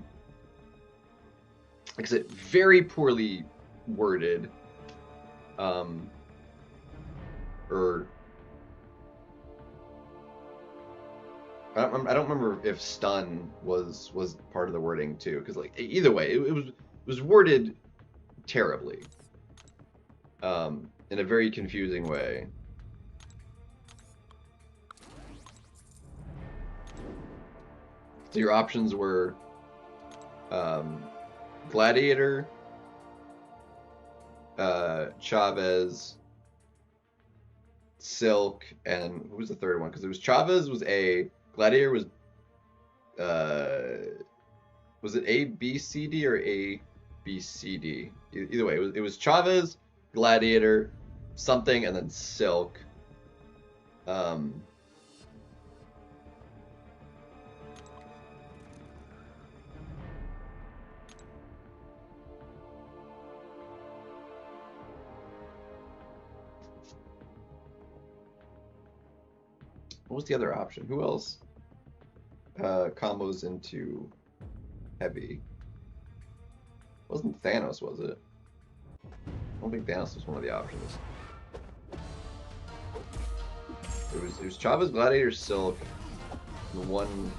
I said, very poorly worded. Or I don't remember if stun was part of the wording too, because like either way, it was worded terribly, in a very confusing way. So your options were Gladiator, Chavez, Silk, and who was the third one? Because it was Chavez was A, Gladiator was it A B C D or A B C D? Either way, it was Chavez, Gladiator, something, and then Silk. What was the other option? Who else combos into heavy? It wasn't Thanos, was it? I don't think Thanos was one of the options. It was Chavez, Gladiator, Silk. The one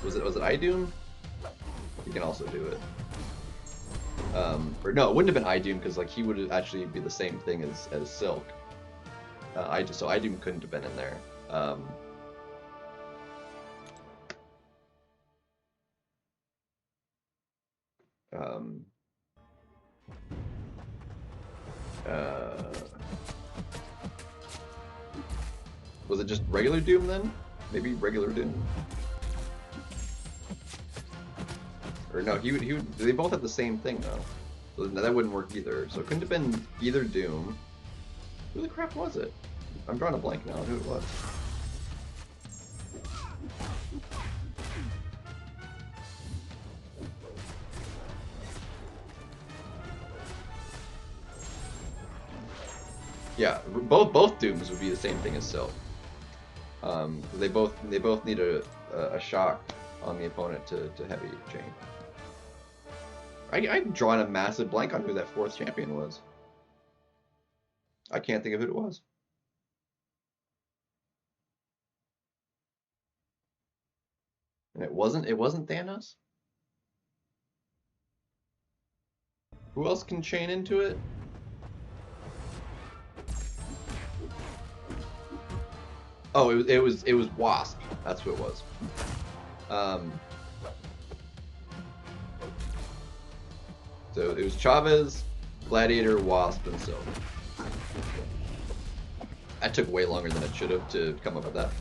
was it Idoom? He can also do it. Or no, it wouldn't have been Idoom because like he would actually be the same thing as Silk. So Idoom couldn't have been in there. Was it just regular Doom then? Maybe regular Doom? Or no, he would. They both have the same thing though, so that wouldn't work either. So it couldn't have been either Doom. Who the crap was it? I'm drawing a blank now on who it was. Yeah, both Dooms would be the same thing as Silk. They both need a shock on the opponent to heavy chain. I'm drawing a massive blank on who that fourth champion was. I can't think of who it was. And it wasn't Thanos? Who else can chain into it? Oh, it was Wasp. That's who it was. So it was Chavez, Gladiator, Wasp, and Silk. That took way longer than it should have to come up with that.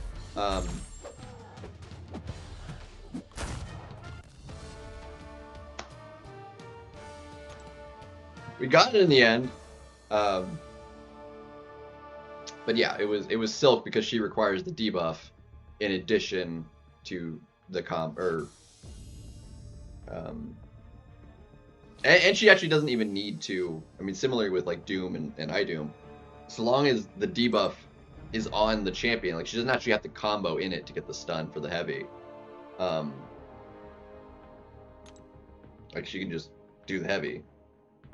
We got it in the end. But yeah, it was Silk because she requires the debuff in addition to the and she actually doesn't even need to. I mean, similarly with like Doom and Idoom, so long as the debuff is on the champion, like she doesn't actually have to combo in it to get the stun for the heavy. Like she can just do the heavy,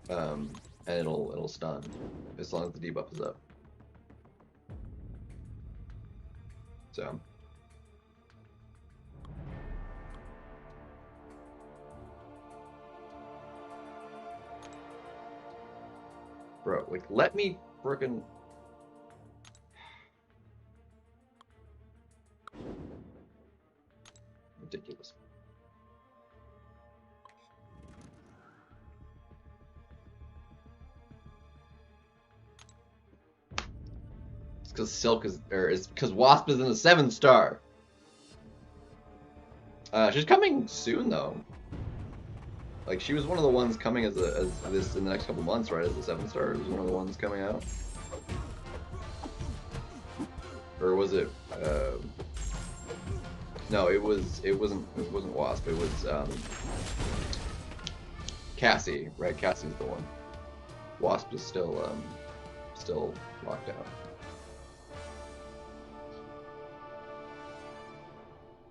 and it'll stun as long as the debuff is up. So. Bro, like, let me frickin'... Ridiculous. It's because Silk is... Or it's because Wasp is in the 7-star. She's coming soon, though. Like, she was one of the ones coming as this in the next couple months, right? As a 7-star, it was one of the ones coming out. Or was it? No, it wasn't Wasp. It was Cassie, right? Cassie's the one. Wasp is still locked out.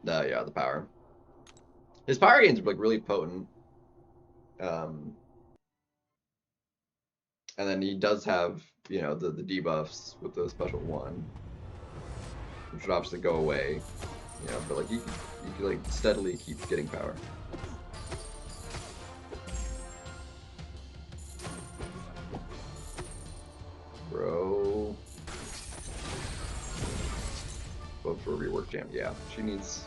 Yeah, the power. His power gains are like really potent. And then he does have, you know, the debuffs with the special one, which would obviously go away, you know, but like you can like steadily keep getting power. Bro. Vote for rework jam. Yeah, she needs.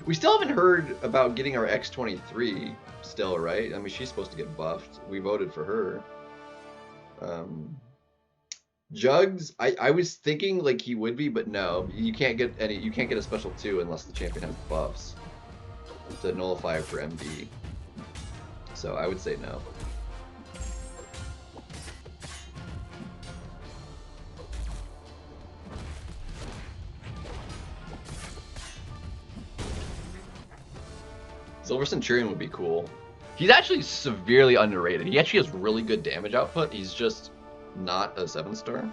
We still haven't heard about getting our X-23 still, right? I mean, she's supposed to get buffed. We voted for her. Jugs, I was thinking like he would be, but no, you can't get a special 2 unless the champion has buffs to nullify for MD. So I would say no. Silver Centurion would be cool. He's actually severely underrated. He actually has really good damage output. He's just not a 7-star.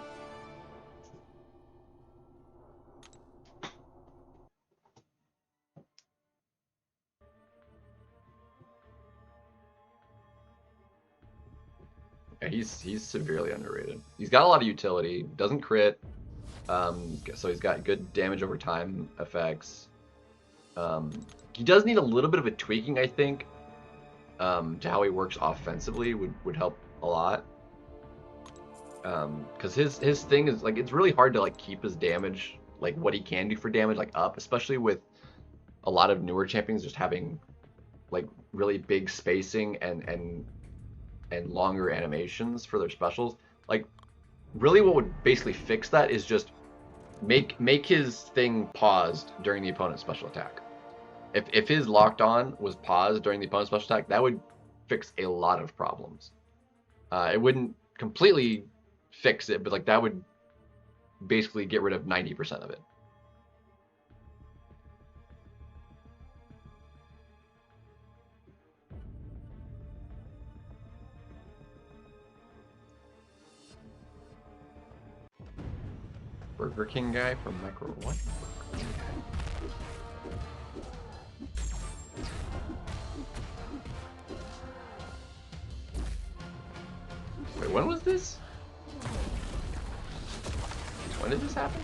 Yeah, he's severely underrated. He's got a lot of utility. Doesn't crit. So he's got good damage over time effects. He does need a little bit of a tweaking, I think, to how he works offensively would help a lot. Because his thing is like it's really hard to like keep his damage, like what he can do for damage, like up, especially with a lot of newer champions just having like really big spacing and longer animations for their specials. Like really what would basically fix that is just make his thing paused during the opponent's special attack. If his locked on was paused during the opponent's special attack, that would fix a lot of problems. It wouldn't completely fix it, but like that would basically get rid of 90% of it. Burger King guy from Micro what? Wait, when was this? When did this happen?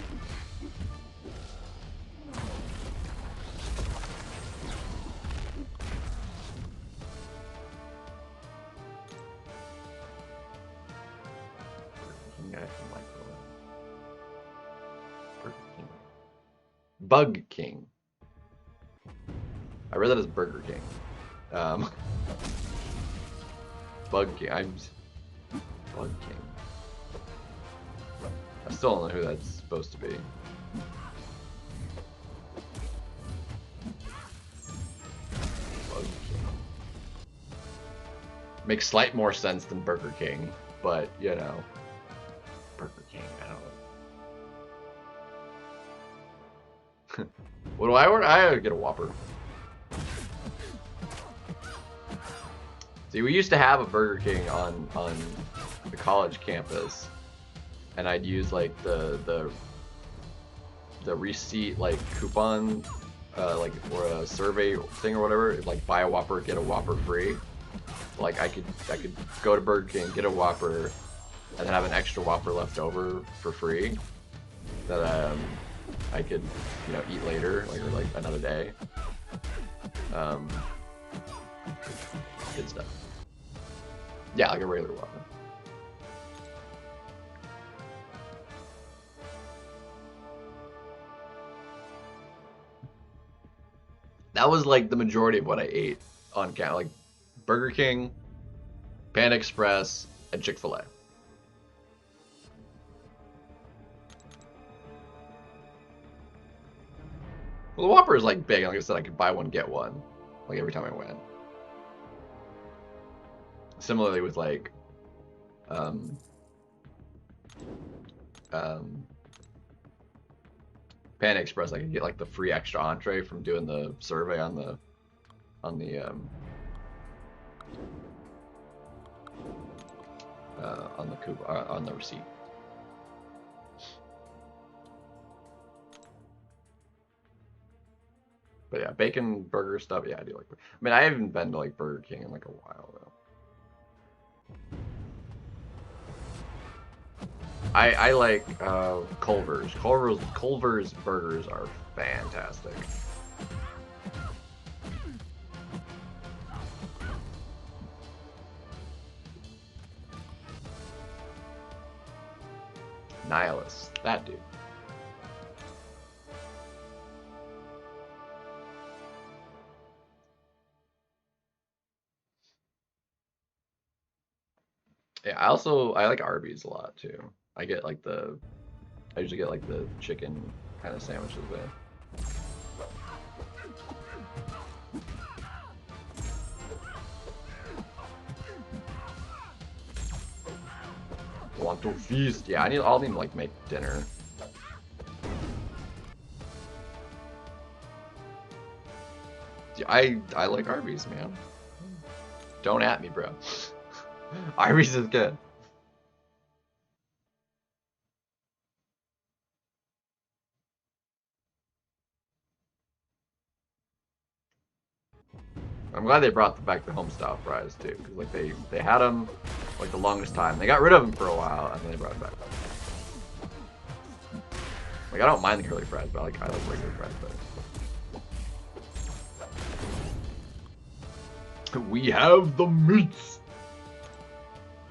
Burger King guy from Micro. Burger King. Bug King. I read that as Burger King. Bug King. Bug King. I still don't know who that's supposed to be. Bug King. Makes slight more sense than Burger King, but you know, Burger King. I don't know. What do I order? I get a Whopper. See, we used to have a Burger King on the college campus, and I'd use like the receipt like coupon like or a survey thing or whatever, like buy a Whopper, get a Whopper free. Like I could go to Burger King, get a Whopper, and then have an extra Whopper left over for free that I could, you know, eat later, like or like another day. Good stuff. Yeah, like a regular Whopper. That was like the majority of what I ate on count, like Burger King, Panda Express, and Chick-fil-A. Well, the Whopper is like big. Like I said, I could buy one, get one, like every time I went. Similarly with like um, Panda Express, I can get like the free extra entree from doing the survey on the on the on the receipt. But yeah, bacon burger stuff. Yeah, I do like. I mean, I haven't been to like Burger King in like a while though. I like Culver's. Culver's burgers are fantastic. Nihilus, that dude. Yeah, I like Arby's a lot too. I usually get like the chicken kind of sandwiches there. Want to feast? Yeah, I'll need to like make dinner. Yeah, I like Arby's, man. Don't at me, bro. Arby's is good. I'm glad they brought back the homestyle fries too, because like they had them like the longest time. They got rid of them for a while, and then they brought it back. Like I don't mind the curly fries, but I like regular fries better. We have the meats.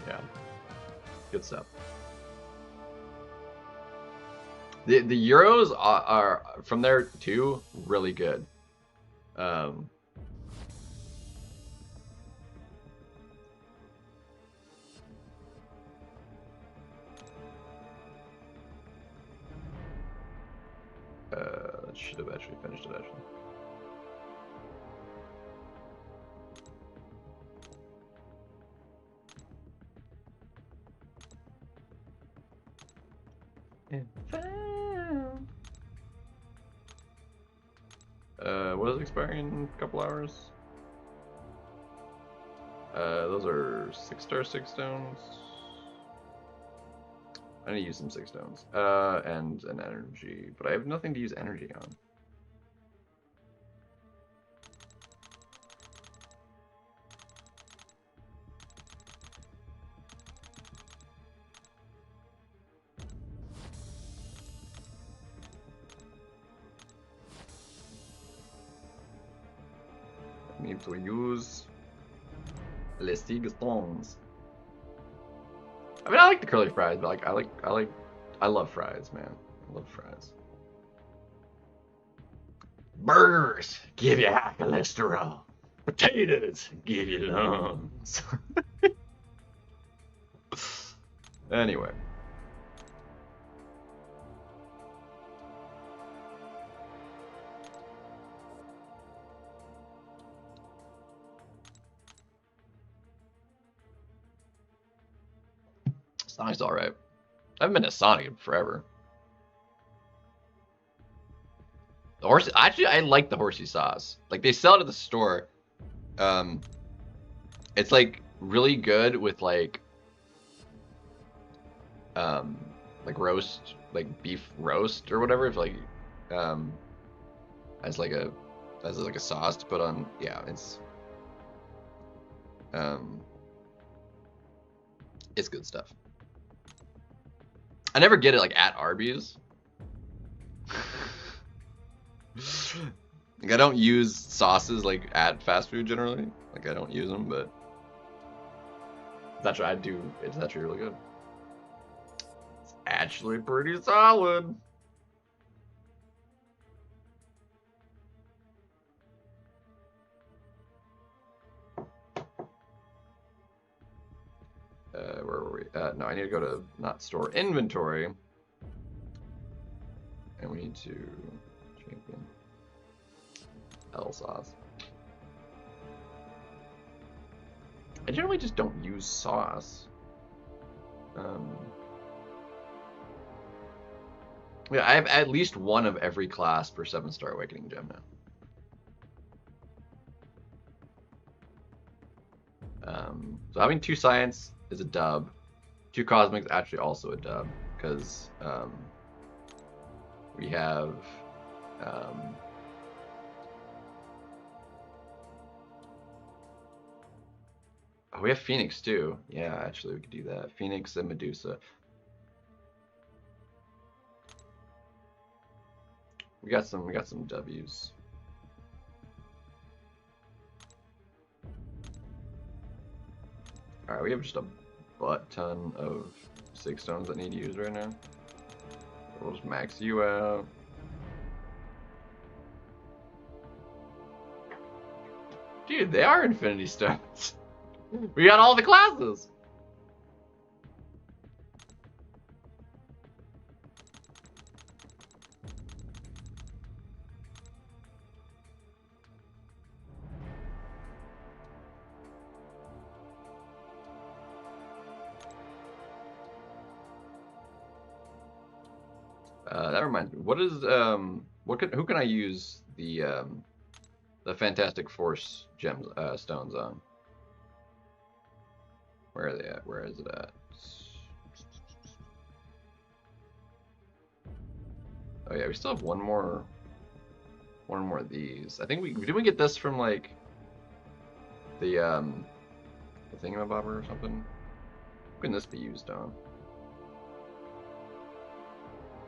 Yeah, good stuff. The Euros are from there too really good. Should have actually finished it actually. What is expiring in a couple hours? Those are 6-star 6 stones. I need to use some 6 stones. And an energy, but I have nothing to use energy on. I need to use les 6 stones. I mean, I like the curly fries, but like I love fries, man. I love fries. Burgers give you high cholesterol. Potatoes give you lungs. Anyway. Sonic's alright. I haven't been to Sonic in forever. The horse, actually, I like the horsey sauce. Like they sell it at the store. It's like really good with like roast, like beef roast or whatever. If like as like a sauce to put on. Yeah, it's good stuff. I never get it like at Arby's. Like I don't use sauces like at fast food generally. Like I don't use them, but that's what I do. It's actually really good. It's actually pretty solid. Where were we? No, I need to go to not store inventory, and we need to champion L sauce. I generally just don't use sauce. Yeah, I have at least one of every class for 7-star Awakening Gem now. So having 2 Science is a dub. 2 Cosmic is actually also a dub, because we have oh, we have Phoenix too. Yeah, actually we could do that. Phoenix and Medusa. We got some W's. Alright, we have just a butt ton of 6 stones that need used right now. We'll just max you out. Dude, they are Infinity Stones. We got all the classes. That reminds me. What is who can I use the Fantastic Force gems stones on? Where are they at? Where is it at? Oh yeah, we still have one more of these. I think didn't we get this from like the thingamabobber or something? What can this be used on?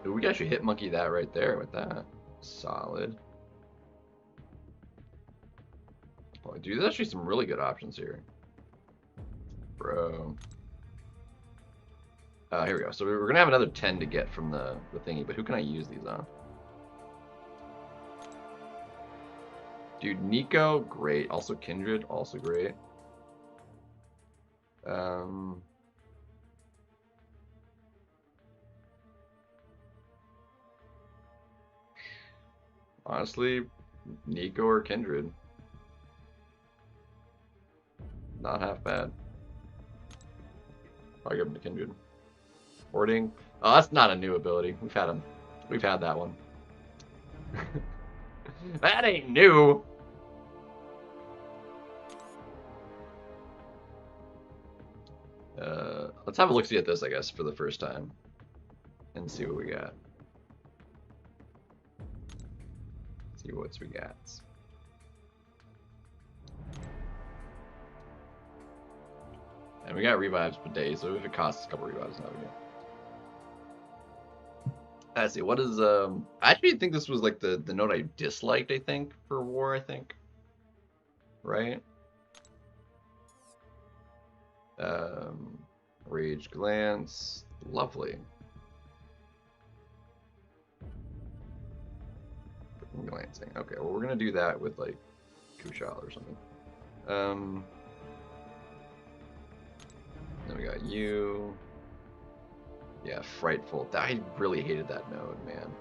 Dude, we can actually hit monkey that right there with that. Solid. Oh, dude, there's actually some really good options here. Bro. Here we go. So we're gonna have another 10 to get from the thingy, but who can I use these on? Dude, Nico, great. Also Kindred, also great. Honestly, Nico or Kindred. Not half bad. I'll give him to Kindred. Hoarding. Oh, that's not a new ability. We've had him. We've had that one. That ain't new. Let's have a look-see at this, I guess, for the first time. And see what we got. See what we got. And we got revives per day, so if it costs a couple revives, not again. Let's see, what is I actually think this was like the note I disliked, I think, for war, I think. Right? Rage Glance. Lovely. Glancing. Okay, well we're gonna do that with like Kushal or something. Then we got you. Yeah, Frightful. I really hated that node, man.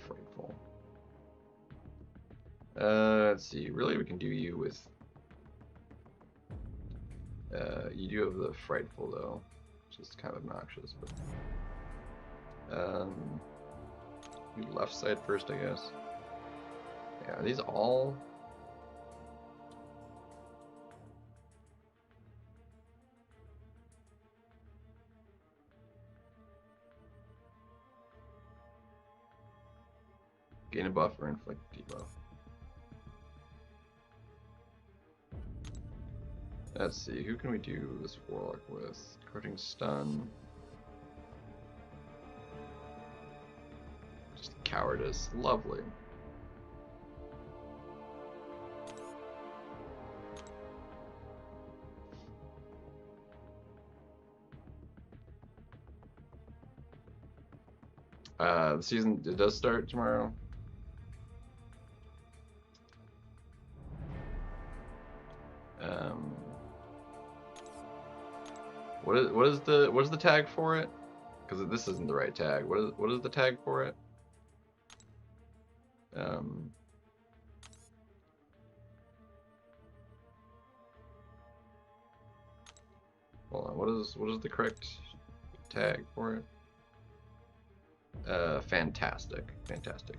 Frightful. Let's see. Really, we can do you with. You do have the Frightful though, which is kind of obnoxious, but. Do left side first, I guess. Yeah, are these all? Gain a buff or inflict debuff. Let's see, who can we do this warlock with? Crushing stun. Just cowardice. Lovely. The season, it does start tomorrow. What is the tag for it? Because this isn't the right tag. What is the tag for it? What is the correct tag for it? Fantastic. Fantastic.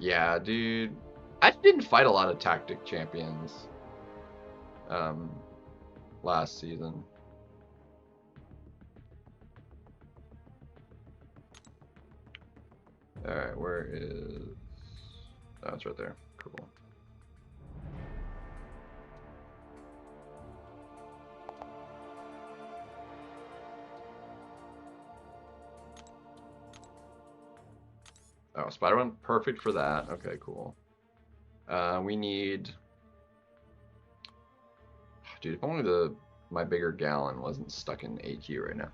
Yeah, dude. I didn't fight a lot of tactic champions last season. Alright, where is... Oh, it's right there. Cool. Oh, Spider-Man, perfect for that. Okay, cool. We need... Dude, if only my bigger gallon wasn't stuck in AQ right now.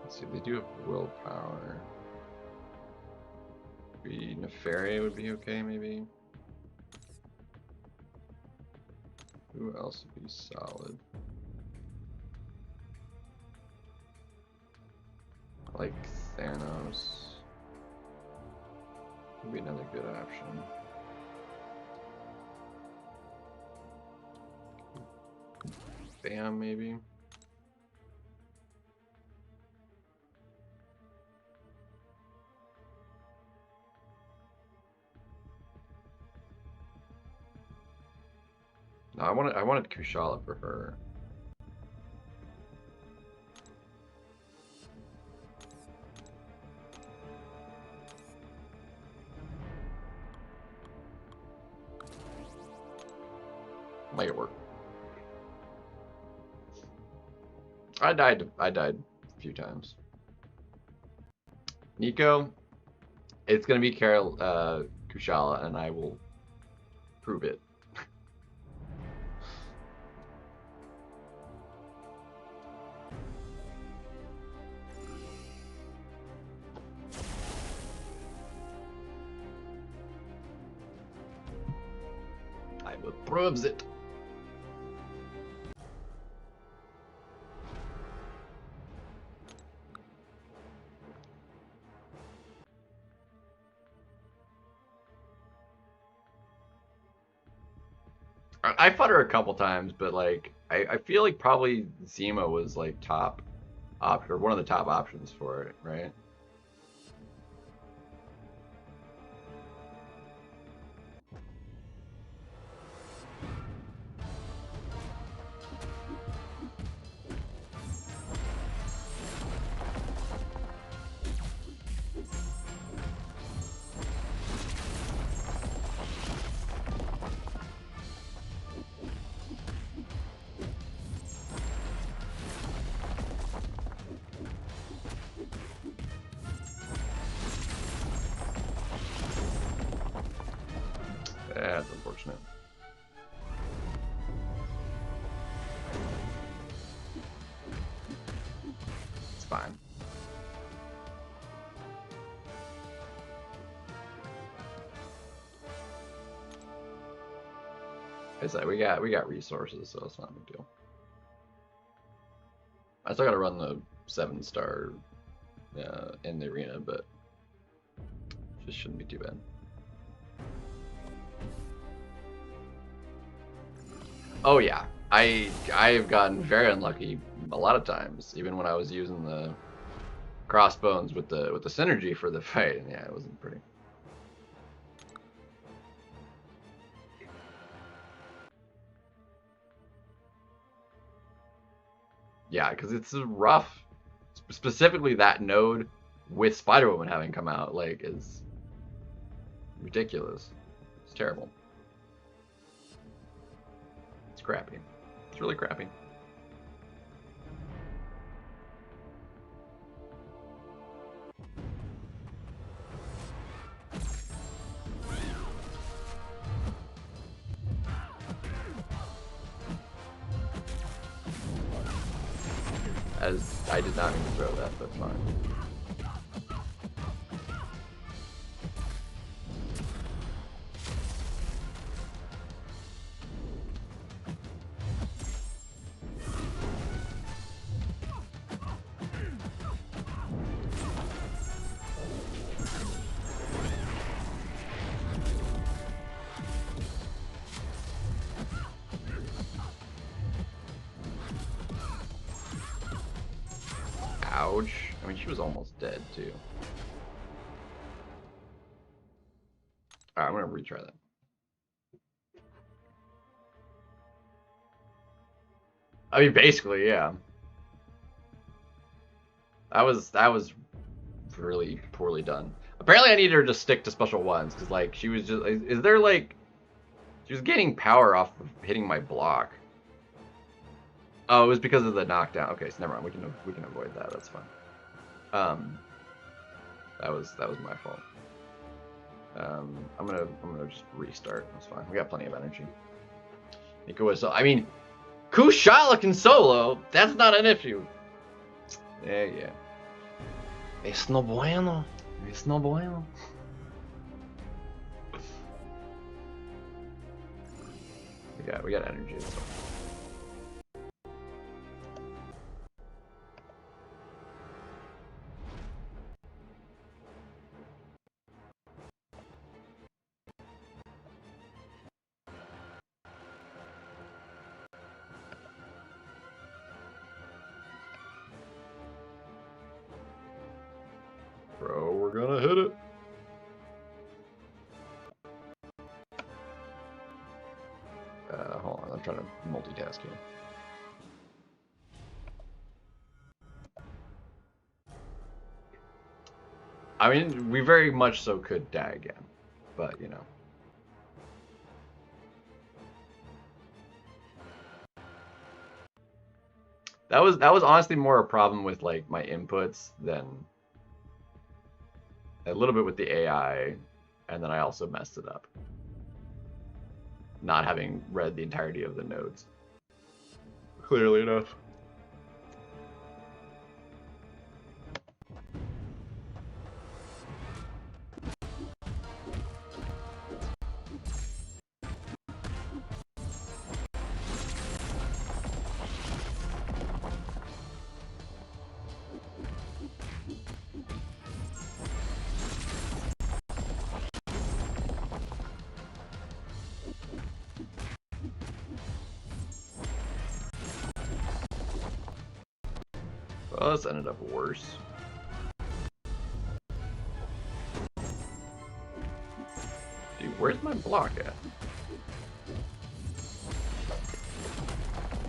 Let's see, they do have willpower. Maybe Nefaria would be okay, maybe. Who else would be solid? I like Thanos. Would be another good option. Bam, maybe. No, I wanted Kushala for her. Make it work. I died a few times. Nico, it's gonna be Carol Kushala, and I will prove it. I will prove it. I fought her a couple times, but like I feel like probably Zima was like top or one of the top options for it, right? That's unfortunate. It's fine. It's like we got resources, so it's not a big deal. I still gotta run the 7-star in the arena, but just shouldn't be too bad. Oh yeah, I've gotten very unlucky a lot of times, even when I was using the crossbones with the synergy for the fight, and yeah, it wasn't pretty. Yeah, because it's rough. Specifically, that node with Spider-Woman having come out, like, is ridiculous. It's terrible. It's crappy. It's really crappy. As I did not mean to throw that, but fine. I mean, she was almost dead, too. Alright, I'm gonna retry that. I mean, basically, yeah. That was really poorly done. Apparently, I need her to stick to special ones, because, like, she was just... Is there, like... She was gaining power off of hitting my block. Oh, it was because of the knockdown. Okay, so never mind. We can avoid that. That's fine. That was my fault. I'm gonna just restart. That's fine. We got plenty of energy. Nico was... I mean, Kushala can solo. That's not an issue. Yeah. Es no bueno. Es no bueno. We got energy. So. Bro, we're gonna hit it. Hold on, I'm trying to multitask here. I mean, we very much so could die again, but you know. That was honestly more a problem with like my inputs than a little bit with the AI, and then I also messed it up. Not having read the entirety of the nodes. Clearly enough. Well, this ended up worse. Dude, where's my block at?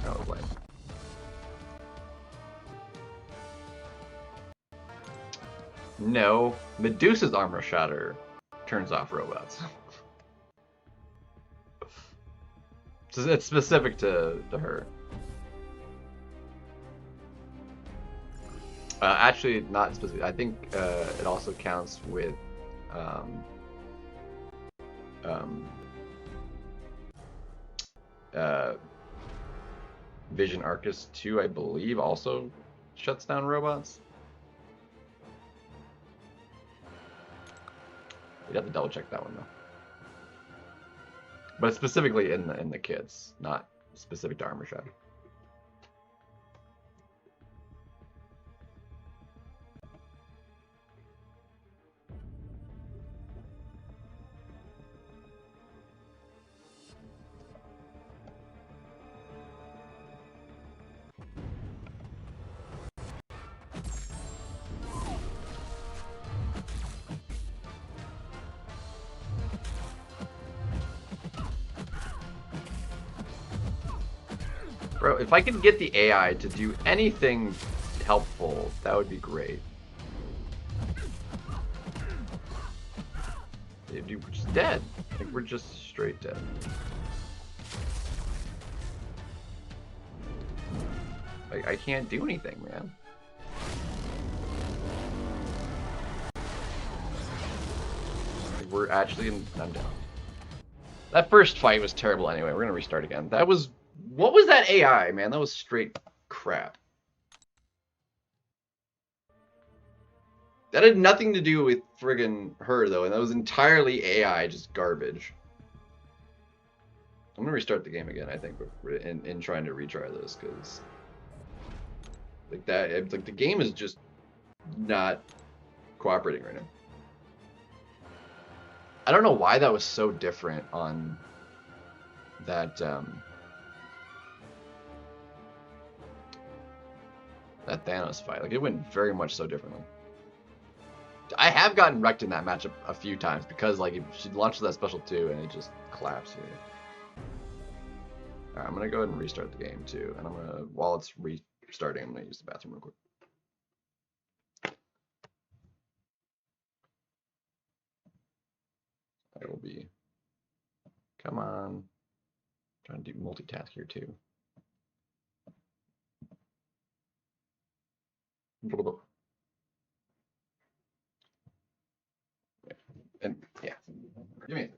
That was lame. No, Medusa's armor shatter turns off robots. It's specific to her. Actually, not specific. I think it also counts with Vision Arcus 2, I believe, also shuts down robots. You'd have to double check that one though. But it's specifically in the kits, not specific to armor shatter. Bro, if I could get the AI to do anything helpful, that would be great. Dude, we're just dead. Like, we're just straight dead. Like, I can't do anything, man. Like, we're actually I'm down. That first fight was terrible anyway. We're gonna restart again. That was... What was that AI, man? That was straight crap. That had nothing to do with friggin' her, though, and that was entirely AI, just garbage. I'm gonna restart the game again, I think, in trying to retry this, because... Like, like, the game is just not cooperating right now. I don't know why that was so different on that, That Thanos fight, like, it went very much so differently. I have gotten wrecked in that matchup a few times because, like, she launched that special 2 and it just collapsed here. Alright, I'm gonna go ahead and restart the game too, and I'm gonna, while it's restarting, I'm gonna use the bathroom real quick. I will be. Come on. I'm trying to do multitask here too. And yeah, give me.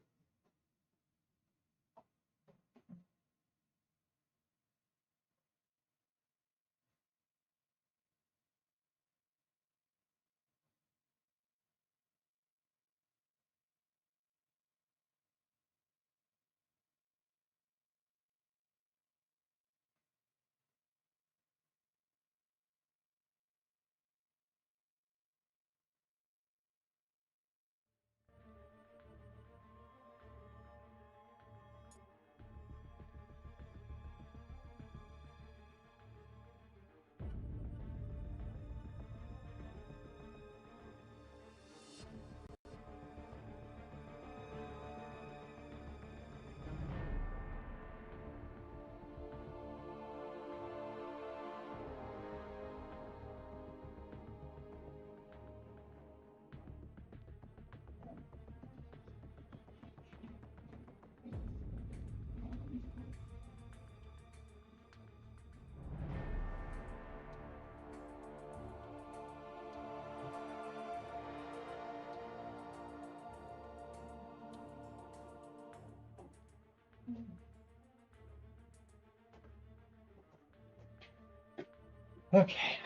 Okay.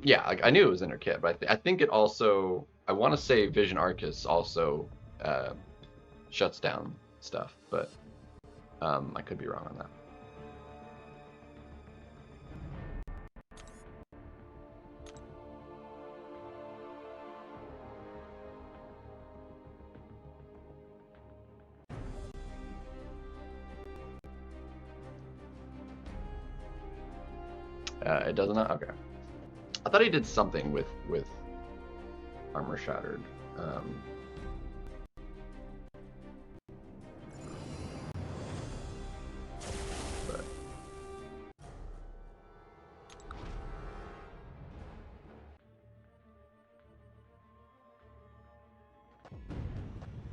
Yeah, like I knew it was in her kit, but I think it also, I want to say Vision Arcus also shuts down stuff, but I could be wrong on that. It does not? Okay. I thought he did something with Armor Shattered. But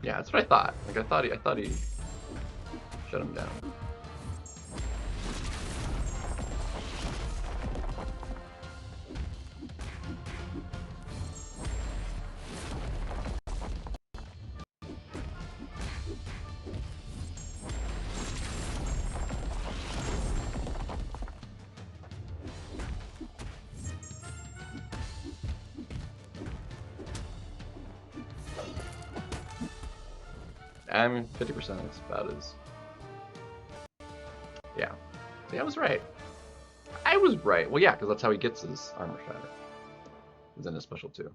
yeah, that's what I thought. Like I thought he shut him down. I mean, 50% is about as... Yeah. Yeah, I was right. I was right. Well, yeah, because that's how he gets his Armor Shatter. He's in his special 2.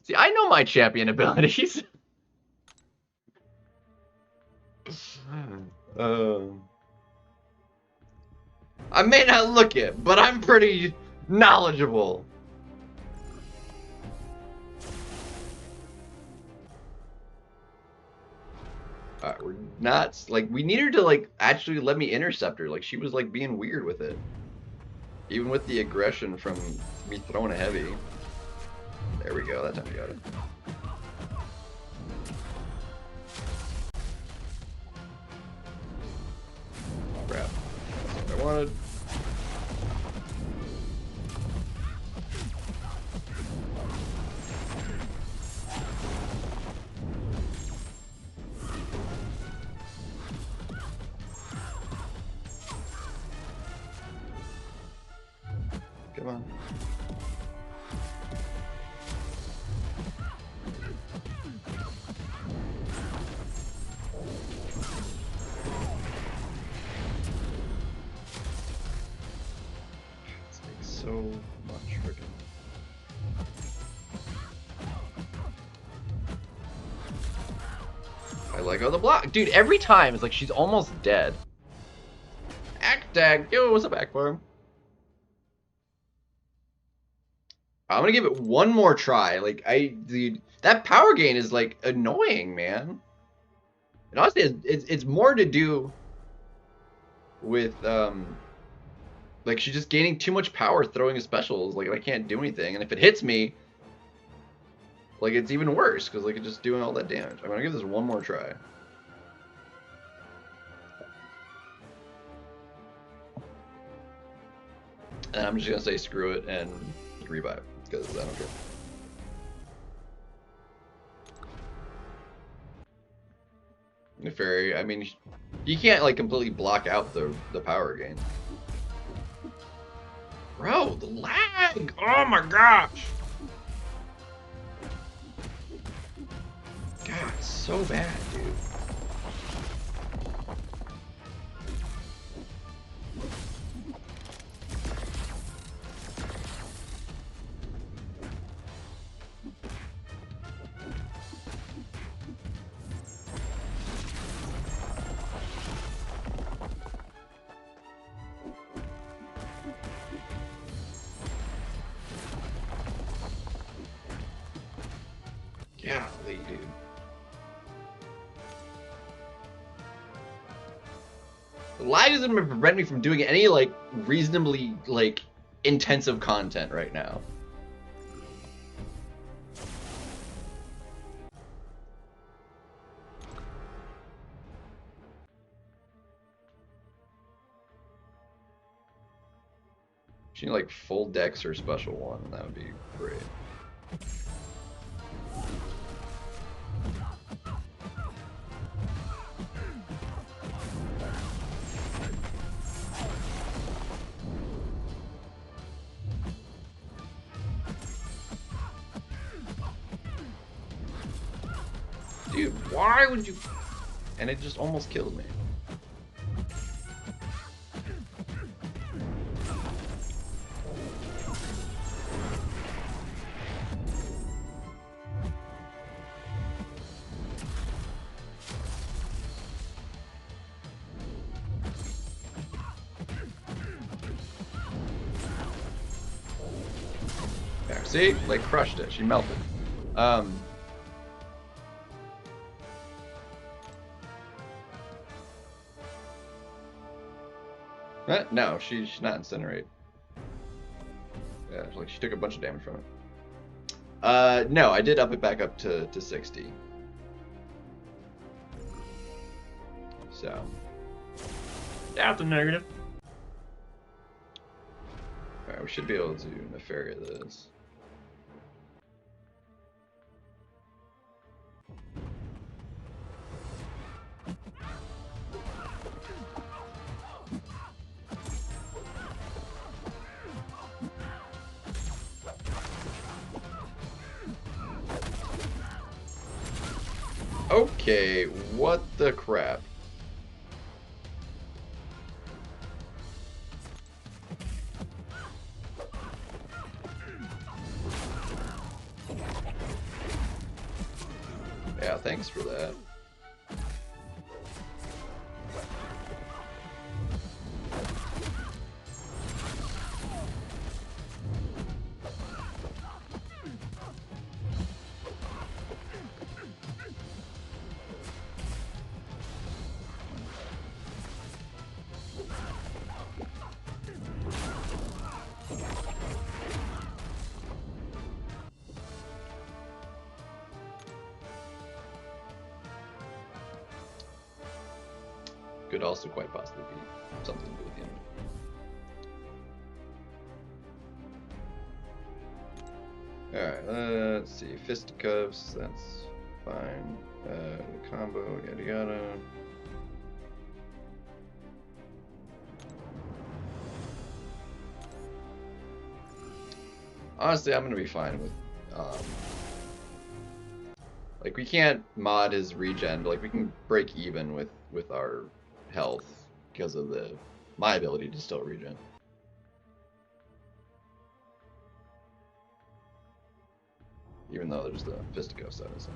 See, I know my champion abilities. I may not look it, but I'm pretty knowledgeable. We're not, like, we need her to, like, actually let me intercept her. Like, she was, like, being weird with it. Even with the aggression from me throwing a heavy. There we go, that time we got it. Crap. That's what I wanted. Come on. This makes so much freaking. I let go of the block. Dude, every time it's like she's almost dead. Actag. Yo, what's up, Akbar? I'm gonna give it one more try. Like, dude, that power gain is like annoying, man. And honestly, it's more to do with like she's just gaining too much power throwing specials. Like I can't do anything, and if it hits me, like it's even worse because like it's just doing all that damage. I'm gonna give this one more try. And I'm just gonna say screw it and revive because I don't care. Neferi, I mean, you can't like completely block out the power gain. Bro, the lag! Oh my gosh! God, it's so bad, dude. Golly, dude. The lag doesn't prevent me from doing any, like, reasonably, like, intensive content right now. She need, like, full dex or special one, and that would be great. Dude, why would you... And it just almost killed me. Yeah, see? Like, crushed it. She melted. No, she's not incinerate. Yeah, like she took a bunch of damage from it. No, I did up it back up to 60. So. That's a negative. Alright, we should be able to Nefaria this. Okay, what the crap? Yeah, thanks for that. Could also quite possibly be something to do with the enemy. Alright, let's see. Fisticuffs, that's fine. Combo, yada yada. Honestly, I'm gonna be fine with, like, we can't mod his regen, but, like, we can break even with our health because of my ability to still regen. Even though there's the fisticuffs, obviously.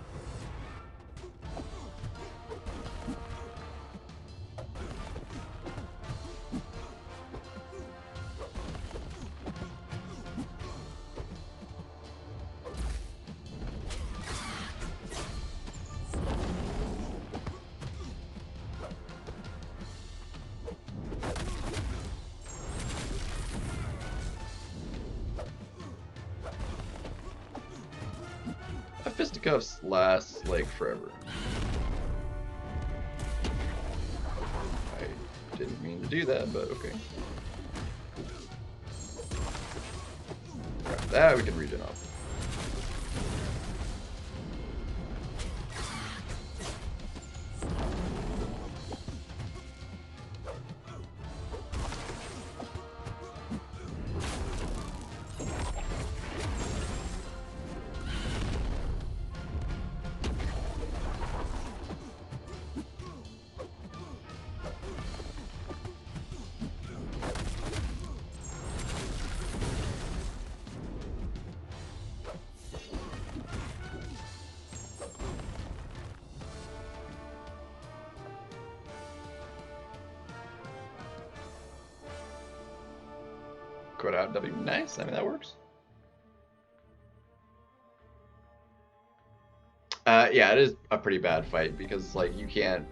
fisticuffs last like forever. I didn't mean to do that, but okay. Grab that, we can regen off. Quote out W. Nice. I mean, that works. Yeah, it is a pretty bad fight because like you can't.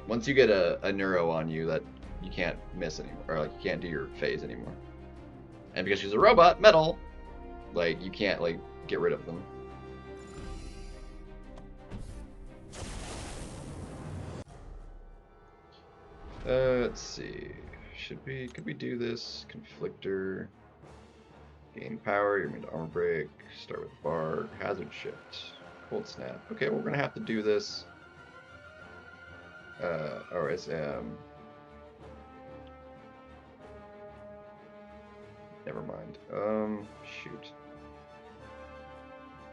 Once you get a neuro on you, that you can't miss anymore, or like you can't do your phase anymore. And because she's a robot, metal, like you can't like get rid of them. Let's see. Could we do this? Conflictor. Gain power, you're into armor break, start with bar, hazard shift, cold snap. Okay, well, we're gonna have to do this. Or is never mind. Shoot.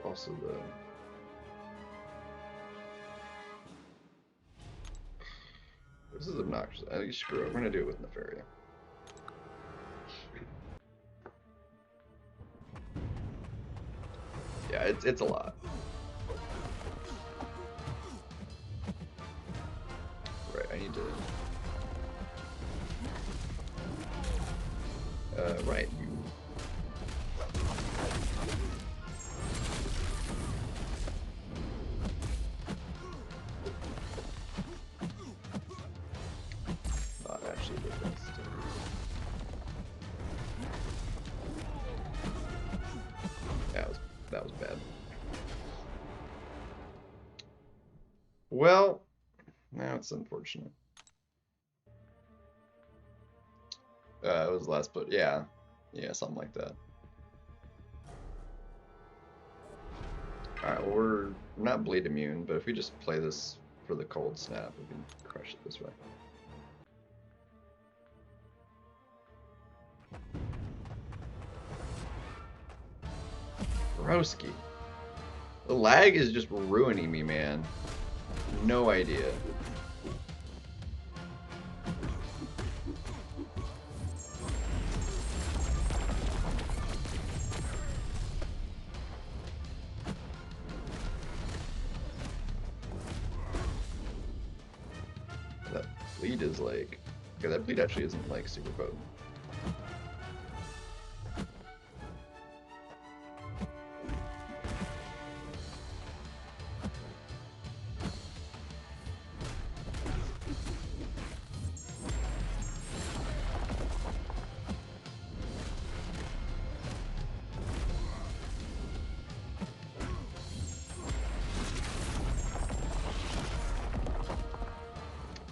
Also this is obnoxious. I think screw it. We're gonna do it with Nefaria. Yeah, it's a lot. Right, I need to. Right. Not actually the best. That was bad. Well, now it's unfortunate. It was less, but yeah, something like that. All right, well we're not bleed immune, but if we just play this for the cold snap, we can crush it this way. Broski. The lag is just ruining me, man. No idea. That bleed is like... Okay, that bleed actually isn't like super potent.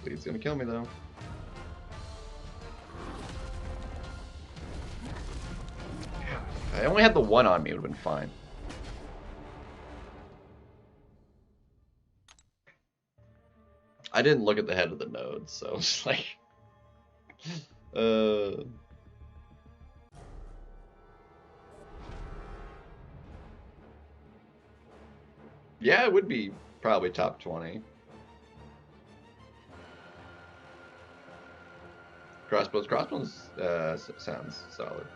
Bleed's gonna kill me though. I only had the one on me, it would have been fine. I didn't look at the head of the node, so it's like... Yeah, it would be probably top 20. Crossbows sounds solid.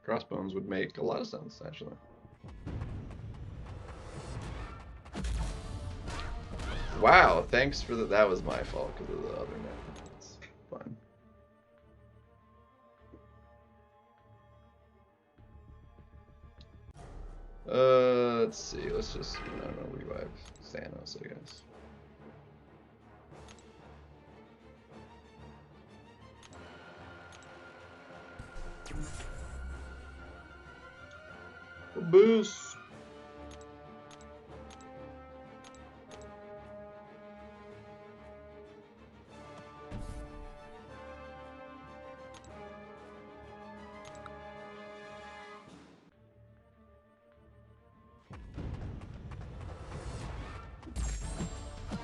Crossbones would make a lot of sense, actually. Wow, thanks for that. That was my fault because of the other net. It's fine. Let's see. Let's just, I don't know, revive Thanos, I guess. Boost.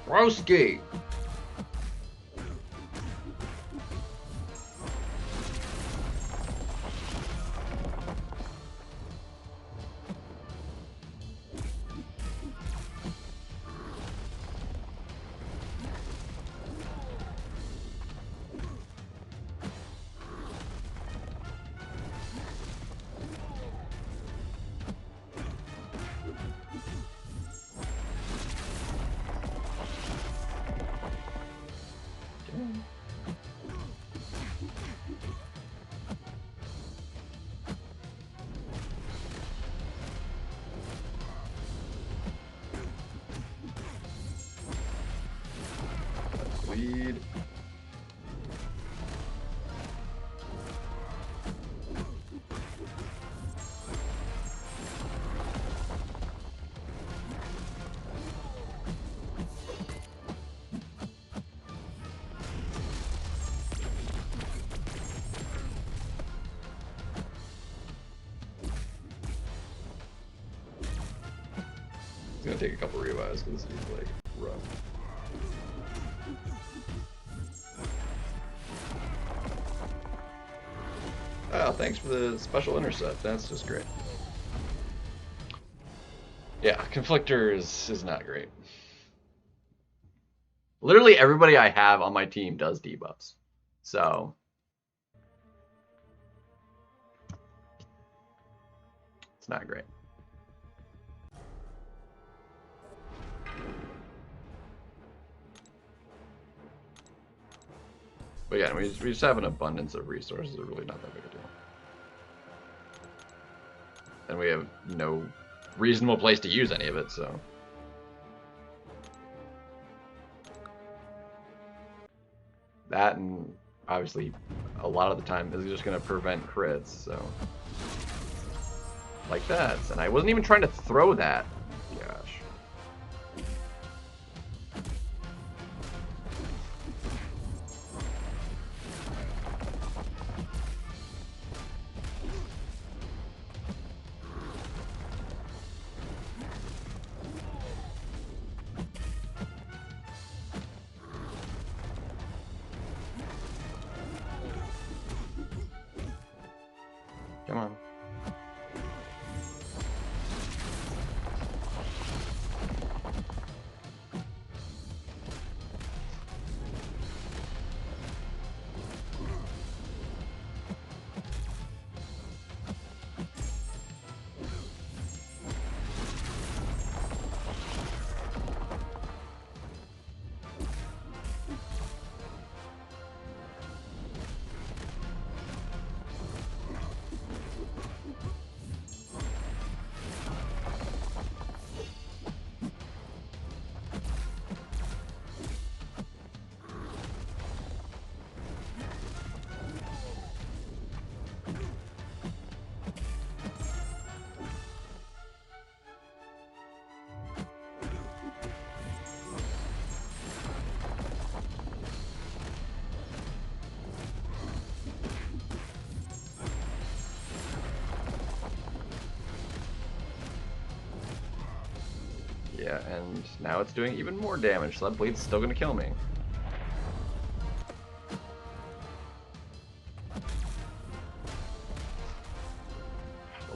Broski. Lead. It's gonna take a couple revives because he's like rough. Oh, thanks for the special intercept. That's just great. Yeah, Conflictor is not great. Literally everybody I have on my team does debuffs. So it's not great. But yeah, we just have an abundance of resources. It's really not that big a deal. And we have no reasonable place to use any of it, so. That, and obviously a lot of the time is just going to prevent crits, so. Like that. And I wasn't even trying to throw that. Gosh. Come on. Yeah, and now it's doing even more damage, so that bleed's still gonna kill me.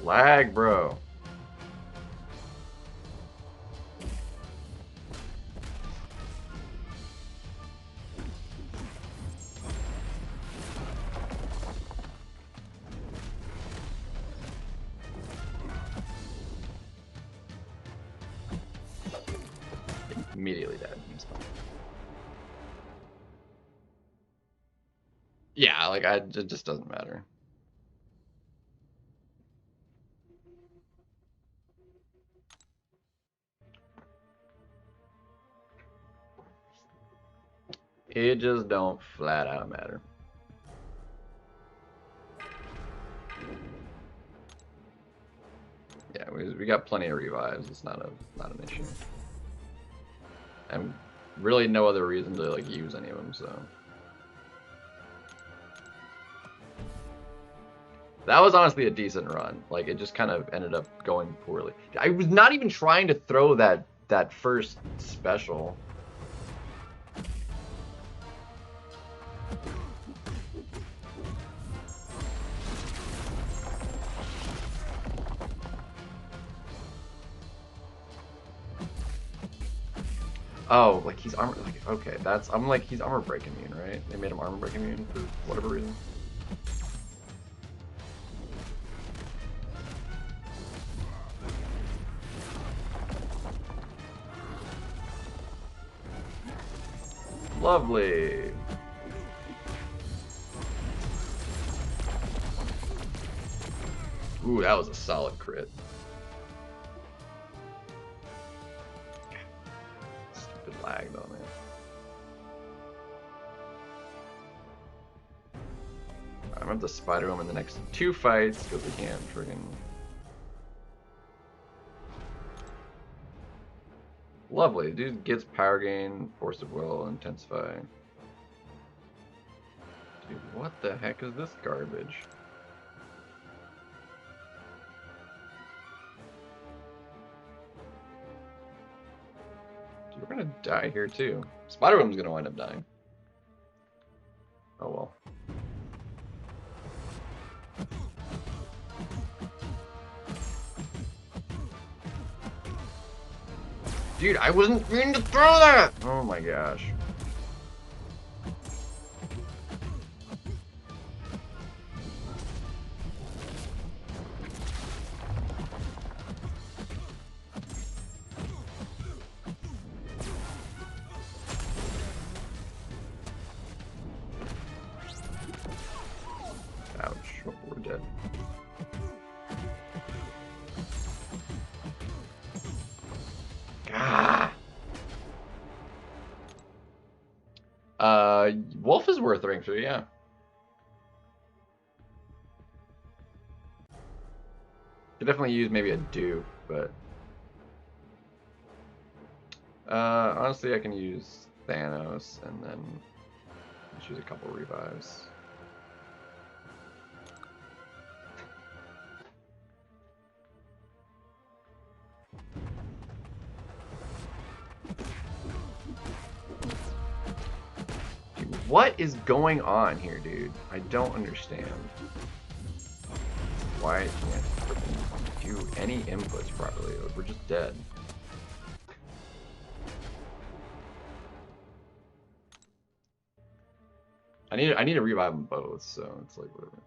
Lag, bro. Immediately dead. Yeah, like it just doesn't matter. It just don't flat out matter. we got plenty of revives. It's not an issue. And really no other reason to like use any of them, so. That was honestly a decent run. Like, it just kind of ended up going poorly. I was not even trying to throw that first special. Oh, like he's armor. Like, okay, I'm like he's armor break immune, right? They made him armor break immune for whatever reason. Lovely. Ooh, that was a solid crit. Stupid lag though, man. I'm gonna have to spider him in the next 2 fights because we can't friggin'. Lovely. Dude gets power gain, force of will, intensify. Dude, what the heck is this garbage? Dude, we're gonna die here too. Spider-Woman's gonna wind up dying. Oh well. Dude, I wasn't meaning to throw that! Oh my gosh. Ouch, we're dead. Wolf is worth rank 3, yeah. Could definitely use maybe a dupe, but honestly I can use Thanos and then choose a couple revives. What is going on here, dude? I don't understand. Why I can't do any inputs properly? We're just dead. I need to revive them both, so it's like whatever.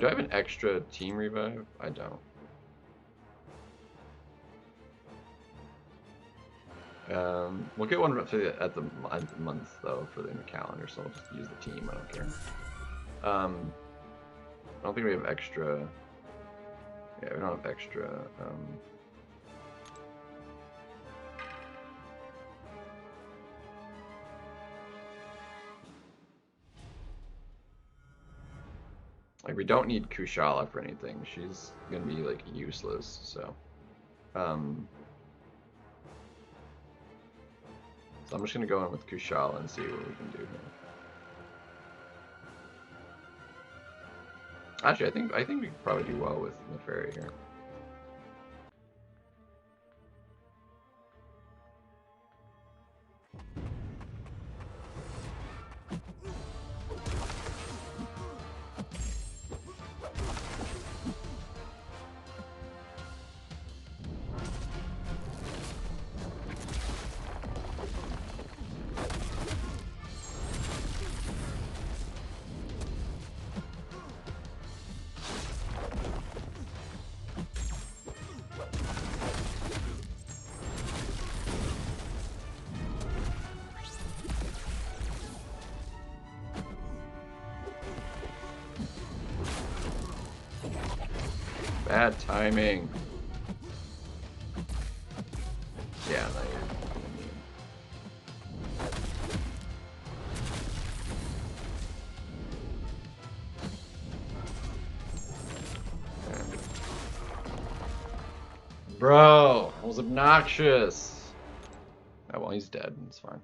Do I have an extra team revive? I don't. We'll get one at the month though for the calendar, so I'll just use the team. I don't care. I don't think we have extra. Yeah, we don't have extra. Like we don't need Kushala for anything. She's gonna be like useless. So. So I'm just gonna go in with Kushala and see what we can do here. Actually, I think we could probably do well with Neferi here. Bad timing. Yeah, no, you're Bro, that was obnoxious. Oh, well, he's dead. It's fine.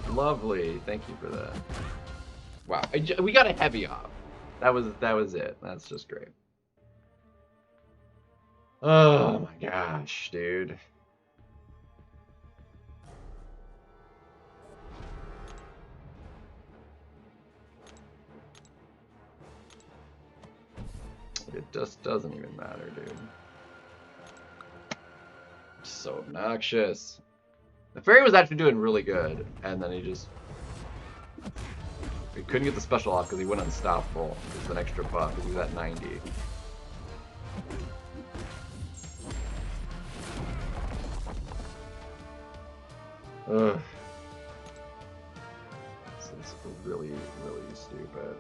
Lovely. Thank you for that. Wow. We got a heavy off. That was it. That's just great. Oh my gosh, dude. It just doesn't even matter, dude. So obnoxious. The fairy was actually doing really good, and then he couldn't get the special off because he went unstoppable. It's an extra buff because he's at 90. Ugh. This is really, really stupid.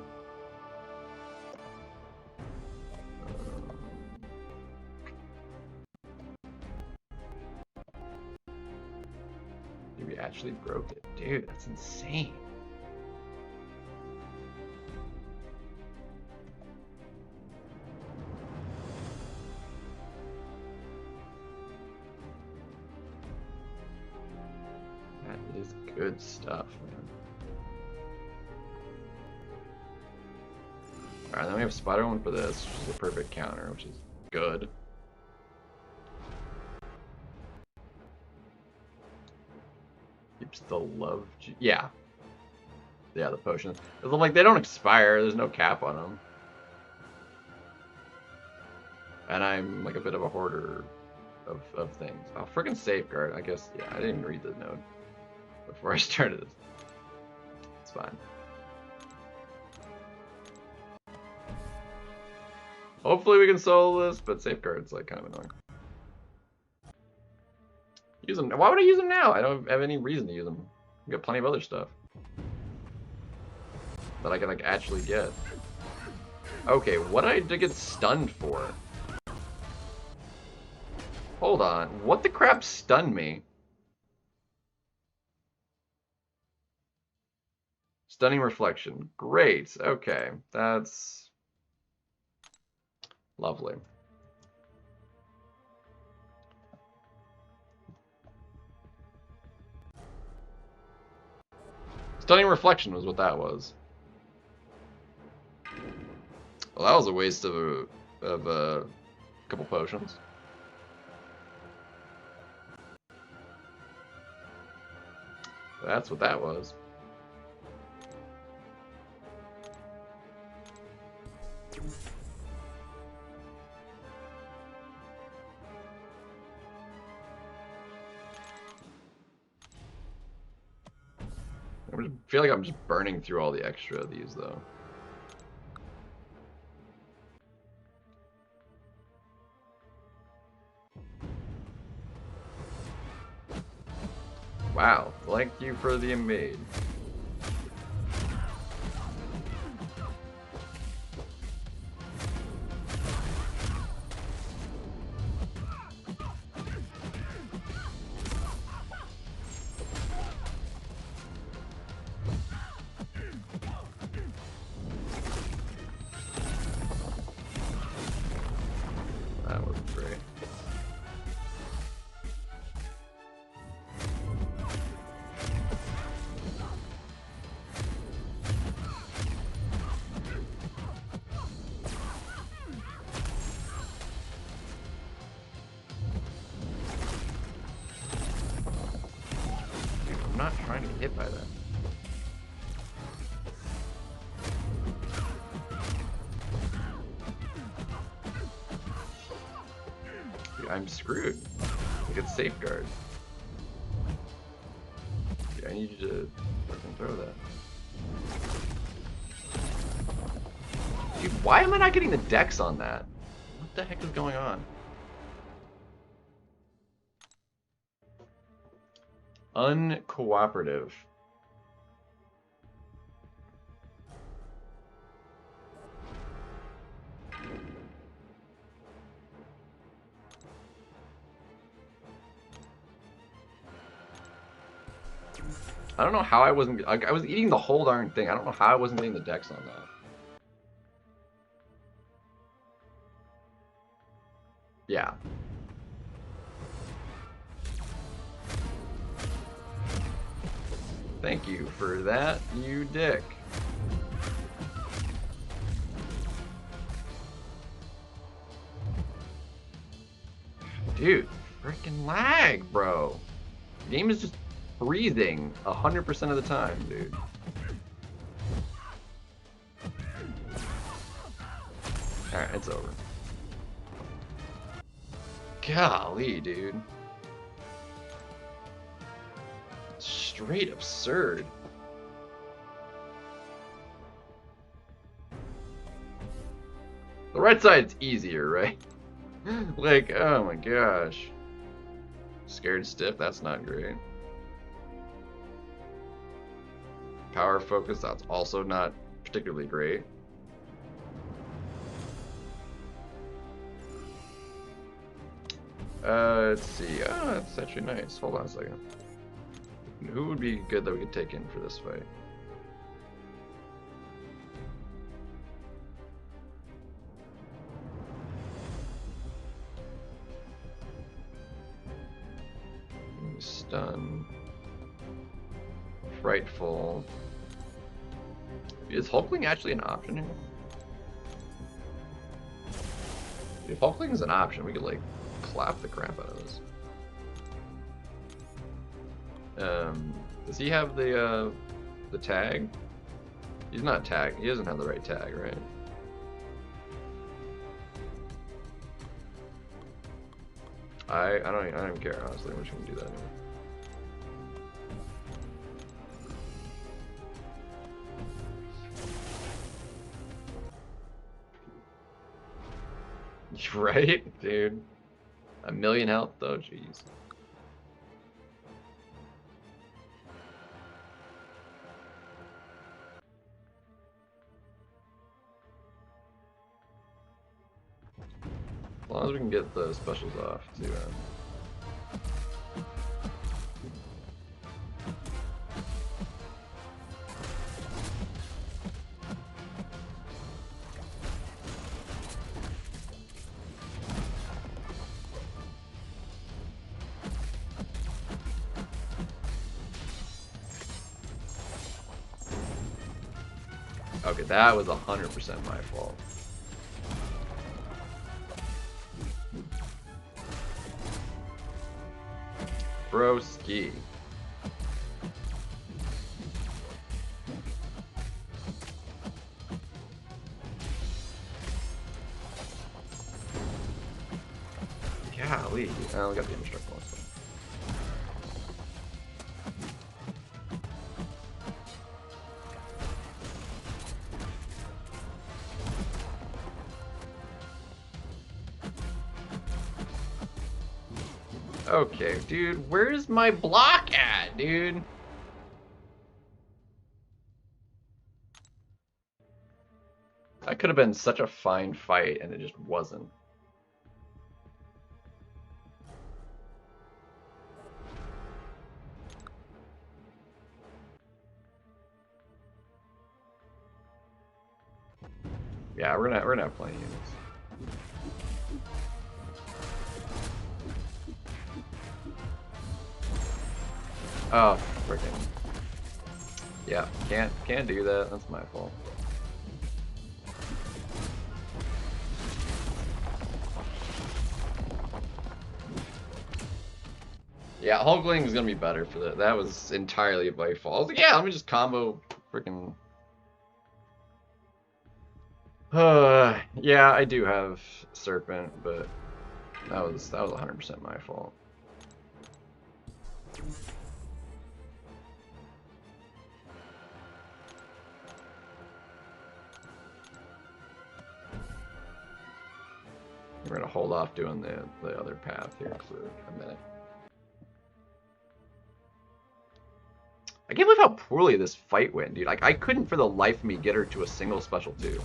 We actually broke it. Dude, that's insane. That is good stuff, man. Alright, then we have Spider One for this, which is a perfect counter, which is good. Keeps the love... Yeah. Yeah, the potions. Like, they don't expire. There's no cap on them. And I'm, like, a bit of a hoarder of things. Oh, friggin' safeguard. I guess, yeah, I didn't even read the note before I started this. It's fine. Hopefully we can solo this, but safeguard's, like, kind of annoying. Use them. Why would I use them now? I don't have any reason to use them. I've got plenty of other stuff that I can, like, actually get. Okay, what did I get stunned for? Hold on. What the crap stunned me? Stunning reflection. Great. Okay. That's lovely. Stunning reflection was what that was. Well, that was a waste of a couple potions. That's what that was. I feel like I'm just burning through all the extra of these, though. Wow, thank you for the invade. That was great. I'm not trying to get hit by that. Dude, I'm screwed. I get safeguard. Dude, I need you to fucking throw that. Dude, why am I not getting the dex on that? What the heck is going on? Uncooperative. I don't know how I wasn't. Like, I was eating the whole darn thing. I don't know how I wasn't getting the dex on that. Yeah. Thank you for that, you dick. Dude, freaking lag, bro. The game is just freezing 100% of the time, dude. Alright, it's over. Golly, dude. Straight absurd. The right side's easier, right? Like, oh my gosh. Scared stiff, that's not great. Power focus, that's also not particularly great. Let's see. Oh, that's actually nice. Hold on a second. Who would be good that we could take in for this fight? Stun. Frightful. Is Hulkling actually an option here? If Hulkling is an option, we could like clap the crap out of this. Does he have the tag? He's not tagged. He doesn't have the right tag, right? I don't even care, honestly. I'm just gonna do that anyway. Right, dude. 1,000,000 health though, jeez. As long as we can get the specials off too. Okay, that was 100% my fault. Broski. Golly. I only got the indestructible one. Okay, dude, where's my block at, dude? That could have been such a fine fight, and it just wasn't. Yeah, we're gonna have plenty of units. Oh, freaking. Yeah, can't do that. That's my fault. Yeah, Hulkling is gonna be better for that. That was entirely my fault. I was like, yeah, let me just combo freaking. Yeah, I do have Serpent, but that was 100% my fault. We're gonna hold off doing the other path here for a minute. I can't believe how poorly this fight went, dude. Like, I couldn't for the life of me get her to a single special 2.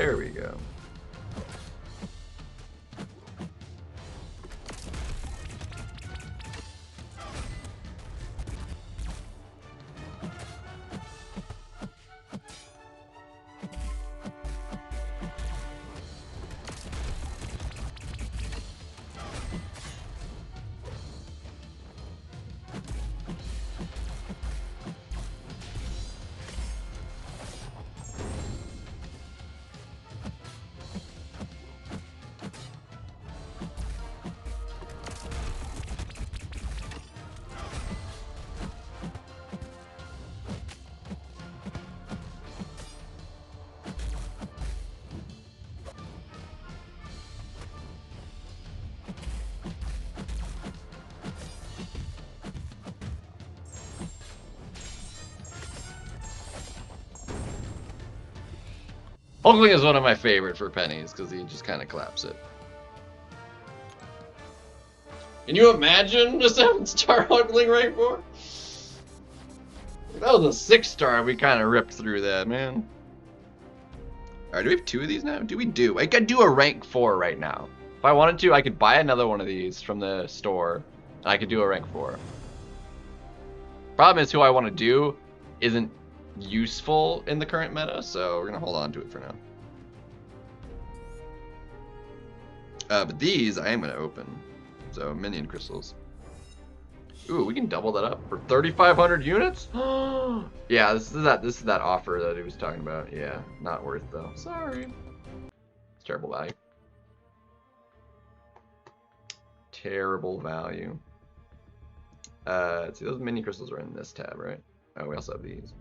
There we go. Hulkling is one of my favorite for pennies because he just kind of claps it. Can you imagine a 7-star Hulkling rank 4? That was a 6-star. We kind of ripped through that, man. Alright, do we have 2 of these now? Do we do? I could do a rank 4 right now. If I wanted to, I could buy another one of these from the store, and I could do a rank 4. Problem is, who I want to do isn't useful in the current meta, so we're gonna hold on to it for now. But these I am gonna open. So minion crystals. Ooh, we can double that up for 3,500 units. Yeah, this is that offer that he was talking about. Yeah, not worth though. Sorry. It's terrible value. Terrible value. Let's see, those minion crystals are in this tab, right? Oh, we also have these.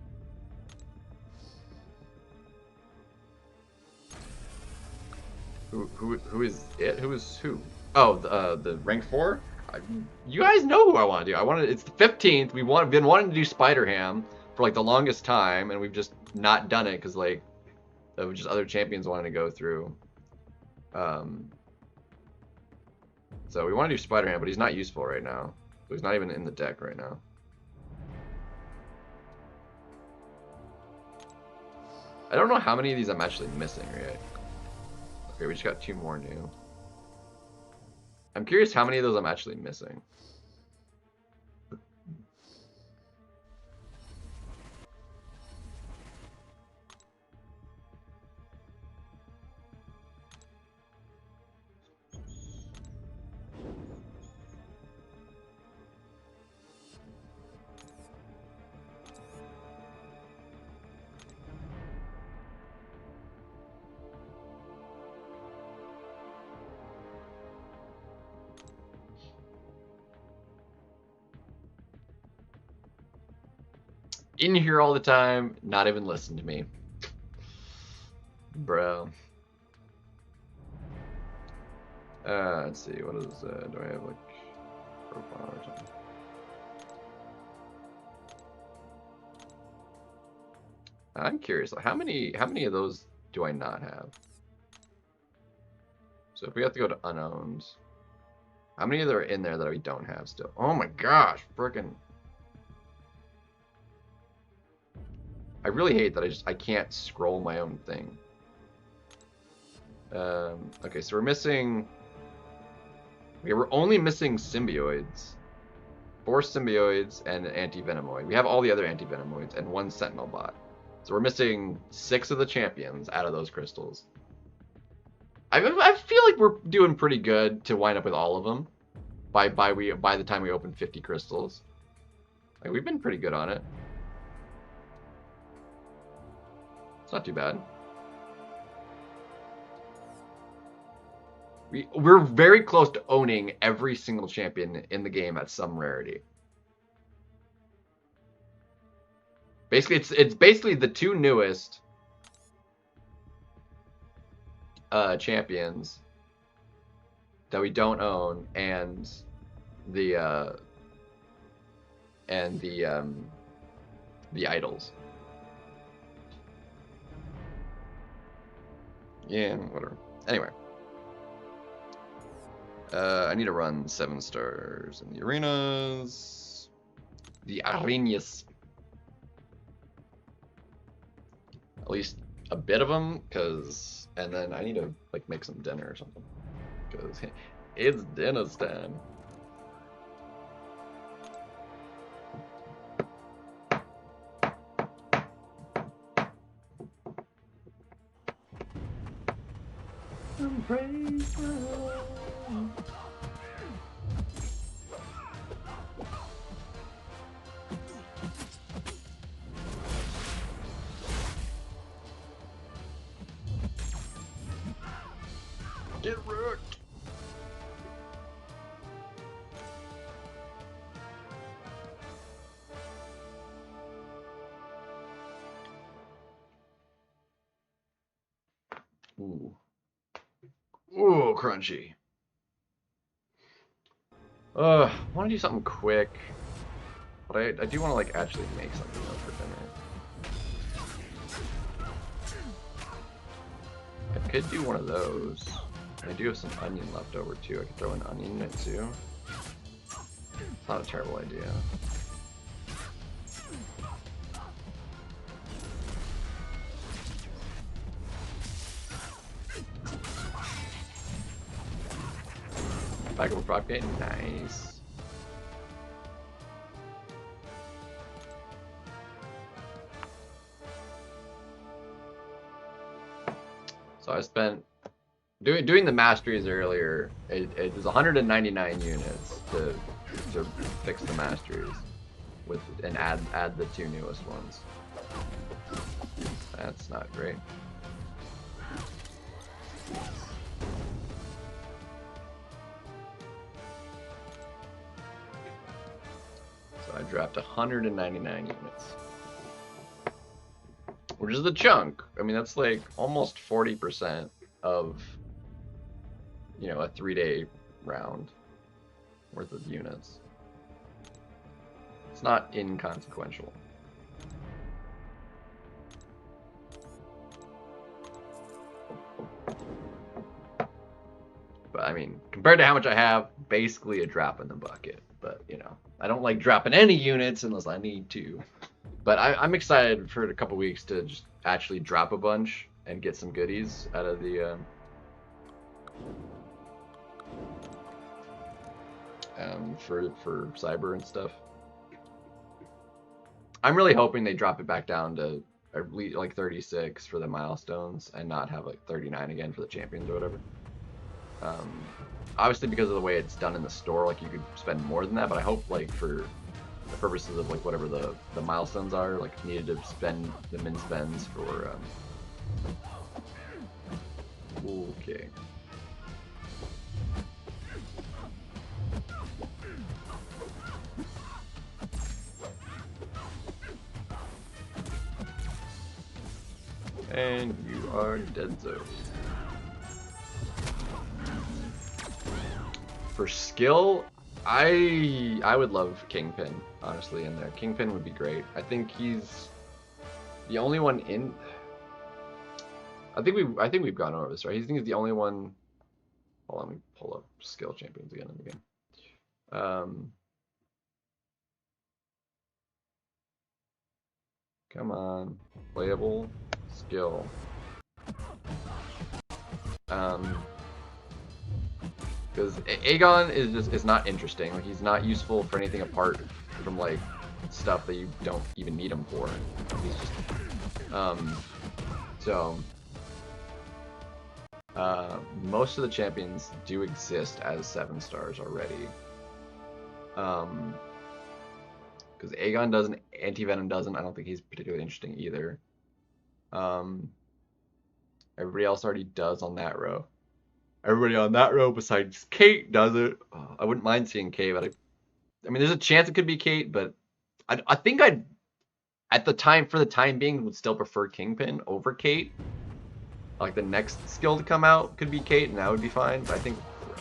Who is it? Who is who? Oh, the rank 4. You guys know who I want to do. It's the 15th. We've been wanting to do Spider-Ham for like the longest time, and we've just not done it because like just other champions wanted to go through. So we want to do Spider-Ham, but he's not useful right now. So he's not even in the deck right now. I don't know how many of these I'm actually missing, right? Okay, we just got 2 more new. I'm curious how many of those I'm actually missing. In here all the time, not even listen to me. Bro. Let's see, what is, do I have like, profile or something? I'm curious, like, how many of those do I not have? So if we have to go to unowned, how many of them are in there that we don't have still? Oh my gosh, frickin'. I really hate that I can't scroll my own thing. Okay, so we're only missing symbioids. 4 symbioids and an anti-venomoid. We have all the other anti-venomoids and 1 sentinel bot. So we're missing 6 of the champions out of those crystals. I feel like we're doing pretty good to wind up with all of them by the time we open 50 crystals. Like, we've been pretty good on it. It's not too bad. We're very close to owning every single champion in the game at some rarity. Basically, it's basically the 2 newest champions that we don't own, and the idols. Yeah, whatever. Anyway. I need to run 7 stars in the arenas. The arenas. At least a bit of them, and then I need to like make some dinner or something, because it's dinner time. Get wrecked. Ooh. Ooh, crunchy. I want to do something quick, but I do want to like actually make something though for dinner. I could do one of those. I do have some onion left over too. I could throw an onion in it too. It's not a terrible idea. Back over prop gate, nice. So I spent doing the masteries earlier. It was 199 units to fix the masteries and add the 2 newest ones. That's not great. So I dropped 199 units, which is a chunk. I mean, that's like almost 40% of, you know, a 3-day round worth of units. It's not inconsequential. But I mean, compared to how much I have, basically a drop in the bucket. But, you know, I don't like dropping any units unless I need to. But I'm excited for a couple weeks to just actually drop a bunch and get some goodies out of the for cyber and stuff. I'm really hoping they drop it back down to at least like 36 for the milestones and not have like 39 again for the champions or whatever. Obviously, because of the way it's done in the store, like you could spend more than that. But I hope, like, for the purposes of like whatever the milestones are, like needed to spend the min spends for. Okay. And you are dead zone. For skill, I would love Kingpin, honestly, in there. Kingpin would be great. I think he's the only one in. I think we've gone over this, right? I think he's the only one. Hold on, let me pull up skill champions again in the game. Come on, playable skill. Because Aegon is not interesting. Like, he's not useful for anything apart from like stuff that you don't even need him for. He's just most of the champions do exist as 7 stars already. Because Aegon doesn't, Anti-Venom doesn't. I don't think he's particularly interesting either. Everybody else already does on that row. Everybody on that row besides Kate does it. Oh, I wouldn't mind seeing Kate, but I mean, there's a chance it could be Kate, but I think I'd, at the time, for the time being, would still prefer Kingpin over Kate. Like, the next skill to come out could be Kate, and that would be fine. But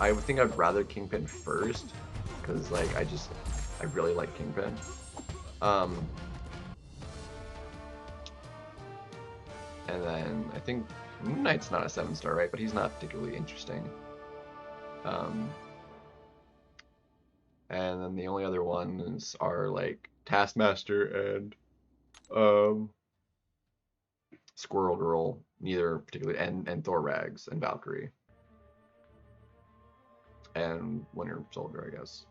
I would think I'd rather Kingpin first, because like I really like Kingpin. And then I think Moon Knight's not a 7 star, right? But he's not particularly interesting. And then the only other ones are like Taskmaster and Squirrel Girl, neither particularly, and Thor Rags and Valkyrie. And Winter Soldier, I guess.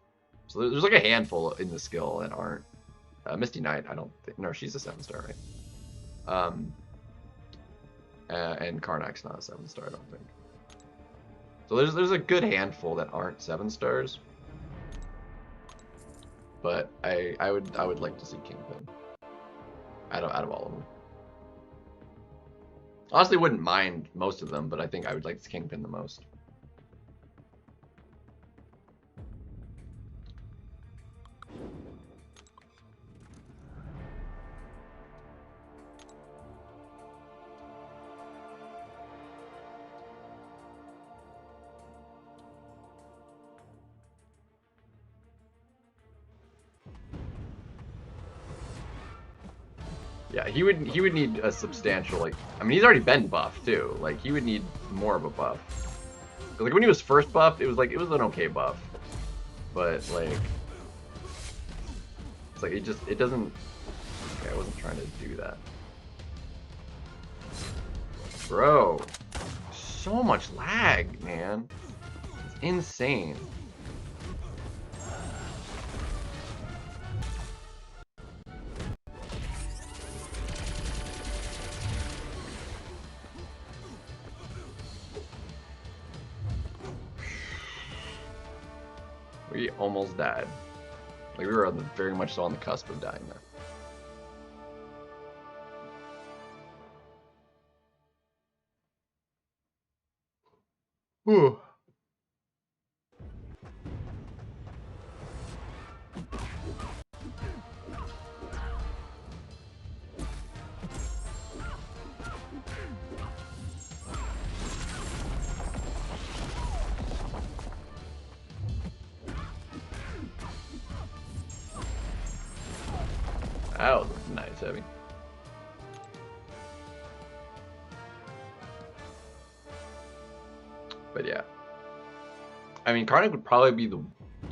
So there's like a handful in the skill that aren't. Misty Knight, I don't think. No, she's a 7-star, right? And Karnak's not a 7-star, I don't think. So there's a good handful that aren't 7-stars. But I would like to see Kingpin out of all of them. Honestly, wouldn't mind most of them, but I think I would like Kingpin the most. Yeah, he would need a substantial, like, I mean, he's already been buffed too. Like, he would need more of a buff. Like when he was first buffed, it was an okay buff, but like, it's like it doesn't. Okay, I wasn't trying to do that, bro. So much lag, man. It's insane. We almost died. Like, we were very much so on the cusp of dying there. Whew. That was nice, heavy. But yeah. I mean, Karnak would probably be the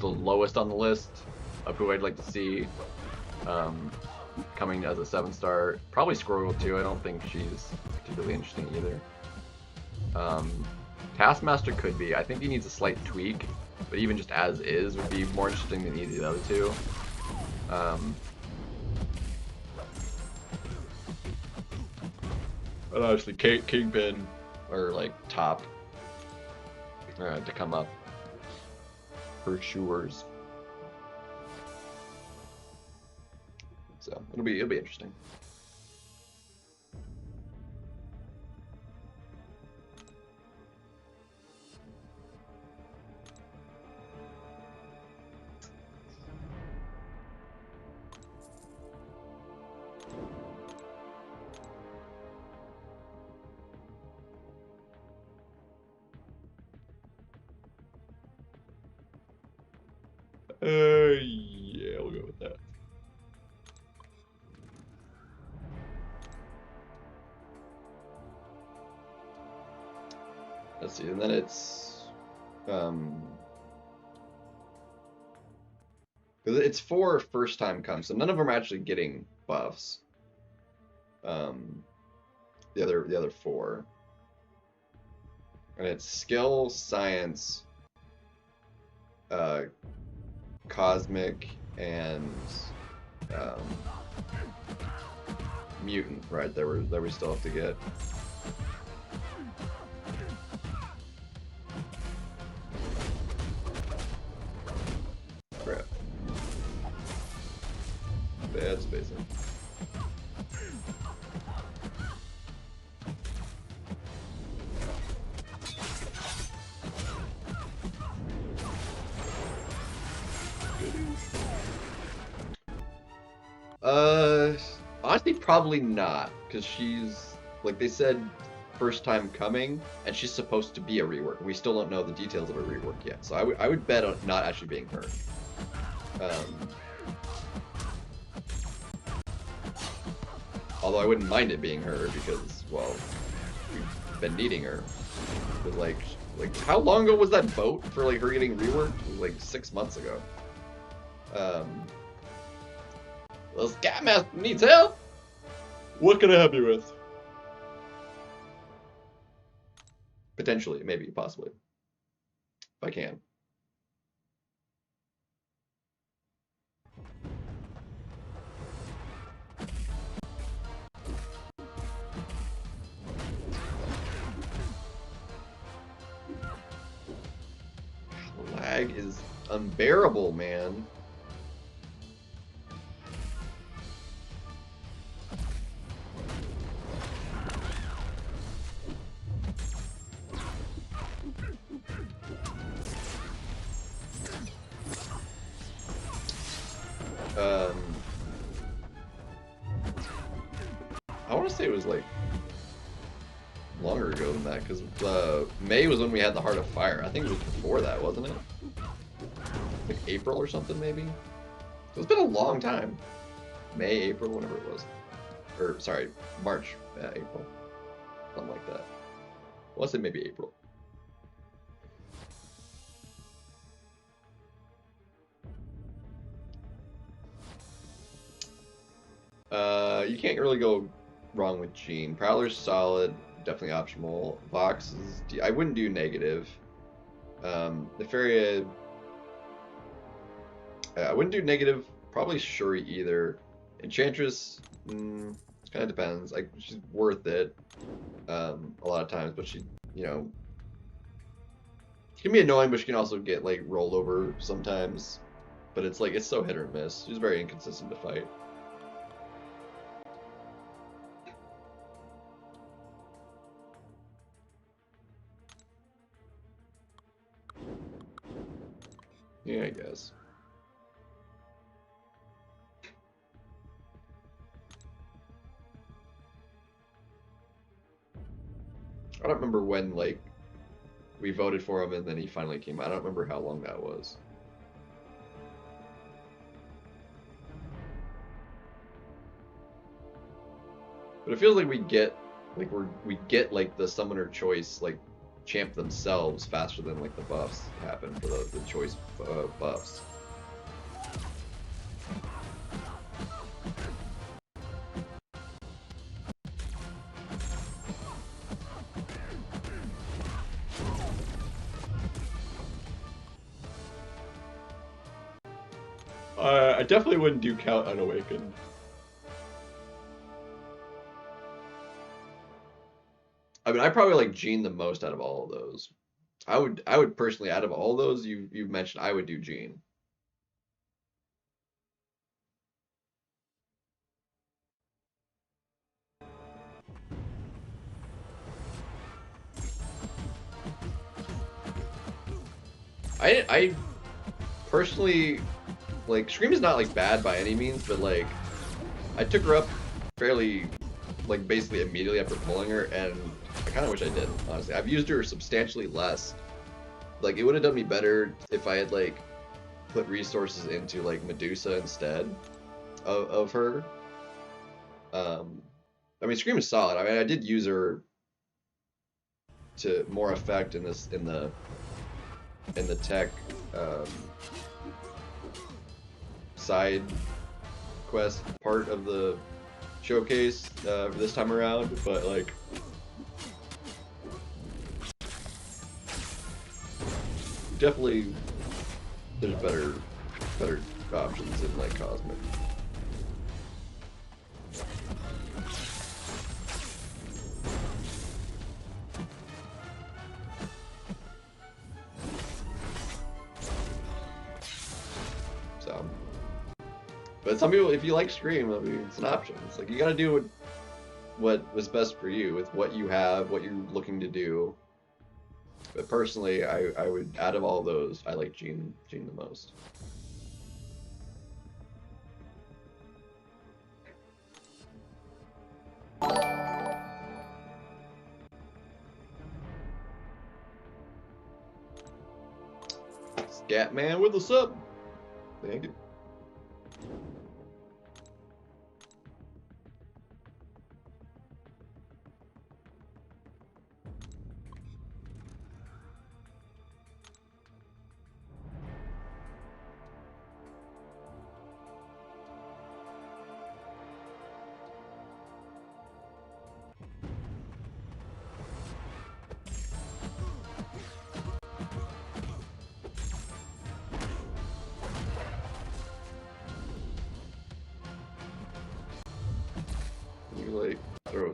lowest on the list of who I'd like to see coming as a 7-star. Probably Squirrel too. I don't think she's particularly interesting either. Taskmaster could be. I think he needs a slight tweak, but even just as is would be more interesting than either of the other two. But obviously, Kingpin are like top to come up for sure. So it'll be interesting. Yeah, we'll go with that. Let's see, and then it's because it's 4 first-time comes, so none of them are actually getting buffs. The other 4, and it's skill, science, cosmic, and mutant, right? That we still have to get. Crap. Bad spacing. Honestly, probably not, because she's, like they said, first time coming, and she's supposed to be a rework. We still don't know the details of a rework yet, so I would bet on not actually being her. Although I wouldn't mind it being her, because, well, we've been needing her. But like how long ago was that vote for like her getting reworked? It was like 6 months ago. Well, Scatmaster needs help. What can I help you with? Potentially, maybe, possibly. If I can. The lag is unbearable, man. I want to say it was like longer ago than that, because May was when we had the Heart of Fire. I think it was before that, wasn't it? Like April or something, maybe? So it's been a long time. May, April, whatever it was. Or, sorry, March, April. Something like that. I want to say maybe April. You can't really go wrong with Gene. Prowler's solid, definitely optional. Vox is... I wouldn't do negative. Nefaria... I wouldn't do negative. Probably Shuri either. Enchantress... it kind of depends. Like, she's worth it a lot of times, but she, you know... She can be annoying, but she can also get, like, rolled over sometimes. But it's like, it's so hit or miss. She's very inconsistent to fight. Yeah, I guess. I don't remember when, like, we voted for him and then he finally came out. I don't remember how long that was. But it feels like we get, like, like, the summoner choice, like, champ themselves faster than, like, the buffs happen for the choice buffs. I definitely wouldn't do Count Unawakened. I mean, I probably like Gene the most out of all of those. I would personally, out of all those you've mentioned, I would do Gene. I personally, like, Scream is not like bad by any means, but like I took her up fairly, like, basically immediately after pulling her, and I kind of wish I did, honestly. I've used her substantially less. Like, it would have done me better if I had, like, put resources into, like, Medusa instead of her. I mean, Scream is solid. I mean, I did use her to more effect in the tech side quest part of the showcase this time around, but like definitely there's better options in, like, Cosmic. So, but some people, if you like Scream, I mean, it's an option. It's like, you gotta do what was best for you with what you have, what you're looking to do. But personally, I would, out of all those, I like Gene the most. Scatman with a sub. Thank you.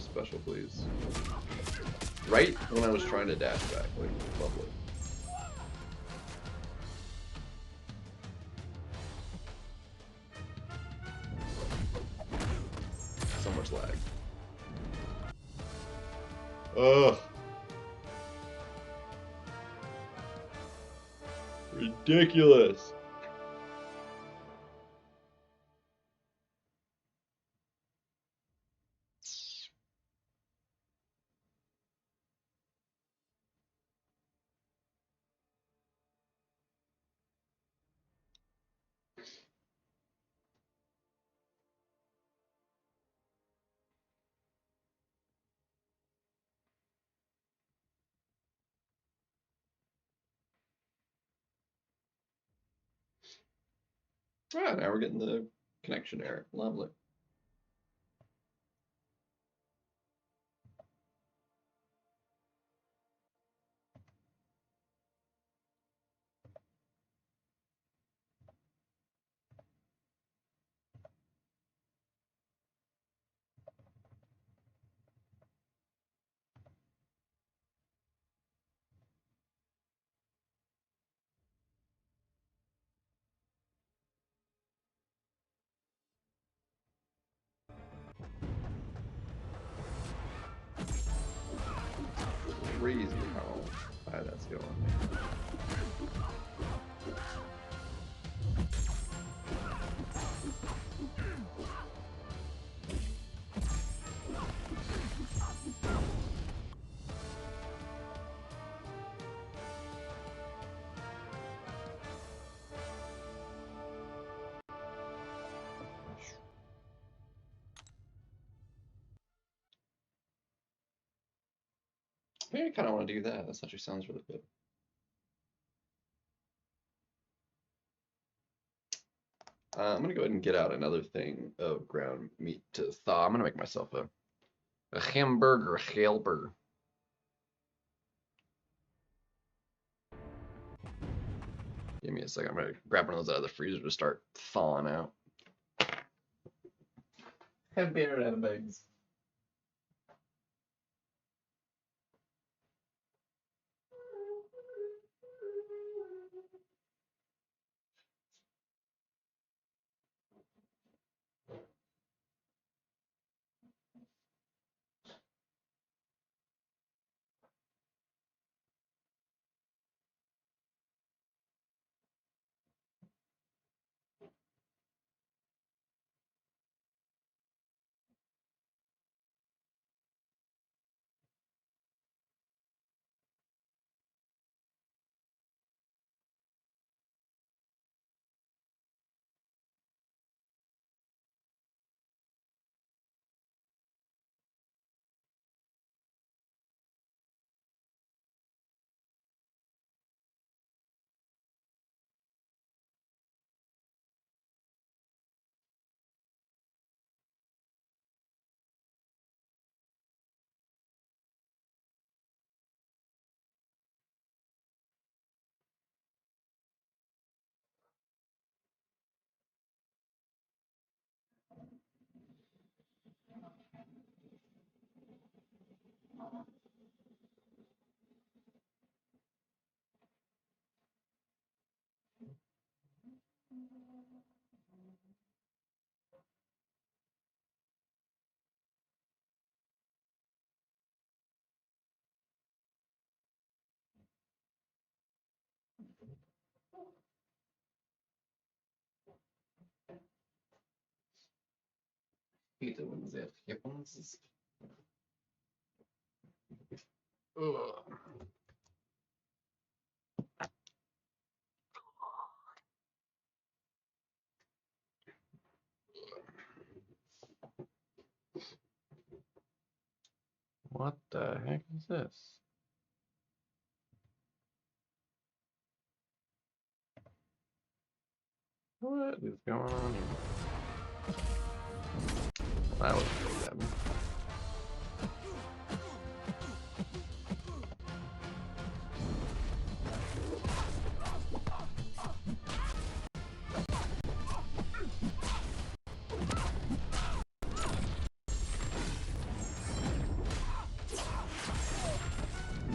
special, please. Right when I was trying to dash back. Like, lovely. So much lag. Ugh. Ridiculous. Ah, now we're getting the connection error. Lovely. Crazy how high that's going. Maybe I kind of want to do that. That actually sounds really good. I'm going to go ahead and get out another thing of ground meat to thaw. I'm going to make myself a hamburger helper. Give me a second. I'm going to grab one of those out of the freezer to start thawing out. Have beer and eggs. Pizza when sehr happens. What the heck is this? What is going on here? That was pretty good.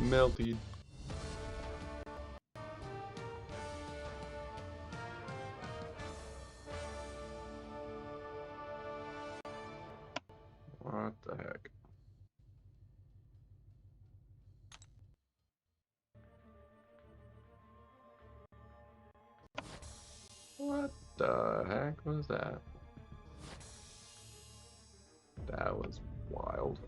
Melted. What the heck? What the heck was that? That was wild.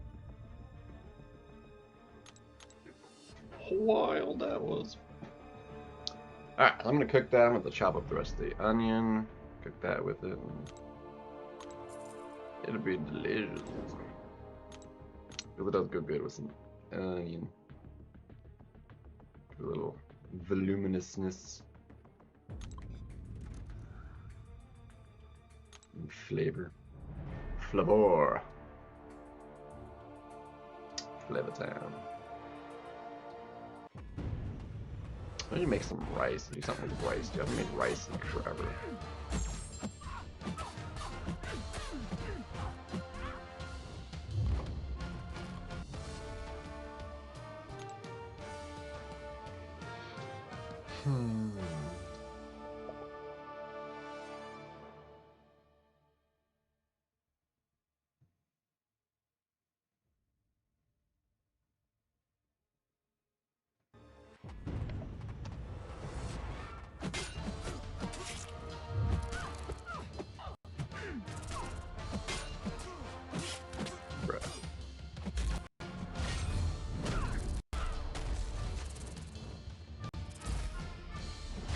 Wild that was. Alright, I'm gonna cook that. I'm gonna chop up the rest of the onion. Cook that with it. It'll be delicious. Because it does go good with some onion. A little voluminousness and flavor. Flavor. Flavor Town. I need to make some rice. Do something with rice. I haven't made rice in forever.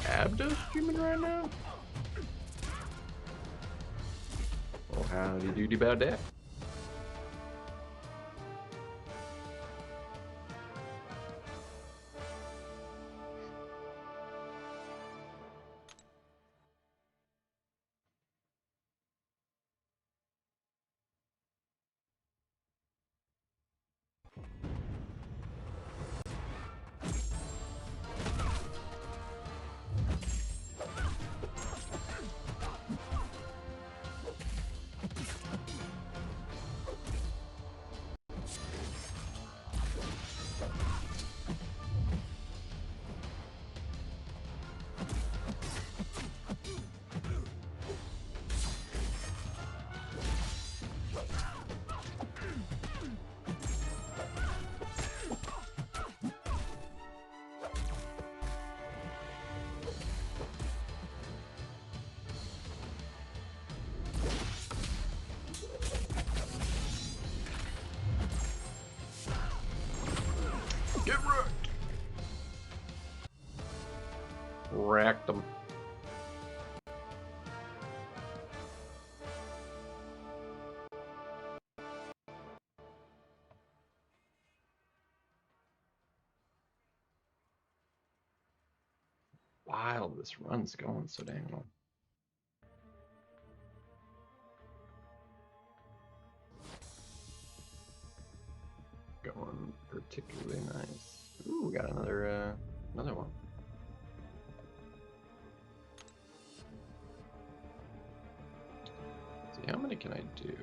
Abdo streaming right now? Well, howdy doody about that? Get wrecked! Wrecked them. Wild, this run's going so dang well. Going particularly nice. Ooh, we got another one. Let's see, how many can I do?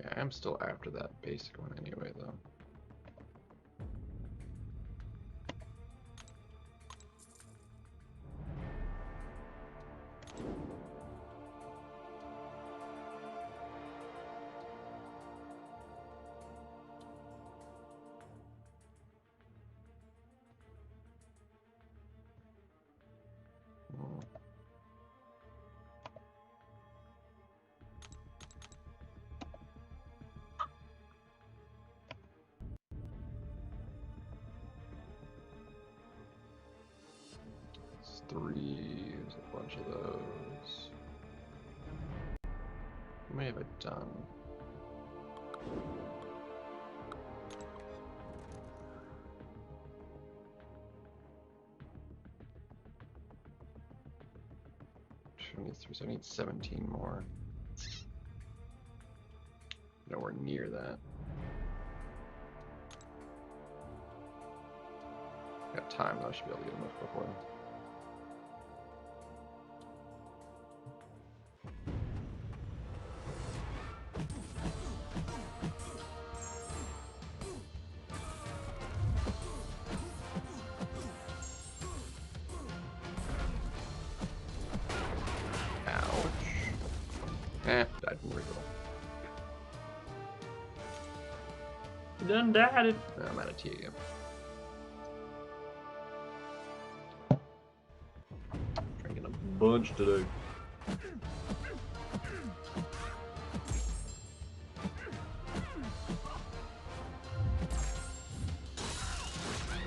Yeah, I'm still after that basic one anyway, though. Three, there's a bunch of those. How many have I done? So I need 17 more. Nowhere near that. Got time though, I should be able to get enough before. Died from reroll. You done died it. Oh, I'm out of tea again. Drinking a bunch today.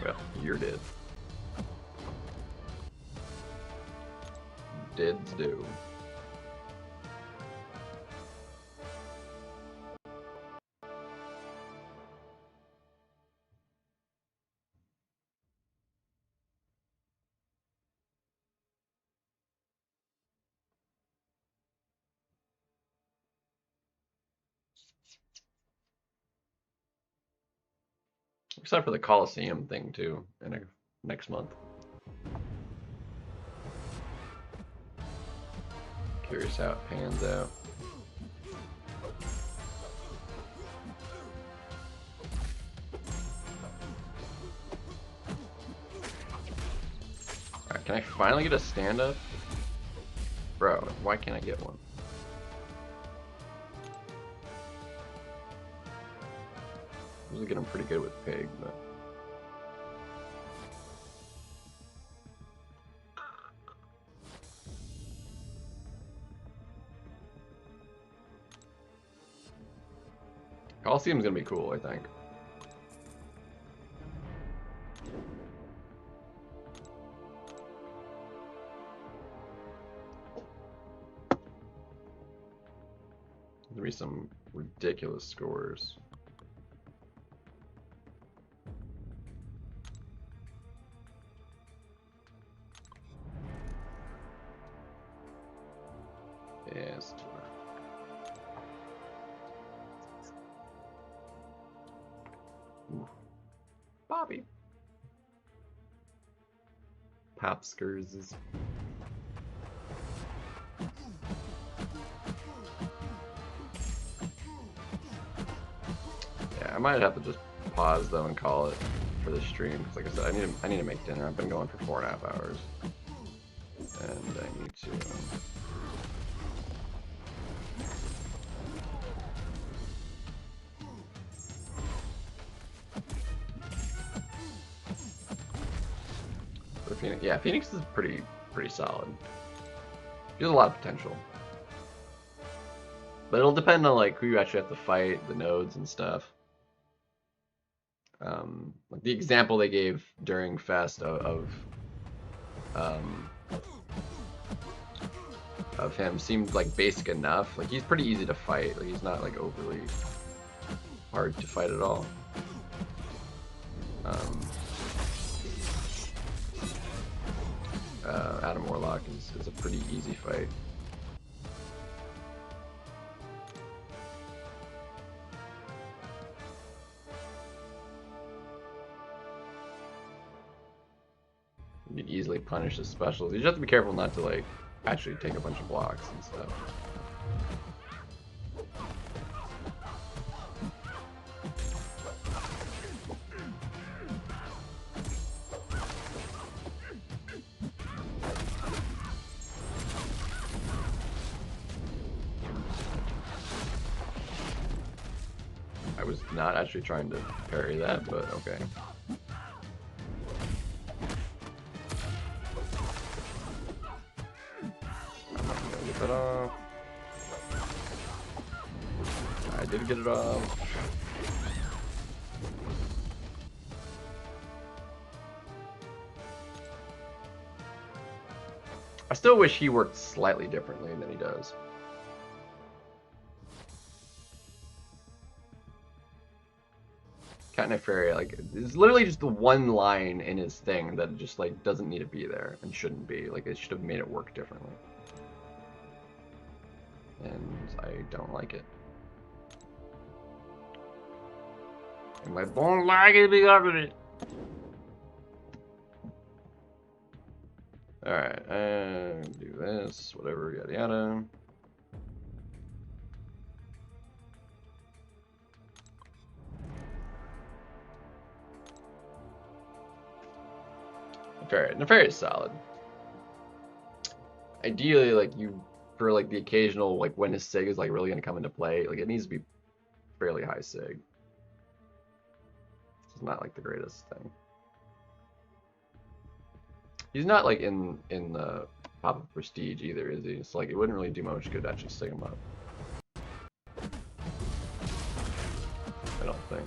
Well, you're dead. Dead's due. Except for the Coliseum thing too, next month. Curious how it pans out. Alright, can I finally get a stand-up? Bro, why can't I get one? I was getting pretty good with Pig, but... Coliseum's gonna be cool, I think. There'll be some ridiculous scores. Yes. Ooh. Bobby. Popskers is... Yeah, I might have to just pause though and call it for the stream because, like I said, I need to make dinner. I've been going for 4.5 hours, and I need to. Phoenix, yeah, Phoenix is pretty solid. He has a lot of potential, but it'll depend on like who you actually have to fight, the nodes and stuff. Like the example they gave during Fest of him seemed like basic enough. Like he's pretty easy to fight. Like he's not like overly hard to fight at all. Adam Warlock is a pretty easy fight. You can easily punish his specials. You just have to be careful not to like actually take a bunch of blocks and stuff. I was not actually trying to parry that, but okay. Get that off. I did get it off. I still wish he worked slightly differently than he does. Cat Nefaria, like, it's literally just the one line in his thing that just, like, doesn't need to be there and shouldn't be. Like, it should have made it work differently. And I don't like it. And I don't like it because of it. Alright, do this, whatever, yada yada. Nefaria is solid. Ideally, like, you for like the occasional like when his sig is like really gonna come into play, like it needs to be fairly high sig. It's not like the greatest thing. He's not like in the top of prestige either, is he? It's like it wouldn't really do much good to actually stick him up. I don't think.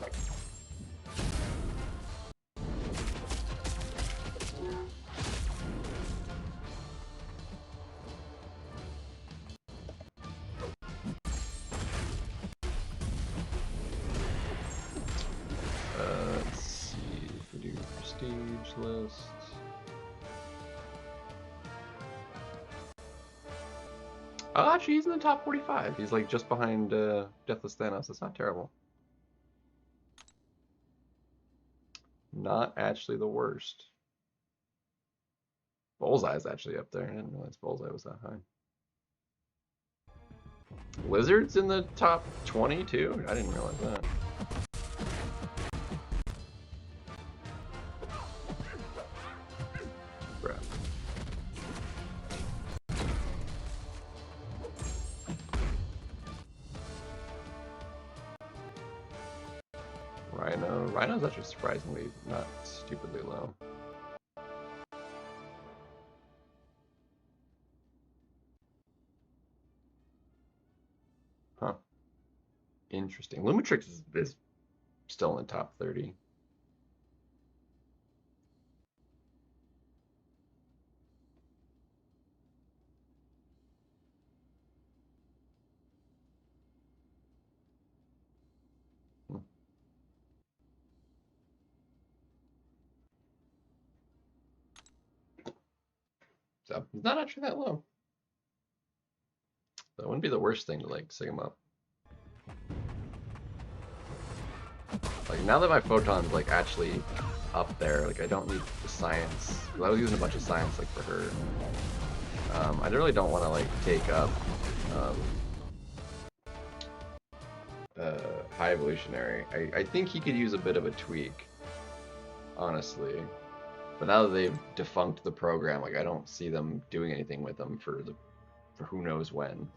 Let's see if we do prestige list. Oh, actually, he's in the top 45. He's like just behind Deathless Thanos. That's not terrible. Not actually the worst. Bullseye's actually up there. I didn't realize Bullseye was that high. Lizard's in the top 20 too? I didn't realize that. Bruh. Rhino's actually surprisingly not stupidly low. Huh. Interesting. Lumitrix is still in the top 30. So he's not actually that low. That wouldn't be the worst thing to like sig him up. Like now that my photon's like actually up there, like I don't need the science. I was using a bunch of science like for her. I really don't want to like take up high evolutionary. I think he could use a bit of a tweak, honestly. But now that they've defunct the program, like I don't see them doing anything with them for who knows when.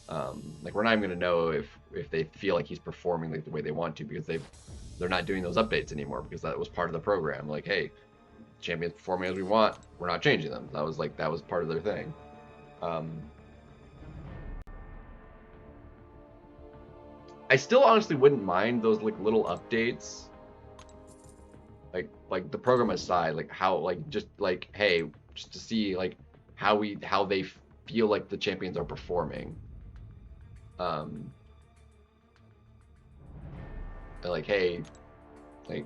Like we're not even gonna know if they feel like he's performing like the way they want to because they're not doing those updates anymore because that was part of the program. Like, hey, champions performing as we want, we're not changing them. That was part of their thing. I still honestly wouldn't mind those like little updates. Like the program aside, like how like just like hey, just to see like how they feel like the champions are performing. Like hey, like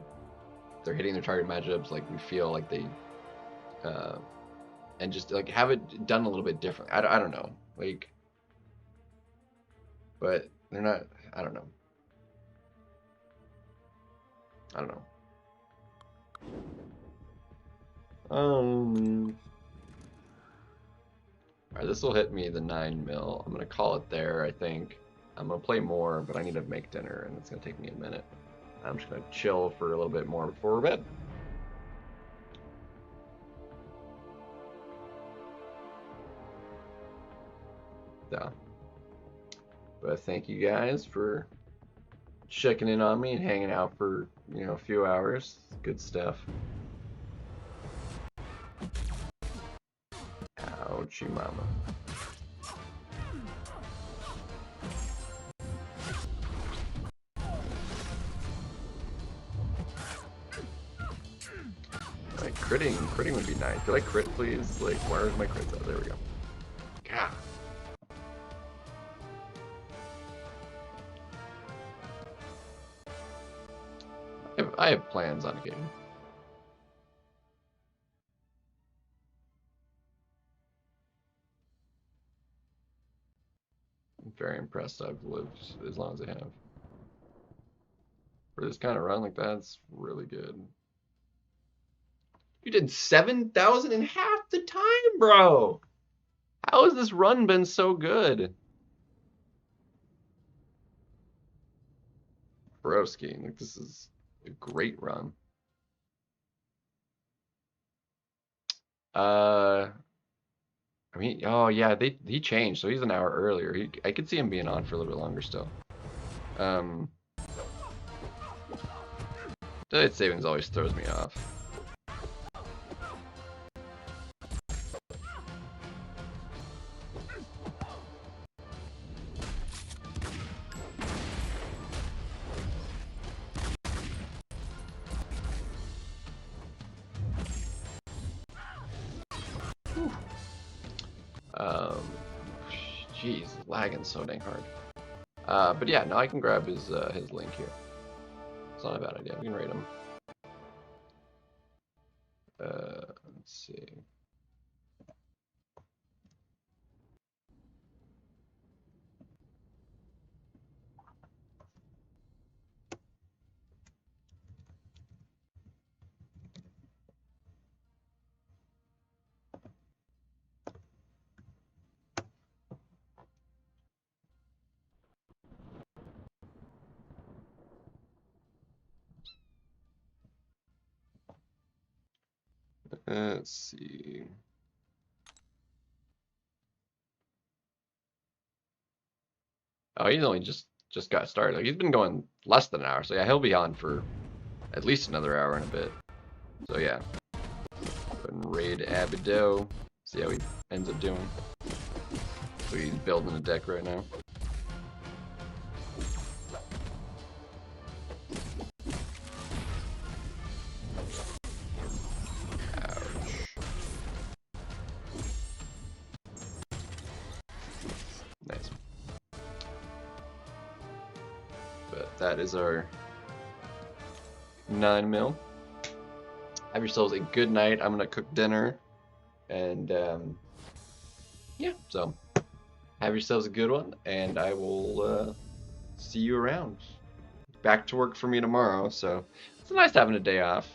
they're hitting their target matchups, like we feel like they and just like have it done a little bit different. I don't know, like, but they're not. I don't know. Alright, this will hit me the 9 mil. I'm gonna call it there, I think. I'm gonna play more, but I need to make dinner and it's gonna take me a minute. I'm just gonna chill for a little bit more before we're bed. Yeah. But thank you guys for checking in on me and hanging out for, a few hours. Good stuff. Ouchie mama. Like critting would be nice. Could I crit please? Like, where's my crits? Oh, there we go. God. I have plans on occasion. I'm very impressed I've lived as long as I have. For this kind of run like that, it's really good. You did 7,000 in half the time, bro! How has this run been so good? Broski, like this is a great run. I mean, oh yeah, he changed, so he's an hour earlier. I could see him being on for a little bit longer still. Daylight savings always throws me off. Jeez, lagging so dang hard. But yeah, now I can grab his link here. It's not a bad idea. We can rate him. Let's see. Let's see. Oh, he's only just got started. Like, he's been going less than an hour, so yeah, he'll be on for at least another hour and a bit. So yeah, go ahead and raid Abido. See how he ends up doing. So he's building a deck right now. Nice. But that is our 9 mil. Have yourselves a good night. I'm gonna cook dinner, and yeah. So have yourselves a good one, and I will see you around. Back to work for me tomorrow, so it's nice having a day off.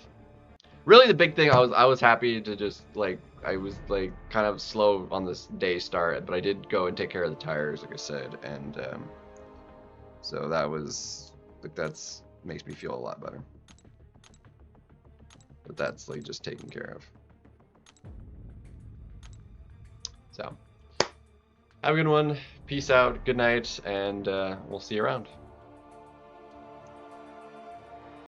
Really, the big thing, I was happy to just like I was like kind of slow on this day start, but I did go and take care of the tires, like I said, and so that was like that's makes me feel a lot better. But that's like just taken care of. So have a good one. Peace out. Good night, and we'll see you around.